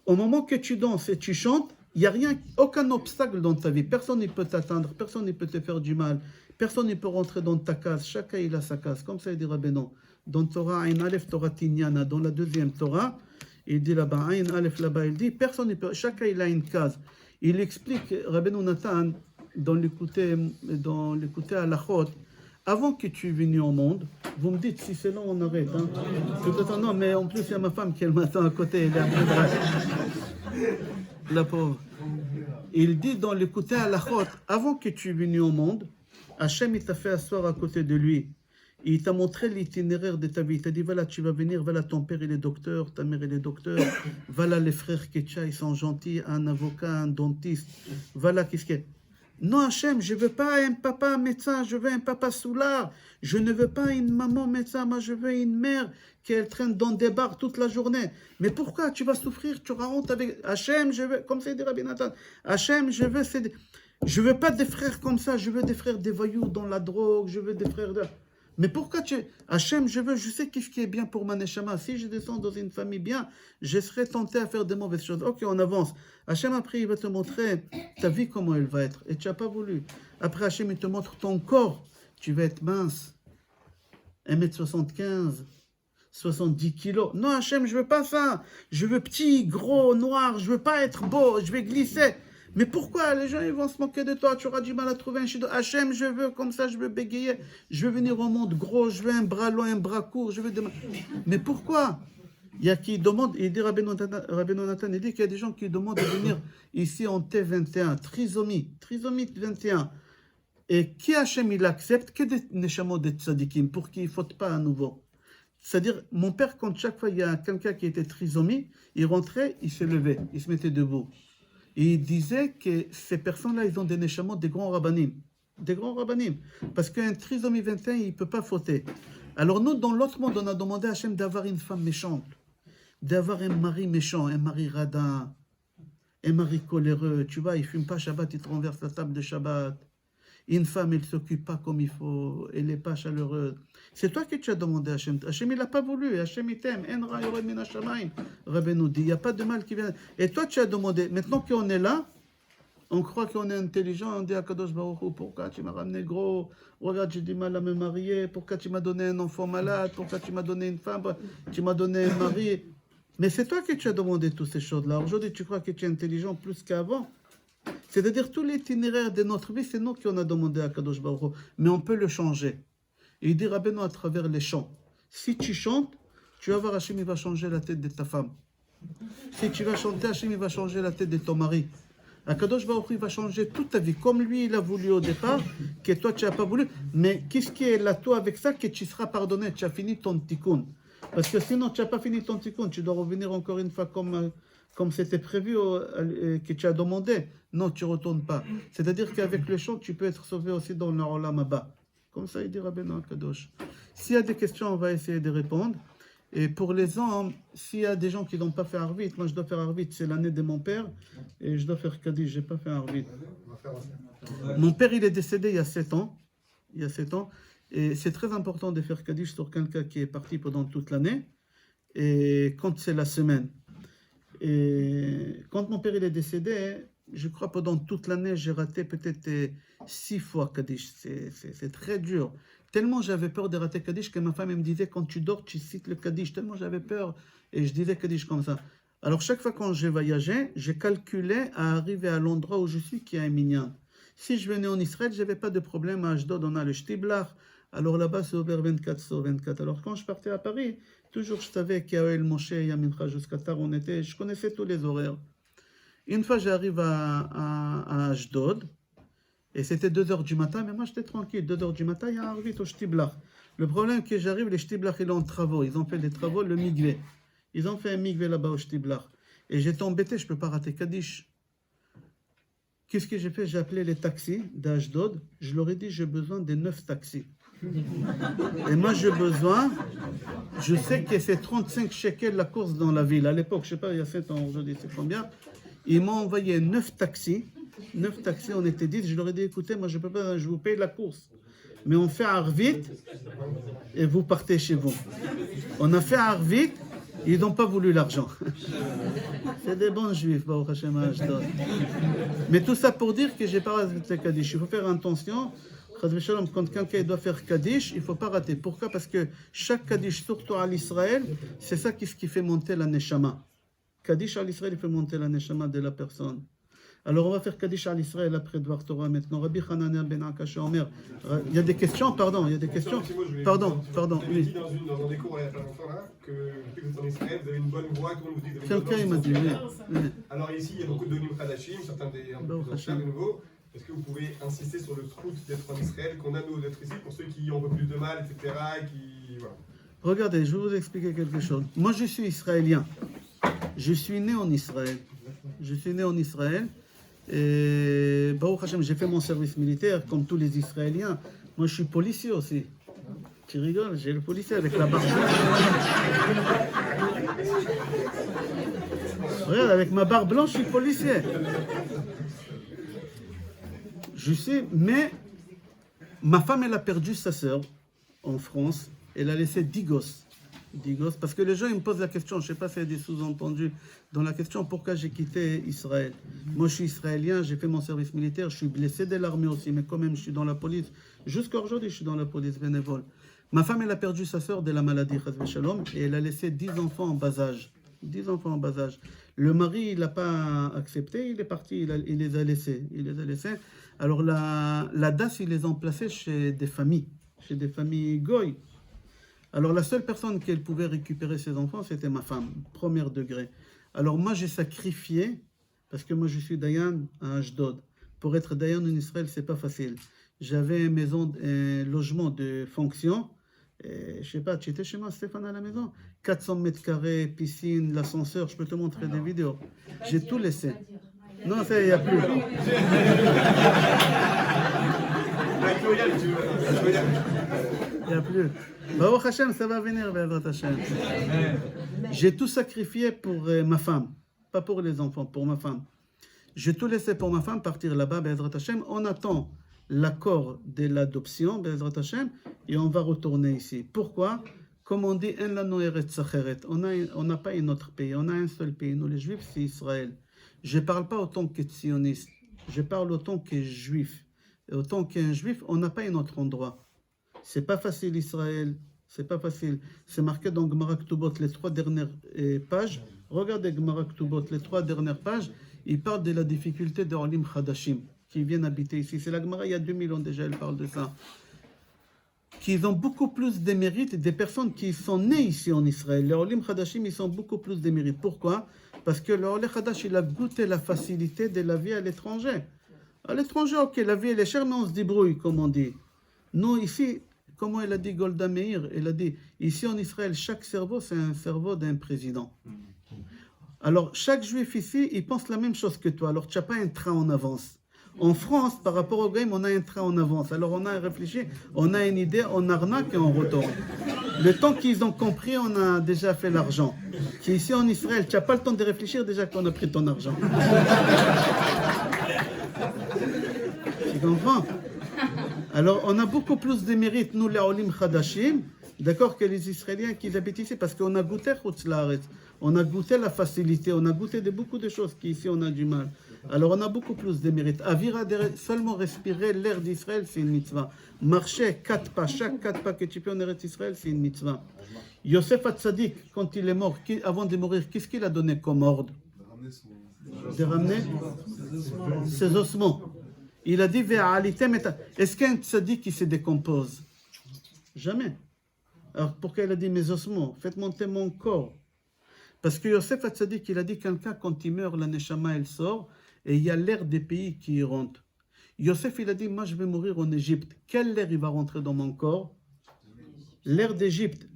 Au moment que tu danses et tu chantes, il n'y a rien, aucun obstacle dans ta vie. Personne ne peut t'atteindre, personne ne peut te faire du mal, personne ne peut rentrer dans ta case. Chacun il a sa case. Comme ça, il dit Rabbeinu. Dans Torah, Ain Aleph, Torah Tinyana, dans la 2e Torah, il dit là-bas, Ain Aleph là-bas, il dit, personne ne peut, chacun il a une case. Il explique, Rabbeinu Nathan, dans l'écouter à la Chot, avant que tu es venu au monde, vous me dites si c'est long, on arrête. Hein. Non, mais en plus, il y a ma femme qui m'attend à côté. Elle est un peu brave. La pauvre. Il dit dans l'écouter à la Chot, avant que tu es venu au monde, Hachem il t'a fait asseoir à côté de lui. Il t'a montré l'itinéraire de ta vie. Il t'a dit voilà, tu vas venir, voilà, ton père il est docteur, ta mère elle est docteur, voilà les frères Ketcha, ils sont gentils, un avocat, un dentiste, voilà qu'est-ce qu'il y a. Non, Hachem, je ne veux pas un papa médecin, je veux un papa soulard. Je ne veux pas une maman médecin, moi je veux une mère qui traîne dans des bars toute la journée. Mais pourquoi? Tu vas souffrir, tu auras honte avec... Hachem, je veux... Comme ça dit Rabbi Nathan. Hachem, je veux pas des frères comme ça, je veux des frères des voyous dans la drogue, je veux des frères de... Mais pourquoi Hachem, je sais qu'est-ce qui est bien pour ma neshama. Si je descends dans une famille bien, je serai tenté à faire des mauvaises choses. Ok, on avance. Hachem, après, il va te montrer ta vie, comment elle va être. Et tu n'as pas voulu. Après, Hachem, il te montre ton corps. Tu vas être mince. 1m75, 70 kilos. Non, Hachem, je veux pas ça. Je veux petit, gros, noir. Je veux pas être beau. Je vais glisser. Mais pourquoi les gens ils vont se moquer de toi? Tu auras du mal à trouver un chido. Hachem, je veux comme ça, je veux bégayer. Je veux venir au monde gros, je veux un bras long, un bras court. Je veux Mais pourquoi? Il y a qui demandent, il dit Rabbi Nathan, il dit qu'il y a des gens qui demandent de venir ici en T21, trisomie 21. Et qui Hachem il accepte que des neshamot de tzadikim pour qu'il ne faute pas à nouveau. C'est-à-dire, mon père, quand chaque fois il y a quelqu'un qui était trisomie, il rentrait, il se levait, il se mettait debout. Et il disait que ces personnes-là, ils ont des neshamot, des grands rabbanim. Des grands rabbanim. Parce qu'un trisomie 21, il ne peut pas fauter. Alors nous, dans l'autre monde, on a demandé à Hachem d'avoir une femme méchante, d'avoir un mari méchant, un mari radin, un mari coléreux. Tu vois, il ne fume pas Shabbat, il te renverse la table de Shabbat. Une femme, elle ne s'occupe pas comme il faut, elle n'est pas chaleureuse. C'est toi que tu as demandé à Hachem. Hachem, il n'a pas voulu. Hachem, il t'aime. En ra yored min hashamayim. Rabbi nous dit, il n'y a pas de mal qui vient. Et toi, tu as demandé. Maintenant qu'on est là, on croit qu'on est intelligent. On dit à Kadosh Baruch Hu, pourquoi tu m'as ramené gros? Regarde, j'ai du mal à me marier. Pourquoi tu m'as donné un enfant malade? Pourquoi tu m'as donné une femme? Tu m'as donné un mari. Mais c'est toi que tu as demandé toutes ces choses-là. Aujourd'hui, tu crois que tu es intelligent plus qu'avant. C'est-à-dire, tout l'itinéraire de notre vie, c'est nous qui on a demandé à Kadosh Baruch Hu. Mais on peut le changer. Et il dit, Rabbeinu, à travers les chants. Si tu chantes, tu vas voir Hachem, il va changer la tête de ta femme. Si tu vas chanter, Hachem, il va changer la tête de ton mari. Kadosh Baruch Hu, il va changer toute ta vie. Comme lui, il a voulu au départ, que toi, tu n'as pas voulu. Mais qu'est-ce qui est là, toi, avec ça, que tu seras pardonné, tu as fini ton tikkun. Parce que sinon, tu n'as pas fini ton tikkun. Tu dois revenir encore une fois comme c'était prévu, que tu as demandé. Non, tu ne retournes pas. C'est-à-dire qu'avec le chant, tu peux être sauvé aussi dans le Olam Haba. Comme ça, il dit Rabbeinu Kadosh. S'il y a des questions, on va essayer de répondre. Et pour les hommes, s'il y a des gens qui n'ont pas fait Arvit, moi je dois faire Arvit, c'est l'année de mon père, et je dois faire Kaddish, je n'ai pas fait Arvit. Mon père, il est décédé il y a 7 ans. Il y a 7 ans. Et c'est très important de faire Kaddish sur quelqu'un qui est parti pendant toute l'année, et quand c'est la semaine. Et quand mon père il est décédé, je crois pendant toute l'année, j'ai raté peut-être 6 fois Kaddish. C'est très dur. Tellement j'avais peur de rater Kaddish que ma femme elle me disait, quand tu dors, tu cites le Kaddish. Tellement j'avais peur et je disais Kaddish comme ça. Alors chaque fois quand j'ai voyagé, j'ai calculé à arriver à l'endroit où je suis qui a un minyan. Si je venais en Israël, je n'avais pas de problème. À Ashdod, on a le Shtiblach. Alors là-bas, c'est ouvert 24 sur 24. Alors quand je partais à Paris, toujours je savais qu'il y avait le Moshe, il y a Mincha jusqu'à tard, on était, je connaissais tous les horaires. Une fois, j'arrive à Ashdod, et c'était 2h du matin, mais moi j'étais tranquille. 2h du matin, il y a un Arvit au Shtiblach. Le problème c'est que j'arrive, les Shtiblach, ils ont en travaux. Ils ont fait des travaux, le migvé. Ils ont fait un migvé là-bas au Shtiblach. Et j'étais embêté, je ne peux pas rater Kaddish. Qu'est-ce que j'ai fait? J'ai appelé les taxis d'Ashdod. Je leur ai dit, j'ai besoin de 9 taxis. Et moi, j'ai besoin, je sais que c'est 35 shekels la course dans la ville. À l'époque, je ne sais pas, il y a 7 ans, aujourd'hui, c'est combien. Ils m'ont envoyé 9 taxis. 9 taxis, on était 10. Je leur ai dit, écoutez, moi, je ne peux pas, je vous paye la course. Mais on fait Arvit et vous partez chez vous. On a fait Arvit, ils n'ont pas voulu l'argent. C'est des bons juifs, Baruch Hashem Ashdod. Mais tout ça pour dire que je n'ai pas raté Kaddish. Il faut faire attention. Quand quelqu'un doit faire Kaddish, il ne faut pas rater. Pourquoi? Parce que chaque Kaddish, surtout à l'Israël, c'est ça qui fait monter la Neshama. Kaddish à l'Israël, il fait monter la Neshama de la personne. Alors on va faire Kaddish à l'Israël après Dvar Torah maintenant. Rabbi Hanania ben Akash Omer. Il y a des questions, pardon, il y a des questions. Pardon, oui. Dans des cours il y a pas longtemps là, que depuis que vous êtes en Israël, vous avez une bonne voix, tout le monde vous dit que vous avez Quelqu'un une bonne m'a voix, dit, etc. oui. Alors ici, il y a beaucoup de Donim Hadashim, certains des anciens, des nouveaux. Est-ce que vous pouvez insister sur le scout d'être en Israël, qu'on a nous d'être ici, pour ceux qui ont un peu plus de mal, etc. Et qui, voilà. Regardez, je vais vous expliquer quelque chose. Moi, je suis israélien. Je suis né en Israël. Et Baruch Hashem, j'ai fait mon service militaire comme tous les Israéliens. Moi, je suis policier aussi. Tu rigoles, j'ai le policier avec la barbe blanche. Regarde, avec ma barbe blanche, je suis policier. Je sais, mais ma femme, elle a perdu sa sœur en France. Elle a laissé 10 gosses. 10 gosses. Parce que les gens, ils me posent la question, je ne sais pas s'il y a des sous-entendus dans la question, pourquoi j'ai quitté Israël. Moi, je suis israélien, j'ai fait mon service militaire, je suis blessé de l'armée aussi, mais quand même, je suis dans la police. Jusqu'à aujourd'hui, je suis dans la police bénévole. Ma femme, elle a perdu sa sœur de la maladie, Chas Shalom, et elle a laissé 10 enfants en bas âge. 10 enfants en bas âge. Le mari, il n'a pas accepté, il est parti, il les a laissés. Alors, la DAS, ils les ont placés chez des familles goy. Alors la seule personne qui pouvait récupérer ses enfants, c'était ma femme, premier degré. Alors moi j'ai sacrifié, parce que moi je suis Dayan à Ashdod. Pour être Dayan en Israël, c'est pas facile. J'avais une maison, un logement de fonction. Je sais pas, tu étais chez moi, Stéphane, à la maison? 400 mètres carrés, piscine, l'ascenseur, je peux te montrer des vidéos. J'ai tout laissé. Non, ça, il n'y a plus. Il n'y a plus. Baruch Hashem, ça va venir, Be'ezrat Hashem. J'ai tout sacrifié pour ma femme, pas pour les enfants, pour ma femme. J'ai tout laissé pour ma femme, partir là-bas, Be'ezrat Hashem. On attend l'accord de l'adoption, Be'ezrat Hashem, et on va retourner ici. Pourquoi? Comme on dit, on n'a pas un autre pays, on a un seul pays. Nous, les Juifs, c'est Israël. Je ne parle pas autant que sioniste, je parle autant que juif. Et autant qu'un juif, on n'a pas un autre endroit. C'est pas facile, Israël, c'est pas facile. C'est marqué dans Gemara Ktubot, les 3 dernières pages. Regardez Gemara Ktubot, les 3 dernières pages. Il parle de la difficulté des Olim Chadashim qui viennent habiter ici. C'est la Gemara, il y a 2000 ans déjà, elle parle de ça. Qu'ils ont beaucoup plus de mérites des personnes qui sont nées ici en Israël. Les Olim Chadashim, ils ont beaucoup plus de mérites. Pourquoi? Parce que le Olim Chadash, il a goûté la facilité de la vie à l'étranger. À l'étranger, ok, la vie elle est chère, mais on se débrouille, comme on dit. Nous, ici, comment elle a dit Golda Meir? Elle a dit, ici en Israël, chaque cerveau, c'est un cerveau d'un président. Alors, chaque juif ici, il pense la même chose que toi. Alors, tu n'as pas un train en avance. En France, par rapport au game, on a un train en avance. Alors, on a réfléchi, on a une idée, on arnaque et on retourne. Le temps qu'ils ont compris, on a déjà fait l'argent. Ici en Israël, tu n'as pas le temps de réfléchir déjà qu'on a pris ton argent. Tu comprends? Alors, on a beaucoup plus de mérites, nous, les Olim Chadashim, d'accord, que les Israéliens qui habitent ici, parce qu'on a goûté Chutz Laaretz, on a goûté la facilité, on a goûté de beaucoup de choses qu'ici on a du mal. Alors, on a beaucoup plus de mérites. Avira, seulement respirer l'air d'Israël, c'est une mitzvah. Marcher 4 pas, chaque 4 pas que tu peux en Eretz Israël, c'est une mitzvah. Yosef Hatzadik, quand il est mort, avant de mourir, qu'est-ce qu'il a donné comme ordre? De ramener ses ossements. Il a dit, est-ce qu'un tzaddik qui se décompose? Jamais. Alors pourquoi il a dit mes ossements? Faites monter mon corps. Parce que Yosef Hatzadik, il a dit, quelqu'un quand il meurt, la neshama elle sort, et il y a l'air des pays qui y rentre. Yosef, il a dit, moi je vais mourir en Égypte. Quel air il va rentrer dans mon corps? L'air d'Égypte.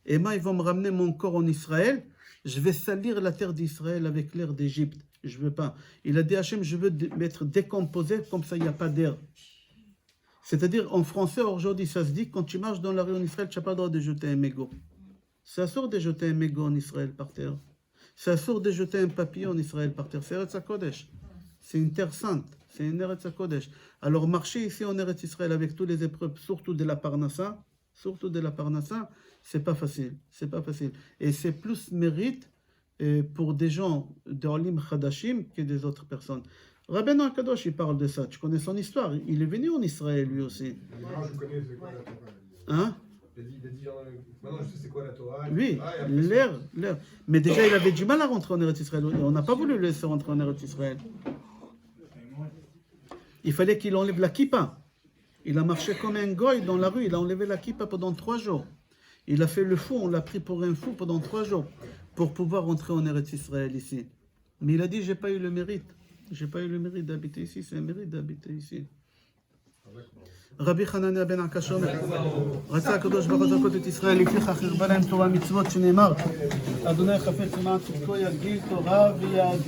Et moi, ils vont me ramener mon corps en Israël. Je vais salir la terre d'Israël avec l'air d'Égypte. Je ne veux pas. Il a dit, Hachem, je veux m'être décomposé, comme ça il n'y a pas d'air. C'est-à-dire, en français, aujourd'hui, ça se dit, quand tu marches dans la rue en Israël, tu n'as pas le droit de jeter un mégot. Ça sort de jeter un mégot en Israël par terre. Ça sort de jeter un papier en Israël par terre. C'est Eretz HaKodesh. C'est une terre sainte. C'est une Eretz HaKodesh. Alors, marcher ici en Eretz Israël avec toutes les épreuves, surtout de la Parnassa, c'est pas facile. C'est pas facile. Et c'est plus mérite pour des gens d'Olim Chadashim que des autres personnes. Rabbeinu Akadosh, il parle de ça. Tu connais son histoire. Il est venu en Israël, lui aussi. Moi, je connais c'est quoi la Torah. Hein? Maintenant, je sais c'est quoi la Torah. Oui, l'air. Mais déjà, il avait du mal à rentrer en Eretz Israël. On n'a pas voulu le laisser rentrer en Eretz Israël. Il fallait qu'il enlève la kippa. Il a marché comme un goy dans la rue. Il a enlevé la kippa pendant 3 jours. Il a fait le fou. On l'a pris pour un fou pendant 3 jours pour pouvoir rentrer en Eretz Israël ici. Mais il a dit, j'ai pas eu le mérite. J'ai pas eu le mérite d'habiter ici. C'est un mérite d'habiter ici. רבי חנניה בן עקש אומר, רצה הקדוש ברוך הוא לזכות את ישראל, לפיכך הרבה להם תורה מצוות שנאמר, אדוני חפץ למען צדקו יגדיל תורה ויאדיר